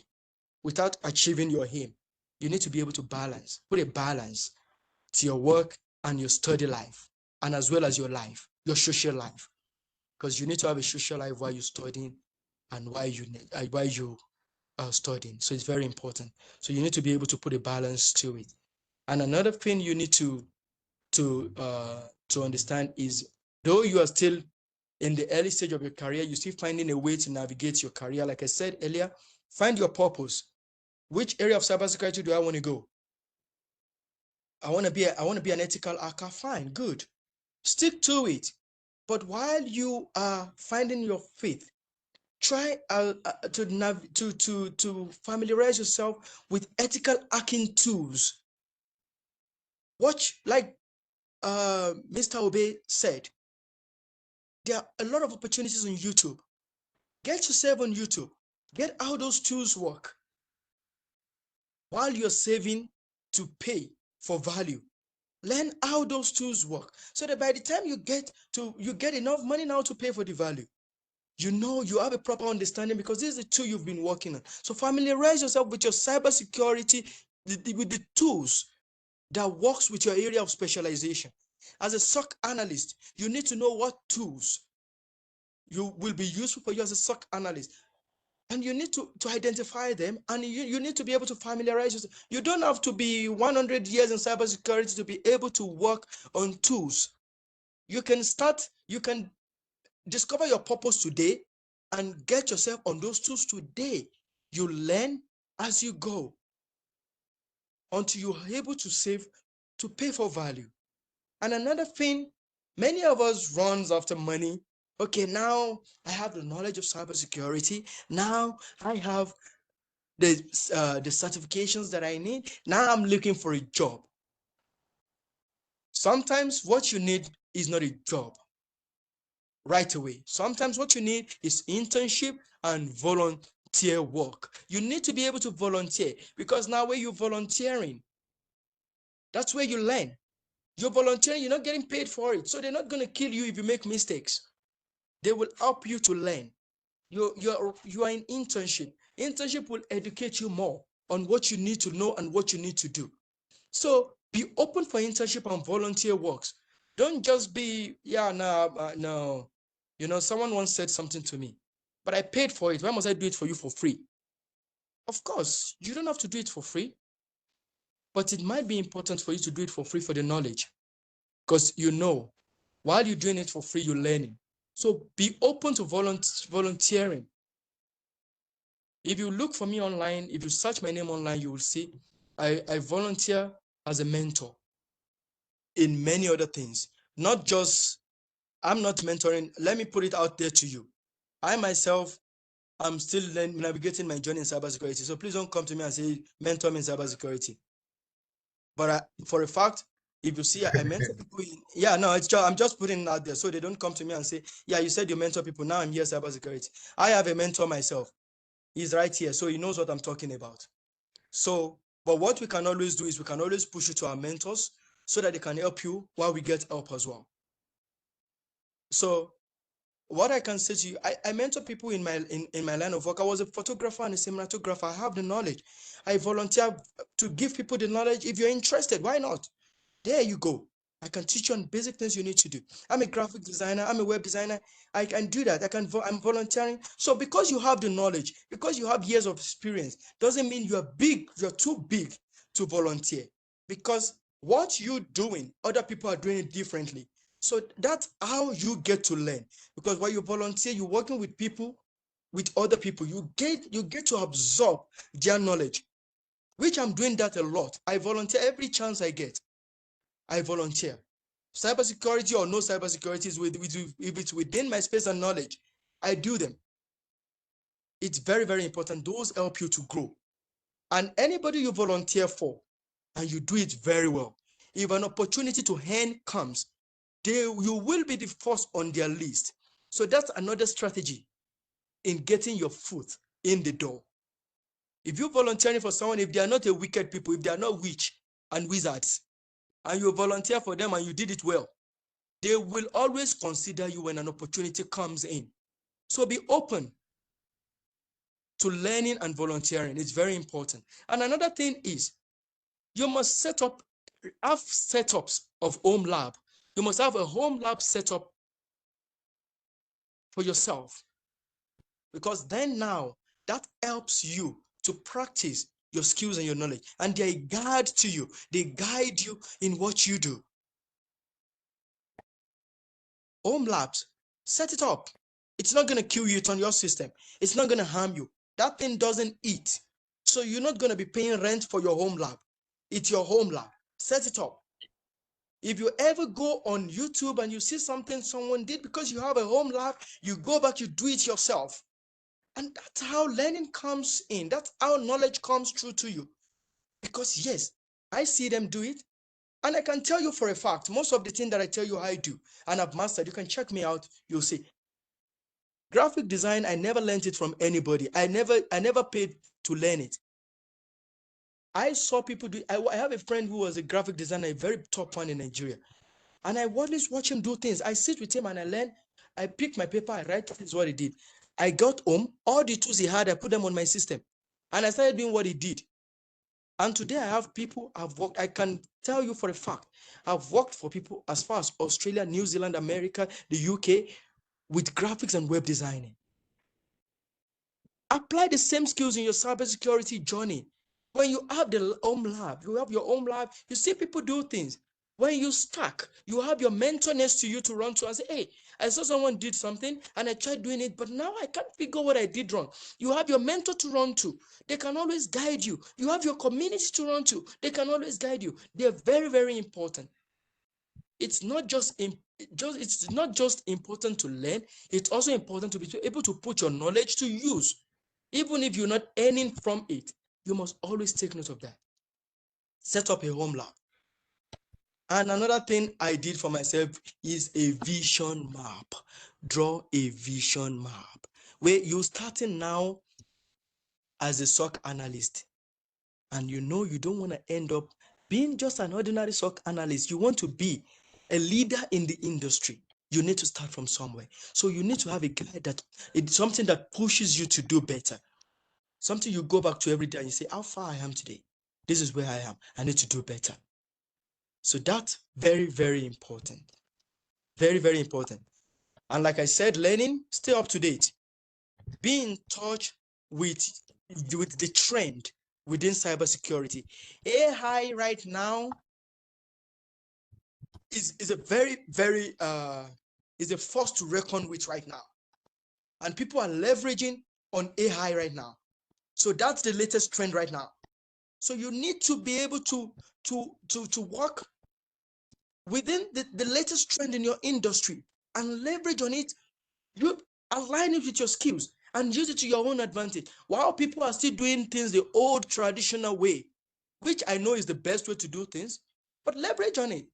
S8: without achieving your aim, you need to be able to put a balance to your work and your study life, and as well as your life, your social life, because you need to have a social life while you're studying and while you are studying. So it's very important. So you need to be able to put a balance to it. And another thing you need to understand is, though you are still in the early stage of your career, you're still finding a way to navigate your career. Like I said earlier, find your purpose. Which area of cybersecurity do I want to go? I want to be an ethical hacker. Fine, good. Stick to it. But while you are finding your faith, try to familiarize yourself with ethical hacking tools. Watch, like Mr. Obey said, there are a lot of opportunities on YouTube. Get yourself on YouTube. Get how those tools work while you're saving to pay for value. Learn how those tools work so that by the time you get enough money now to pay for the value, you have a proper understanding, because this is the tool you've been working on. So familiarize yourself with your cybersecurity, with the tools that works with your area of specialization. As a SOC analyst, you need to know what tools you will be useful for you as a SOC analyst. And you need to identify them, and you need to be able to familiarize yourself. You don't have to be 100 years in cybersecurity to be able to work on tools. You can discover your purpose today and get yourself on those tools today. You learn as you go until you're able to save to pay for value. And another thing, many of us runs after money. Okay, now I have the knowledge of cybersecurity. Now I have the certifications that I need. Now I'm looking for a job. Sometimes what you need is not a job right away. Sometimes what you need is internship and volunteer work. You need to be able to volunteer, because now where you're volunteering, that's where you learn. You're volunteering, you're not getting paid for it. So they're not going to kill you if you make mistakes. They will help you to learn. You are in internship. Internship will educate you more on what you need to know and what you need to do. So be open for internship and volunteer works. Don't just be, no. Someone once said something to me, but I paid for it. Why must I do it for you for free? Of course, you don't have to do it for free, but it might be important for you to do it for free for the knowledge, because while you're doing it for free, you're learning. So be open to volunteering. If you look for me online, if you search my name online, you will see I volunteer as a mentor in many other things. Not just, I'm not mentoring. Let me put it out there to you. I myself, I'm still navigating my journey in cybersecurity. So please don't come to me and say, mentor me in cybersecurity. But for a fact, if you see, I mentor people I'm just putting it out there so they don't come to me and say, yeah, you said you mentor people. Now I'm here cybersecurity. I have a mentor myself. He's right here, so he knows what I'm talking about. So, but what we can always do is we can always push you to our mentors so that they can help you while we get help as well. So what I can say to you, I mentor people in my line of work. I was a photographer and a cinematographer. I have the knowledge. I volunteer to give people the knowledge. If you're interested, why not? There you go. I can teach you on basic things you need to do. I'm a graphic designer. I'm a web designer. I can do that. I'm volunteering. So because you have the knowledge, because you have years of experience, doesn't mean you're too big to volunteer. Because what you're doing, other people are doing it differently. So that's how you get to learn. Because while you volunteer, you're working with people, with other people. You get to absorb their knowledge, which I'm doing that a lot. I volunteer every chance I get. I volunteer. Cybersecurity or no cybersecurity, if it's within my space and knowledge, I do them. It's very, very important. Those help you to grow. And anybody you volunteer for and you do it very well, if an opportunity to earn comes, you will be the first on their list. So that's another strategy in getting your foot in the door. If you're volunteering for someone, if they are not a wicked people, if they are not witch and wizards, and you volunteer for them and you did it well, they will always consider you when an opportunity comes in. So be open to learning and volunteering. It's very important. And another thing is, you must have setups of home lab. You must have a home lab setup for yourself, because then now that helps you to practice your skills and your knowledge, and they guide to you. They guide you in what you do. Home labs, set it up. It's not going to kill you. It's on your system. It's not going to harm you. That thing doesn't eat. So you're not going to be paying rent for your home lab. It's your home lab. Set it up. If you ever go on YouTube and you see something someone did, because you have a home lab, you go back, you do it yourself. And that's how learning comes in. That's how knowledge comes through to you. Because yes, I see them do it. And I can tell you for a fact, most of the things that I tell you I do and I've mastered, you can check me out, you'll see. Graphic design, I never learned it from anybody. I never paid to learn it. I saw people do. I have a friend who was a graphic designer, a very top one in Nigeria. And I always watch him do things. I sit with him and I learn. I pick my paper, I write. This is what he did. I got home, all the tools he had, I put them on my system. And I started doing what he did. And today I have people I've worked. I can tell you for a fact, I've worked for people as far as Australia, New Zealand, America, the UK, with graphics and web designing. Apply the same skills in your cybersecurity journey. When you have the home lab, you have your home lab, you see people do things. When you stuck, you have your mentor next to you to run to and say, hey, I saw someone did something and I tried doing it, but now I can't figure what I did wrong. You have your mentor to run to. They can always guide you. You have your community to run to. They can always guide you. They're very, very important. It's not just important to learn. It's also important to be able to put your knowledge to use. Even if you're not earning from it, you must always take note of that. Set up a home lab. And another thing I did for myself is a vision map. Draw a vision map. Where you're starting now as a SOC analyst, and you know you don't want to end up being just an ordinary SOC analyst. You want to be a leader in the industry. You need to start from somewhere. So you need to have a guide that it's something that pushes you to do better. Something you go back to every day and you say, how far I am today. This is where I am. I need to do better. So that's very, very important. Very, very important. And like I said, learning, stay up to date. Be in touch with the trend within cybersecurity. AI right now is a very, very is a force to reckon with right now. And people are leveraging on AI right now. So that's the latest trend right now. So you need to be able to work within the latest trend in your industry and leverage on it. You align it with your skills and use it to your own advantage. While people are still doing things the old traditional way, which I know is the best way to do things, but leverage on it.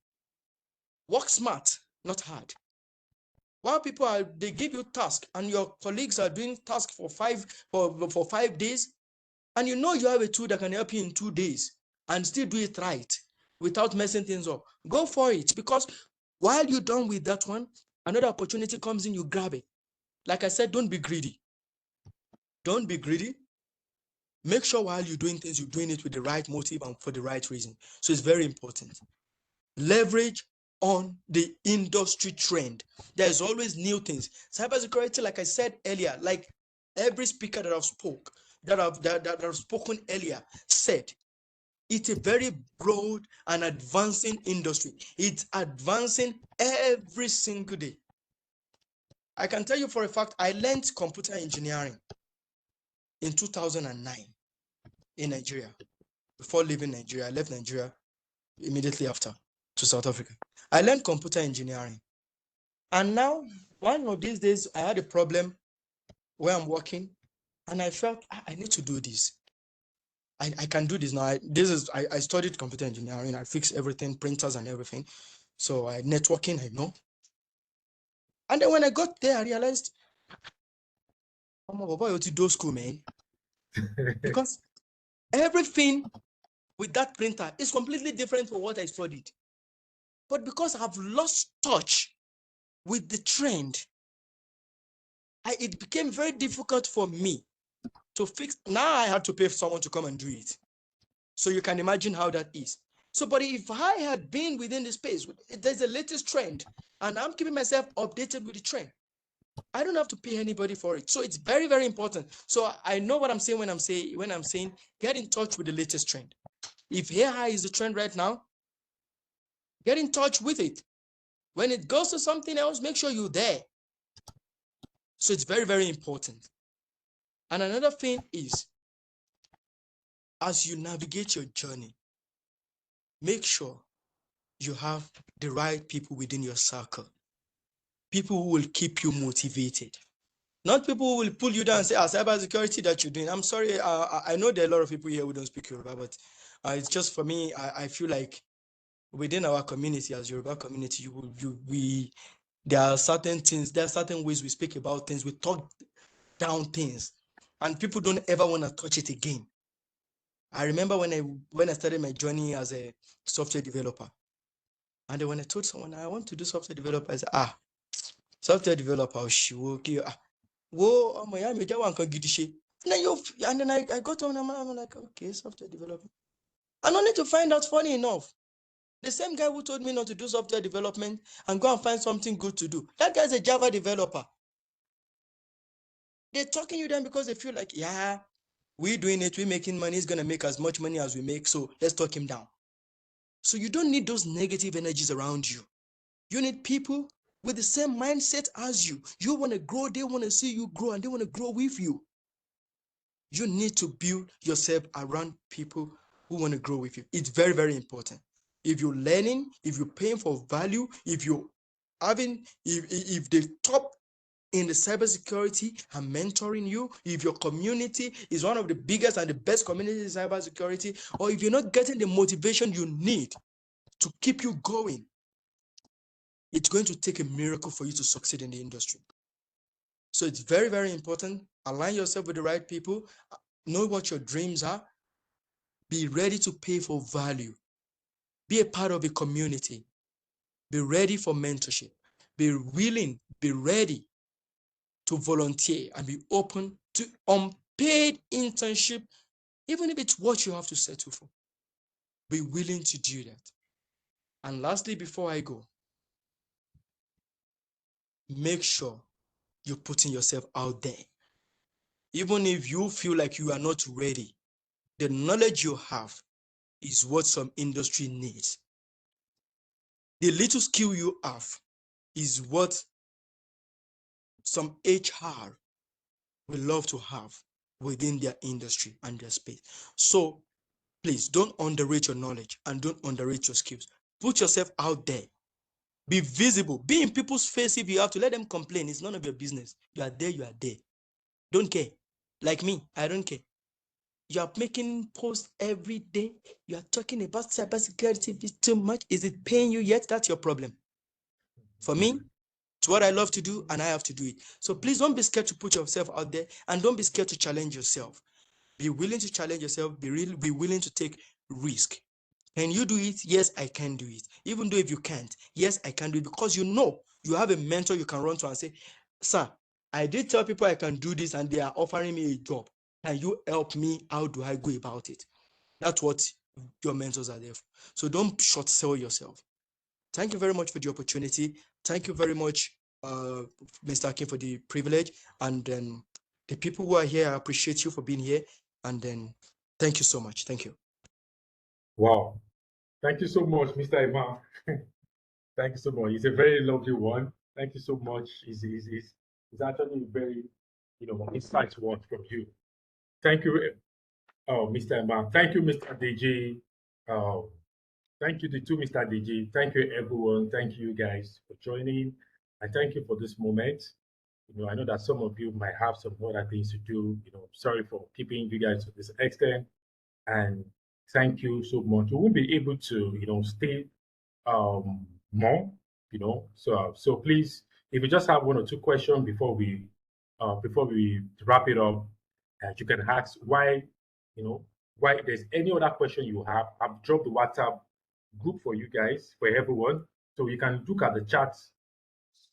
S8: Work smart, not hard. While people they give you task and your colleagues are doing task for 5 days, and you know you have a tool that can help you in 2 days and still do it right without messing things up, go for it. Because while you're done with that one, another opportunity comes in, you grab it. Like I said, don't be greedy. Don't be greedy. Make sure while you're doing things, you're doing it with the right motive and for the right reason. So it's very important. Leverage on the industry trend. There's always new things. Cybersecurity, like I said earlier, like every speaker that I've spoken earlier said, it's a very broad and advancing industry. It's advancing every single day. I can tell you for a fact, I learned computer engineering in 2009 in Nigeria. Before leaving Nigeria, I left Nigeria immediately after to South Africa. I learned computer engineering. And now, one of these days, I had a problem where I'm working, and I felt I need to do this. I can do this now. I studied computer engineering. I fix everything, printers and everything. So networking, I know. And then when I got there, I realized, I'm about to do school, man. Because everything with that printer is completely different from what I studied. But because I've lost touch with the trend, it became very difficult for me to fix. Now I had to pay for someone to come and do it. So you can imagine how that is. So, but if I had been within the space, there's the latest trend, and I'm keeping myself updated with the trend, I don't have to pay anybody for it. So it's very, very important. So I know what I'm saying when I'm saying get in touch with the latest trend. If AI is the trend right now, get in touch with it. When it goes to something else, make sure you're there. So it's very, very important. And another thing is, as you navigate your journey, make sure you have the right people within your circle. People who will keep you motivated. Not people who will pull you down and say, cybersecurity that you're doing. I'm sorry, I know there are a lot of people here who don't speak Yoruba, but it's just for me, I feel like within our community, as Yoruba community, there are certain things, there are certain ways we speak about things, we talk down things, and people don't ever want to touch it again. I remember when I started my journey as a software developer, and then when I told someone I want to do software developer, I said, software developer, okay, whoa, and then I got on and I'm like, okay, software development. And only to find out, funny enough, the same guy who told me not to do software development and go and find something good to do, that guy's a Java developer. They're talking you down because they feel like, yeah, we're doing it, we're making money, he's gonna make as much money as we make, so let's talk him down. So you don't need those negative energies around you. You need people with the same mindset as you. You want to grow, they want to see you grow, and they want to grow with you. You need to build yourself around people who want to grow with you. It's very, very important. If you're learning, if you're paying for value, if you're having, if the top in the cybersecurity are mentoring you, if your community is one of the biggest and the best communities in cybersecurity, or if you're not getting the motivation you need to keep you going, it's going to take a miracle for you to succeed in the industry. So it's very, very important. Align yourself with the right people. Know what your dreams are. Be ready to pay for value. Be a part of a community. Be ready for mentorship. Be willing, be ready to volunteer and be open to unpaid internship, even if it's what you have to settle for. Be willing to do that. And lastly, before I go, make sure you're putting yourself out there. Even if you feel like you are not ready, the knowledge you have is what some industry needs. The little skill you have is what some HR will love to have within their industry and their space. So please don't underrate your knowledge and don't underrate your skills. Put yourself out there. Be visible. Be in people's face if you have to. Let them complain. It's none of your business. You are there, you are there. Don't care. Like me, I don't care. You are making posts every day. You are talking about cybersecurity too much. Is it paying you yet? That's your problem. For me, it's what I love to do, and I have to do it. So please don't be scared to put yourself out there, and don't be scared to challenge yourself. Be willing to challenge yourself. Be willing to take risk. Can you do it? Yes, I can do it. Even though if you can't, yes, I can do it, because you know you have a mentor you can run to and say, sir, I did tell people I can do this and they are offering me a job. Can you help me? How do I go about it? That's what your mentors are there for. So don't short sell yourself. Thank you very much for the opportunity. Thank you very much, Mr. Akin, for the privilege. And then the people who are here, I appreciate you for being here. And then thank you so much. Thank you.
S1: Wow. Thank you so much, Mr. Emma. Thank you so much. It's a very lovely one. Thank you so much. It's actually very, insightful one from you. Thank you, Mr. Emma. Thank you, Mr. DG. Thank you to Mr. DG. Thank you, everyone. Thank you guys for joining. And thank you for this moment. I know that some of you might have some other things to do. Sorry for keeping you guys to this extent. And thank you so much. We won't be able to, stay more, so please, if you just have one or two questions before we wrap it up, you can ask why, why there's any other question you have. I've dropped the WhatsApp group for you guys, for everyone, so you can look at the chat,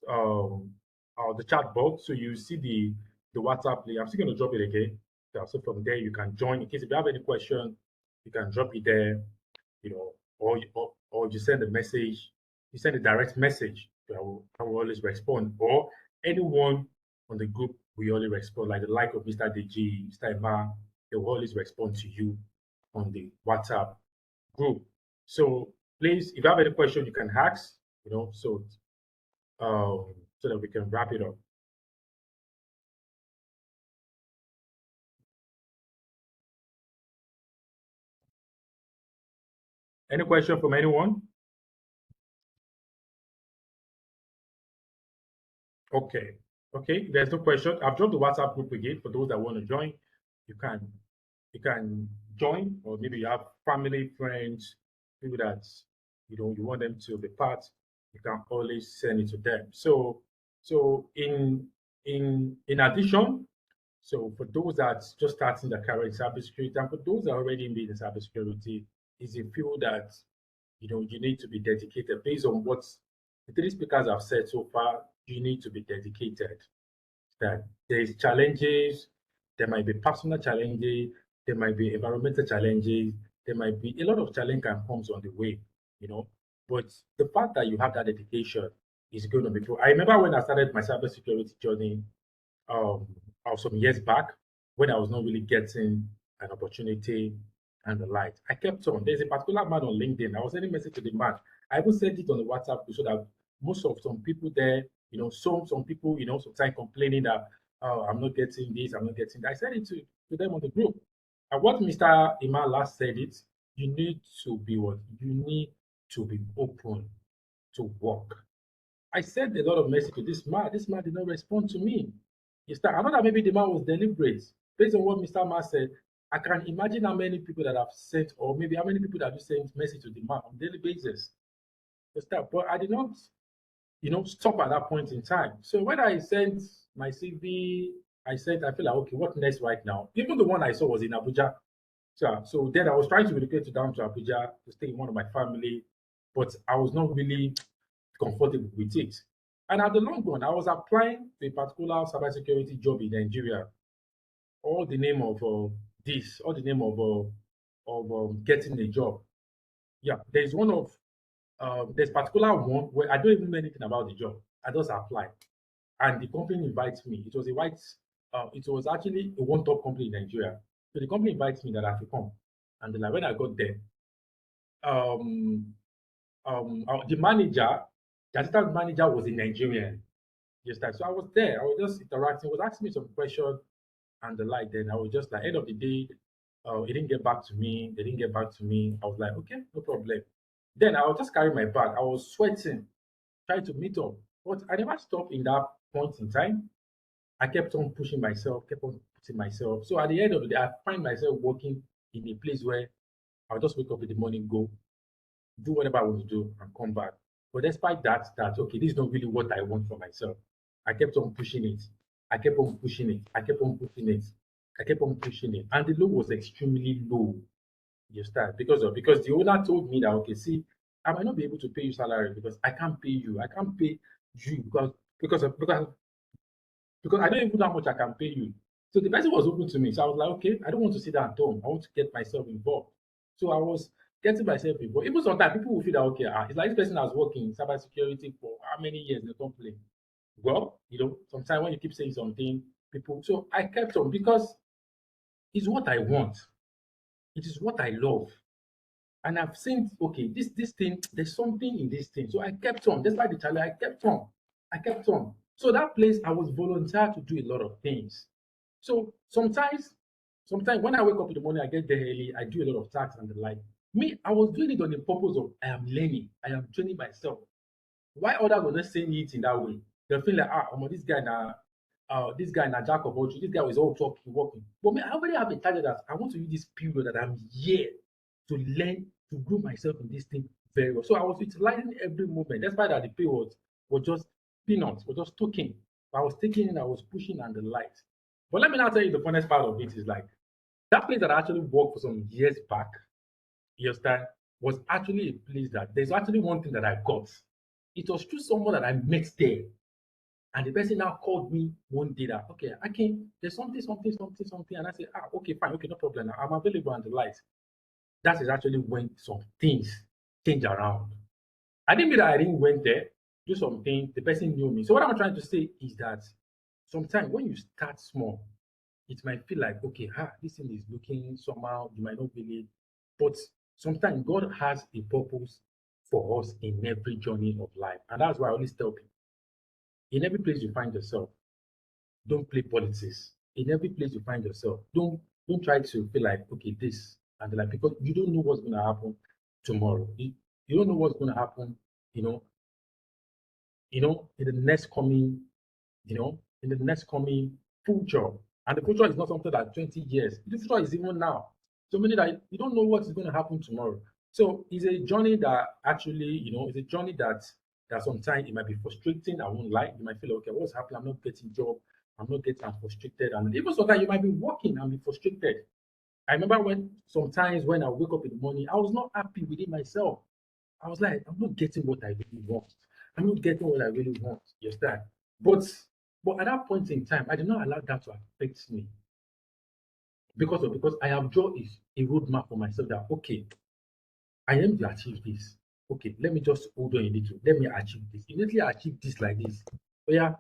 S1: the chat box, so you see the WhatsApp link. I'm still going to drop it again. So from there you can join. In case if you have any question, you can drop it there, or you send a message, you send a direct message. I will always respond, or anyone on the group we always respond, like the like of Mr. DG, Mr. Emma, they will always respond to you on the WhatsApp group. So please, if you have any question, you can ask, so that we can wrap it up. Any question from anyone? Okay. Okay, there's no question. I've dropped the WhatsApp group again for those that want to join. You can join, or maybe you have family, friends, people that you want them to be part. You can always send it to them. So in addition, so for those that just starting their career in cybersecurity, and for those that are already in cybersecurity, is a field that you need to be dedicated based on what the three speakers have said so far. You need to be dedicated. That there's challenges, there might be personal challenges, there might be environmental challenges, there might be a lot of challenge can comes on the way, But the fact that you have that dedication is going to be true. I remember when I started my cybersecurity journey, um, some years back, when I was not really getting an opportunity and the like. I kept on. There's a particular man on LinkedIn. I was sending a message to the man. I even sent it on the WhatsApp so that most of some people there, some people, sometimes complaining that, oh, I'm not getting this, I'm not getting that. I sent it to them on the group. And what Mr. Iman last said it, you need to be what? You need to be open to work. I sent a lot of message to this man. This man did not respond to me. I know that maybe the man was deliberate. Based on what Mr. Man said, I can imagine how many people that have sent, or maybe how many people that have sent message to the man on a daily basis. But I did not, stop at that point in time. So when I sent my CV, I feel like, okay, what next right now? Even the one I saw was in Abuja. So then I was trying to relocate down to Abuja to stay in one of my family, but I was not really comfortable with it. And at the long run, I was applying to a particular cybersecurity job in Nigeria. All the name of all the name of getting a job. Yeah, there's particular one where I don't even know anything about the job. I just applied, and the company invites me. It was actually a one-top company in Nigeria. So the company invites me that I have to come, and then when I got there, um, the assistant manager was a Nigerian. Yes, so I was there. I was just interacting. He was asking me some questions and the like. Then I was just like, end of the day, he didn't get back to me. They didn't get back to me. I was like, okay, no problem. Then I was just carrying my bag. I was sweating, trying to meet up. But I never stopped in that point in time. I kept on pushing myself, kept on pushing myself. So at the end of the day, I find myself working in a place where I'll just wake up in the morning, go, do whatever I want to do, and come back. But despite that, okay, this is not really what I want for myself. I kept on pushing it. I kept on pushing it. I kept on pushing it. I kept on pushing it. And the low was extremely low. You start because the owner told me that, okay, see, I might not be able to pay you salary because I can't pay you. I can't pay you because I don't even know how much I can pay you. So the person was open to me. So I was like, okay, I don't want to sit down at home. I want to get myself involved. So I was getting myself involved. Even sometimes people will feel that, okay, it's like this person has worked in cybersecurity for how many years in the company. Well, sometimes when you keep saying something, people. So I kept on because it's what I want. It is what I love. And I've seen, okay, this thing, there's something in this thing. So I kept on. Despite the challenge, I kept on. I kept on. So that place, I was volunteer to do a lot of things. So sometimes when I wake up in the morning, I get there early, I do a lot of tasks and the like. Me, I was doing it on the purpose of I am learning, I am training myself. Why others were not saying it in that way? They feel like, this guy now, this guy na jack of all trades. This guy was all talking, working. But me, I already have a target that I want to use this period that I'm here to learn to grow myself in this thing very well. So I was utilizing every moment, despite that the pay was just peanuts, was just talking. I was taking in, I was pushing and the light. But let me now tell you the funniest part of it is like that place that I actually worked for some years back, you understand, was actually a place that there's actually one thing that I got. It was through someone that I met there. And the person now called me one day that, okay, I can, there's something. And I said, okay, fine, okay, no problem. I'm available on the light. That is actually when some things change around. I didn't mean that I didn't went there, do something, the person knew me. So what I'm trying to say is that sometimes when you start small, it might feel like, okay, this thing is looking somehow, you might not believe. But sometimes God has a purpose for us in every journey of life. And that's why I always tell people, in every place you find yourself, don't play politics. In every place you find yourself, don't try to feel like, okay, this and like, because you don't know what's going to happen tomorrow. You don't know what's going to happen, you know, in the next coming, in the next coming future. And the future is not something that 20 years. The future is even now. So meaning that you don't know what is going to happen tomorrow. So it's a journey that actually, it's a journey that sometimes it might be frustrating. I won't lie. You might feel, okay, what's happening? I'm not getting job. I'm frustrated. And even sometimes you might be working and be frustrated. I remember sometimes when I wake up in the morning, I was not happy within myself. I was like, I'm not getting what I really want. I'm not getting what I really want. You understand? But at that point in time, I did not allow that to affect me because I have drawn a roadmap for myself that okay, I am to achieve this. Okay, let me just hold on a little. Let me achieve this. Immediately I achieve this like this. Oh yeah,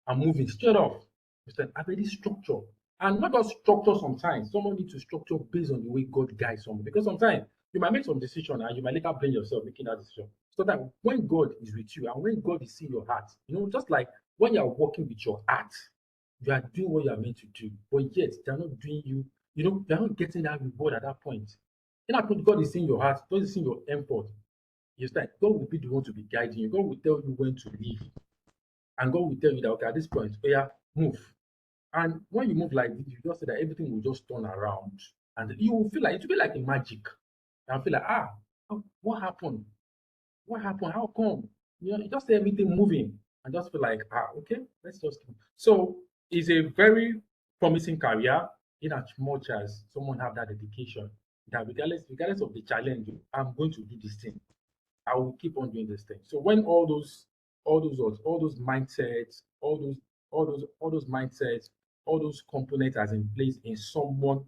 S1: I'm moving straight off. Understand? I already structure. And not just structure sometimes. Someone needs to structure based on the way God guides someone. Because sometimes you might make some decision and you might later blame yourself making that decision. So that when God is with you and when God is seeing your heart, just like when you are working with your heart, you are doing what you are meant to do. But yet they are not doing they are not getting that reward at that point. In that point, God is seeing your heart, God is seeing your effort. You understand? God will be the one to be guiding you. God will tell you when to leave. And God will tell you that, okay, at this point, oh yeah, move. And when you move like this, you just say that everything will just turn around. And you will feel like, it will be like a magic. And feel like, what happened? What happened? How come? You just see everything moving and just feel like, okay, let's just keep. So it's a very promising career in as much as someone have that dedication that regardless of the challenge, I'm going to do this thing. I will keep on doing this thing. So when all those mindsets, all those mindsets, all those components as in place in someone,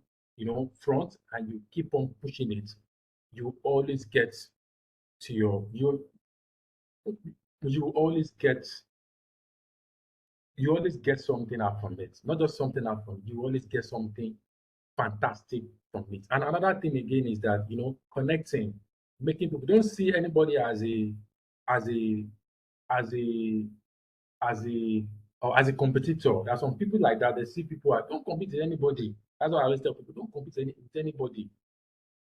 S1: front, and you keep on pushing it, you always get to you always get you always get something out from it. Not just something out from it, you always get something fantastic from it. And another thing again is that connecting, making people don't see anybody as a as a as a or as a competitor. There are some people like that. They see people don't compete with anybody. That's why I always tell people don't compete with anybody.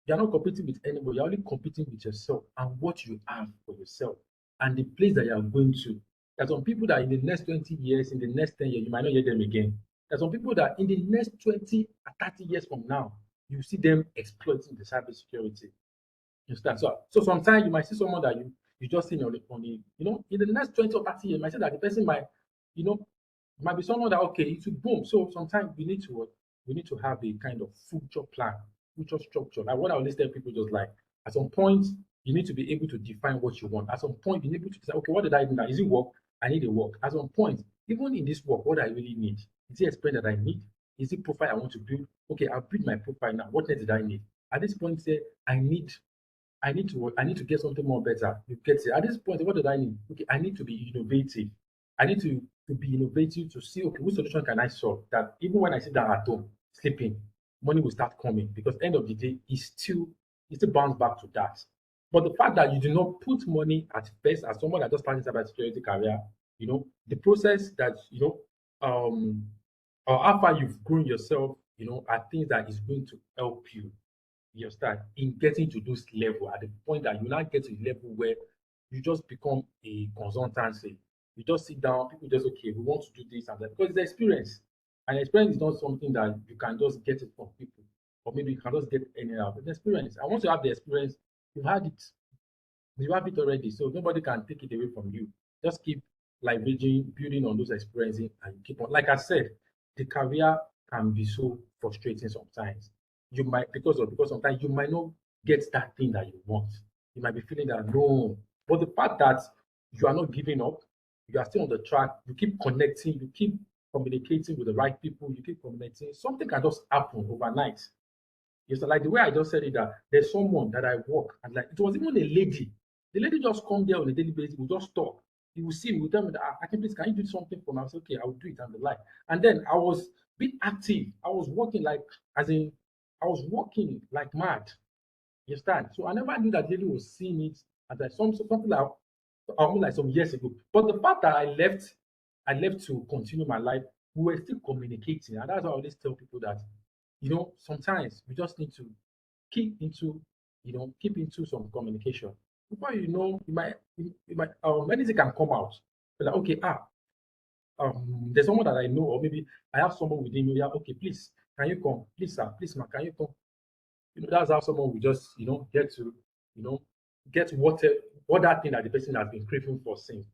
S1: You're not competing with anybody. You're only competing with yourself and what you have for yourself and the place that you are going to. There are some people that in the next 20 years, in the next 10 years, you might not hear them again. There are some people that in the next 20 or 30 years from now, you see them exploiting the cybersecurity. You understand? So sometimes you might see someone that you just see in the next 20 or 30 years, you might say that the person you know, might be someone that okay, it will boom. So sometimes we need to have a kind of future plan, future structure. Like what I always tell people, just like at some point you need to be able to define what you want. At some point, you need to say, okay, what did I do now? Is it work? I need a work. At some point, even in this work, what I really need is it experience that I need? Is it profile I want to build? Okay, I'll build my profile now. What next did I need? At this point, say I need to get something more better. You get it. At this point, what did I need? Okay, I need to be innovative. I need to be innovative to see okay, which solution can I solve that even when I sit down at home sleeping, money will start coming because end of the day it still bounce back to that. But the fact that you do not put money at first as someone that just started cybersecurity career, the process that or how far you've grown yourself, are things that is going to help you understand, in getting to this level at the point that you now get to the level where you just become a consultancy. You just sit down, people just okay, we want to do this and that because it's experience. And experience is not something that you can just get it from people, or maybe you can just get anyhow. It's experience. And once you have the experience, you've had it. You have it already, so nobody can take it away from you. Just keep leveraging, building on those experiences, and keep on. Like I said, the career can be so frustrating sometimes. You might because sometimes you might not get that thing that you want. You might be feeling that no, but the fact that you are not giving up, you are still on the track. You keep connecting, you keep communicating with the right people, you keep communicating. Something can just happen overnight. It's like the way I just said it that there's someone that I work and like it was even a lady. The lady just come there on a daily basis, we just talk. You will see me, will tell me that I can please can you do something for me? I say, okay, I will do it and the like. And then I was being active. I was working like as in I was working like mad. You understand? So I never knew that lady was seeing it as like something like almost like some years ago. But the fact that I left to continue my life, we were still communicating. And that's why I always tell people that, sometimes we just need to keep into, keep into some communication. Before you know, anything can come out. Like, okay, there's someone that I know, or maybe I have someone within me. Yeah, okay, please, can you come? Please, sir, please, ma, can you come? That's how someone will just, get to, get what that thing that the person has been craving for since.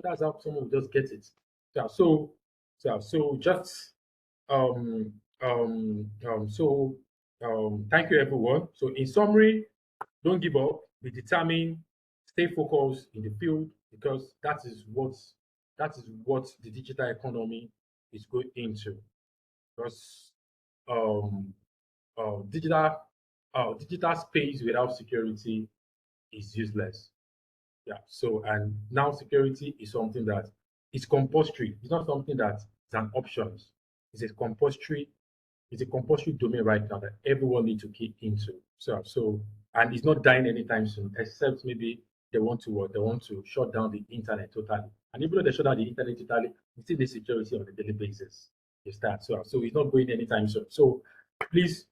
S1: That's how someone will just get it. Yeah, so just so thank you everyone. So in summary, don't give up, be determined, stay focused in the field because that is what the digital economy is going into. Because um digital digital space without security is useless. Yeah. So and now security is something that is compulsory. It's not something that is an option. It's a compulsory. It's a compulsory domain right now that everyone needs to key into. So and it's not dying anytime soon, except maybe they want to shut down the internet totally. And even though they shut down the internet totally, we still need security on a daily basis. So it's not going anytime soon. So please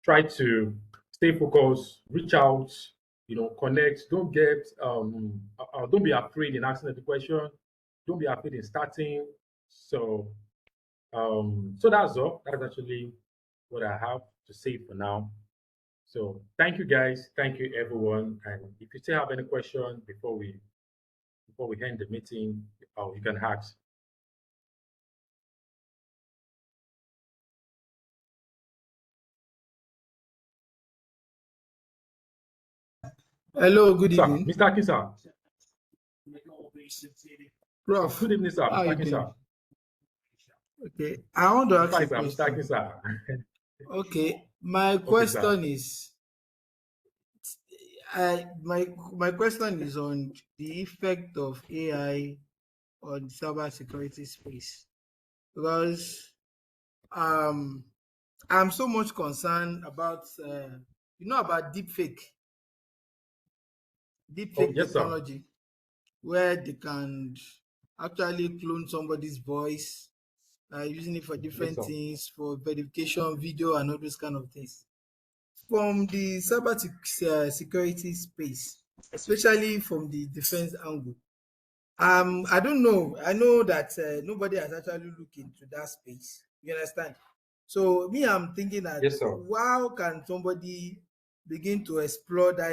S1: try to stay focused, reach out, connect. Don't be afraid in asking the question. Don't be afraid in starting. So that's all. That's actually what I have to say for now. So thank you guys. Thank you everyone. And if you still have any question before we end the meeting, you can ask.
S9: Hello, good
S1: Sir,
S9: evening.
S1: Mr. Akin, sir.
S9: Prof,
S1: Good evening, sir.
S9: how are
S1: Mr.
S9: you
S1: Akin, sir.
S9: doing? Okay, I want to ask
S1: Fine,
S9: a
S1: sir. Mr. Akin,
S9: question.
S1: sir.
S9: Okay, my
S1: Okay, sir.
S9: question is, my question is on the effect of AI on cybersecurity space because I'm so much concerned about about
S1: Oh,
S9: deepfake
S1: yes, sir.
S9: technology where they can actually clone somebody's voice using it for
S1: Yes,
S9: different
S1: sir.
S9: things, for verification, video, and all those kind of things. From the security space, especially from the defense angle, I don't know. I know that nobody has actually looked into that space. You understand? So me, I'm thinking that
S1: Yes, sir.
S9: how can somebody begin to explore that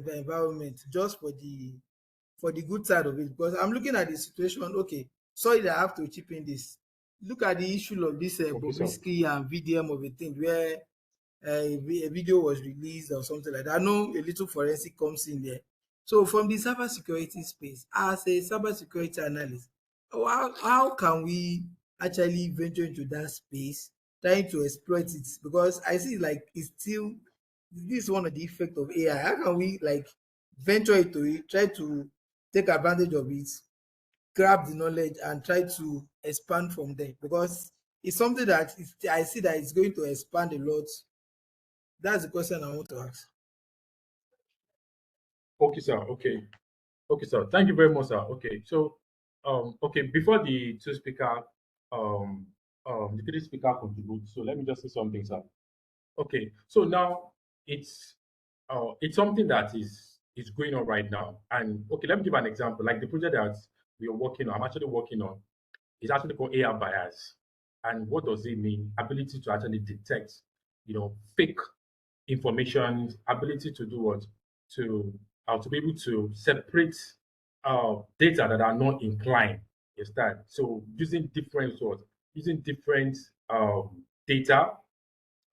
S9: environment just for the good side of it? Because I'm looking at the situation. Okay, sorry that I have to chip in this. Look at the issue of this
S1: Okay, sir.
S9: Bobrisky and VDM of a thing where a video was released or something like that. I know a little forensic comes in there. So from the cybersecurity space, as a cybersecurity analyst, how can we actually venture into that space, trying to exploit it? Because I see like it's still this is one of the effects of AI. How can we like venture into it, try to take advantage of it, grab the knowledge and try to expand from there? Because it's something that I see that it's going to expand a lot. That's the question I want to ask.
S1: Okay, sir. Okay, sir. Thank you very much, sir. Okay. So okay, before the three speaker contribute, so let me just say something, sir. Okay, so now it's something that is going on right now. And okay, let me give an example, like the project that we are working on, I'm actually working on, is actually called AI bias. And what does it mean? Ability to actually detect, fake information, ability to do what? To be able to separate data that are not inclined. Is that so? Using different data,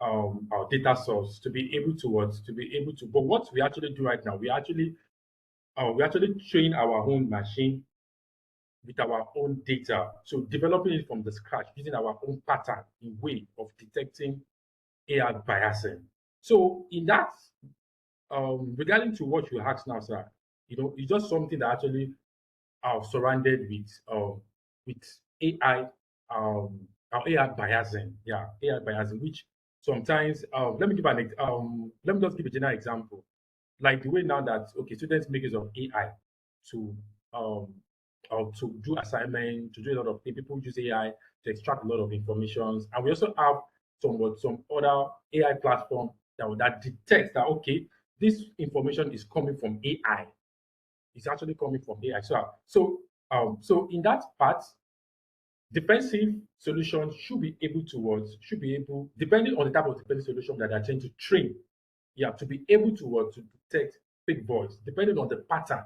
S1: our data source to be able to what? To be able to. But what we actually do right now, we actually train our own machine with our own data. So developing it from the scratch, using our own pattern in way of detecting AI biasing. So in that, regarding to what you asked now, sir, it's just something that actually are surrounded with AI, AI biasing. Yeah, AI biasing, which sometimes, let me just give a general example. Like the way now that students make use of AI to um to do assignment, to do a lot of things. People use AI to extract a lot of information, and we also have some other AI platform that detects that this information is coming from AI. It's actually coming from AI. So in that part, defensive solutions should be able to what should be able, depending on the type of defensive solution that they're trying to train, to be able to what to detect fake voice, depending on the pattern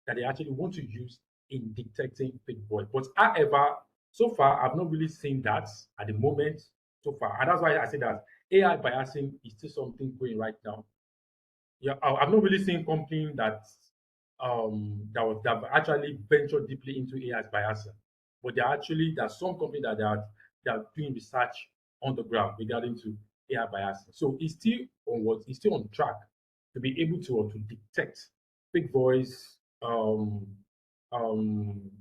S1: that they actually want to use in detecting fake voice. But however, so far I've not really seen that at the moment so far, and that's why I say that AI biasing is still something going right now. Yeah, I've not really seen company that have actually ventured deeply into AI biasing, but there's some company that are doing research on the ground regarding to AI biasing. So it's still on track to be able to detect fake voice, um, and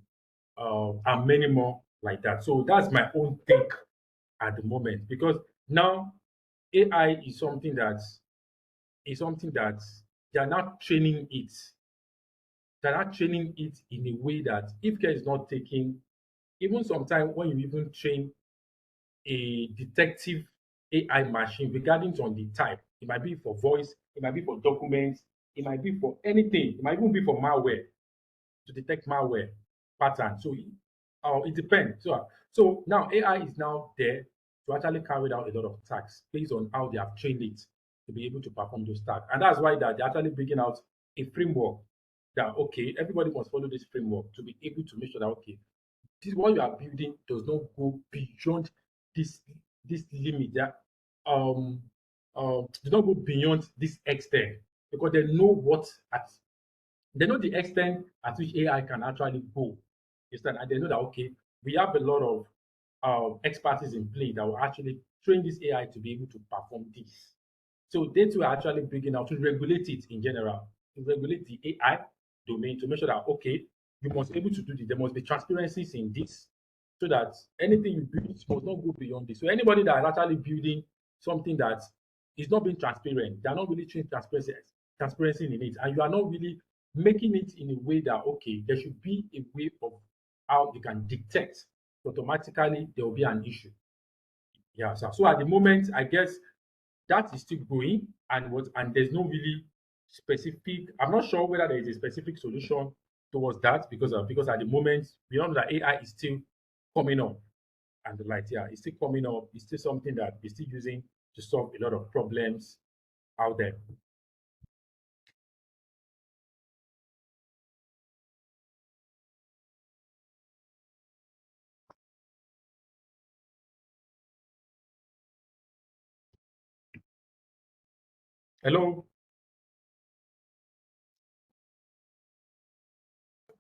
S1: many more like that. So that's my own take at the moment, because now AI is something that they are not training it. They're not training it in a way that if care is not taken, even sometimes when you even train a detective AI machine regarding to on the type, it might be for voice, it might be for documents, it might be for anything, it might even be for malware, to detect malware pattern. So it depends. So now AI is now there to actually carry out a lot of tasks based on how they have trained it to be able to perform those tasks. And that's why they're actually bringing out a framework that everybody must follow this framework to be able to make sure that this what you are building does not go beyond this this limit. That do not go beyond this extent, because they know the extent at which AI can actually go. And they know that we have a lot of expertise in play that will actually train this AI to be able to perform this. So they too are actually bringing out to regulate it in general, to regulate the AI domain, to make sure that you must be able to do this. There must be transparencies in this, so that anything you build must not go beyond this. So anybody that is actually building something that is not being transparent, they are not really showing transparency in it, and you are not really making it in a way that there should be a way of how you can detect, automatically there will be an issue. Yeah, so at the moment, I guess that is still going, and there's no really specific. I'm not sure whether there is a specific solution towards that, because at the moment we know that AI is still coming up, and it's still coming up. It's still something that we're still using to solve a lot of problems out there. Hello.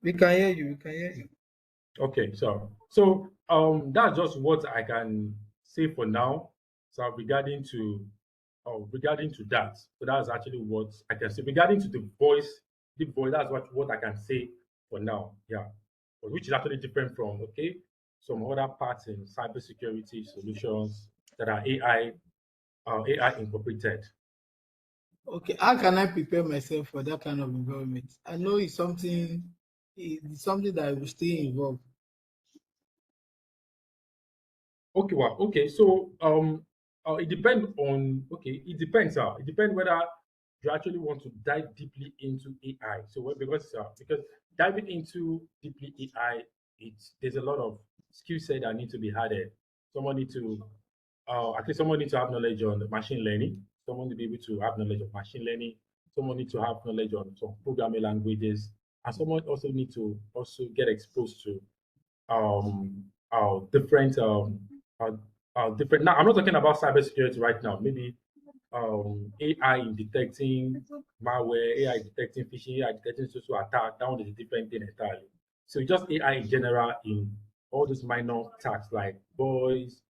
S9: We can hear you. We can hear you.
S1: Okay, so that's just what I can say for now. So regarding to that, so that's actually what I can say regarding to the voice. That's what I can say for now. Yeah, but which is actually different from some other parts in cybersecurity solutions that are AI incorporated.
S9: Okay, how can I prepare myself for that kind of environment? I know it's something that I will stay involved.
S1: Okay, well, okay. So it depends on it depends. It depends whether you actually want to dive deeply into AI. So because diving into deeply AI, there's a lot of skill set that need to be added. Someone need to at least someone needs to have knowledge on machine learning. Someone to be able to have knowledge of machine learning. Someone needs to have knowledge on some programming languages, and someone also need to also get exposed to different different. Now, I'm not talking about cybersecurity right now. Maybe AI in detecting malware, AI detecting phishing, AI detecting social attack. That one is a different thing entirely. So just AI in general in all those minor tasks like voice,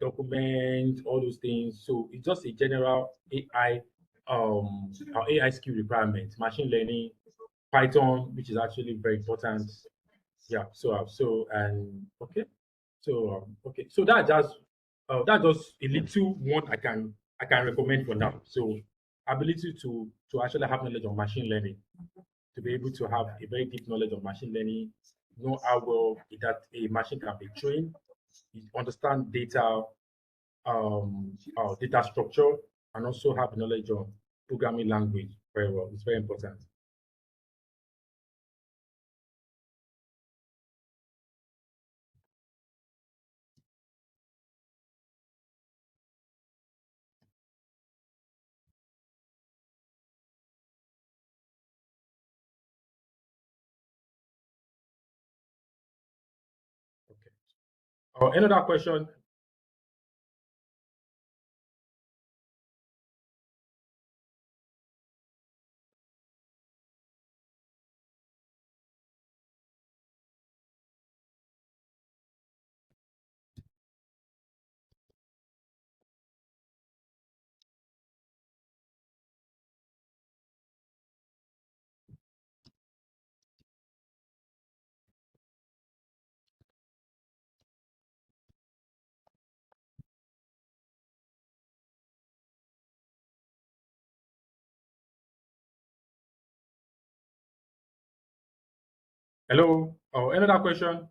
S1: document, all those things. So it's just a general AI, our AI skill requirements, machine learning, Python, which is actually very important. Yeah. So that's just a little one I can recommend for now. So ability to actually have knowledge of machine learning, to be able to have a very deep knowledge of machine learning, know how well that a machine can be trained, understand data structure, and also have knowledge of programming language very well. It's very important. Okay. Another question. Hello. Another question.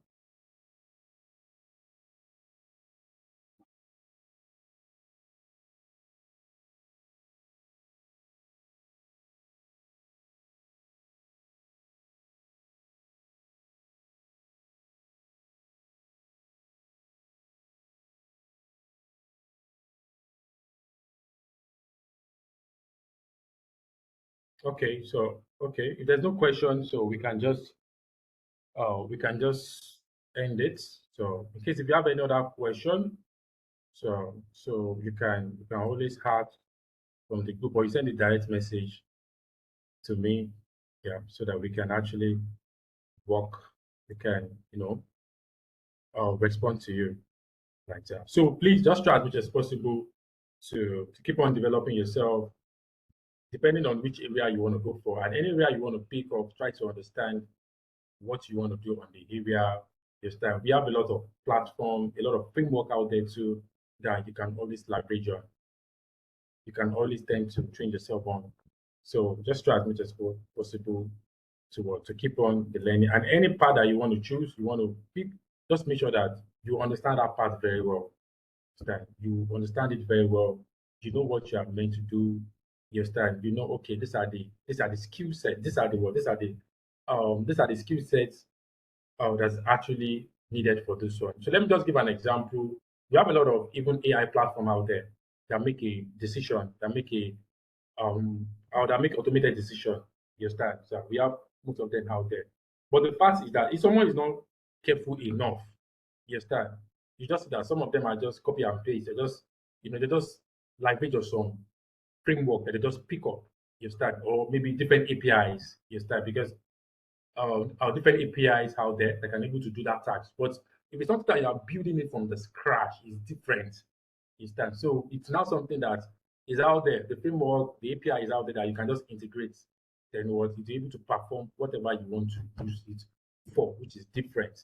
S1: Okay. If there's no question, so we can just end it. So in case if you have any other question, so you can always add from the group, or you send a direct message to me, yeah, so that we can actually work. We can respond to you like that. So please just try as much as possible to keep on developing yourself, depending on which area you want to go for, and any area you want to pick up. Try to understand what you want to do on the area this time. We have a lot of platform, a lot of framework out there too that you can always leverage on. You can always tend to train yourself on. So just try as much as possible to keep on the learning. And any part that you want to choose, you want to pick, just make sure that you understand that part very well. So that you understand it very well. You know what you are meant to do. You understand. You know, okay, these are the skill set. These are the skill sets that's actually needed for this one. So let me just give an example. We have a lot of even AI platform out there that make a decision, that make automated decision. You understand? So we have most of them out there. But the fact is that if someone is not careful enough, you understand? You just see that some of them are just copy and paste. They just leverage on some framework that they just pick up. You understand? Or maybe different APIs. You understand? Because different APIs out there that can able to do that task. But if it's something that you are building it from the scratch, it's different. It's that. So it's now something that is out there. The framework, the API is out there that you can just integrate. Then what it's able to perform whatever you want to use it for, which is different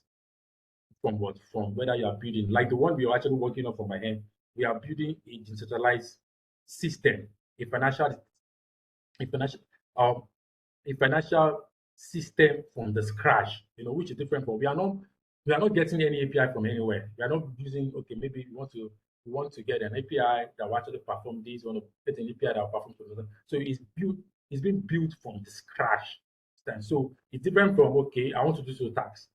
S1: from whether you are building like the one we are actually working on for my hand. We are building a decentralized system, a financial um a financial system from the scratch, which is different from we are not getting any API from anywhere. We are not using, okay, maybe we want to you want to get an API that will actually perform this, you want to get an API that will perform something. So it's been built from the scratch. So it's different from, okay, I want to do so tax.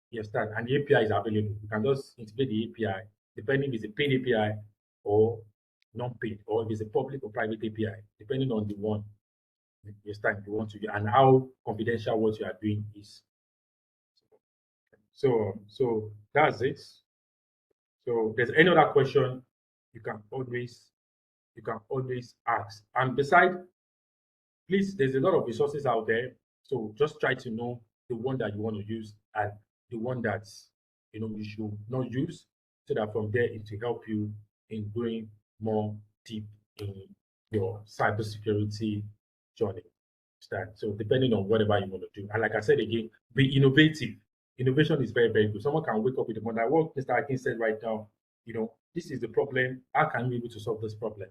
S1: Yes, that, and the API is available. You can just integrate the API, depending if it's a paid API or non-paid, or if it's a public or private API, depending on the one you want to, and how confidential what you are doing is. So that's it. So if there's any other question, you can always ask. And besides, please, there's a lot of resources out there. So just try to know the one that you want to use and the one that you should not use, so that from there it will help you in going more deep in your cybersecurity journey. Understand? So depending on whatever you want to do. And like I said again, be innovative. Innovation is very, very good. Someone can wake up with the money. Like what Mr. Akin said right now, this is the problem. How can we be able to solve this problem?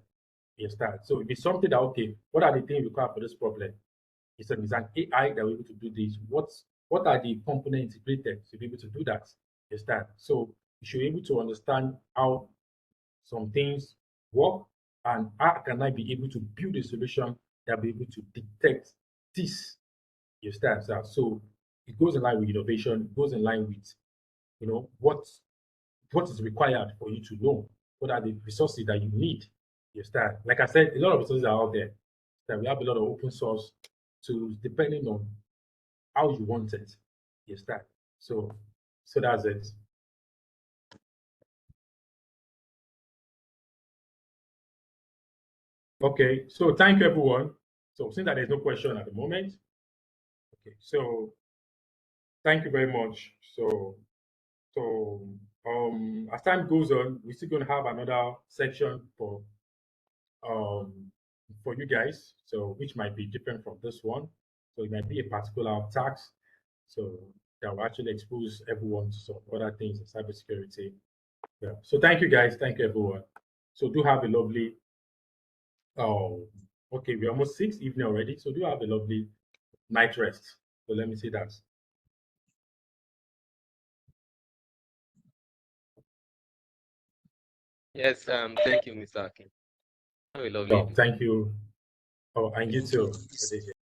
S1: You understand? So if it's something that, okay, what are the things required for this problem? It's an AI that we're able to do this. What are the components integrated to be able to do that? You understand? So you should be able to understand how some things work, and how can I be able to build a solution that will be able to detect this. You understand? So it goes in line with innovation, it goes in line with what is required for you to know. What are the resources that you need? You understand? Like I said, a lot of resources are out there. That we have a lot of open source tools depending on how you want it. You understand? So that's it. Okay, so thank you everyone. So since that there's no question at the moment, okay, so thank you very much. So as time goes on, we're still gonna have another section um for you guys, so which might be different from this one. So it might be a particular tax, so that will actually expose everyone to some other things in cybersecurity. Yeah. So thank you guys, thank you everyone. So do have a lovely okay, we're almost 6 evening already, so do have a lovely night rest. So let me see that.
S6: Yes, thank you, Mr. Akin. Have a lovely evening.
S1: Thank you. Oh, and you
S8: Thank you.
S1: too.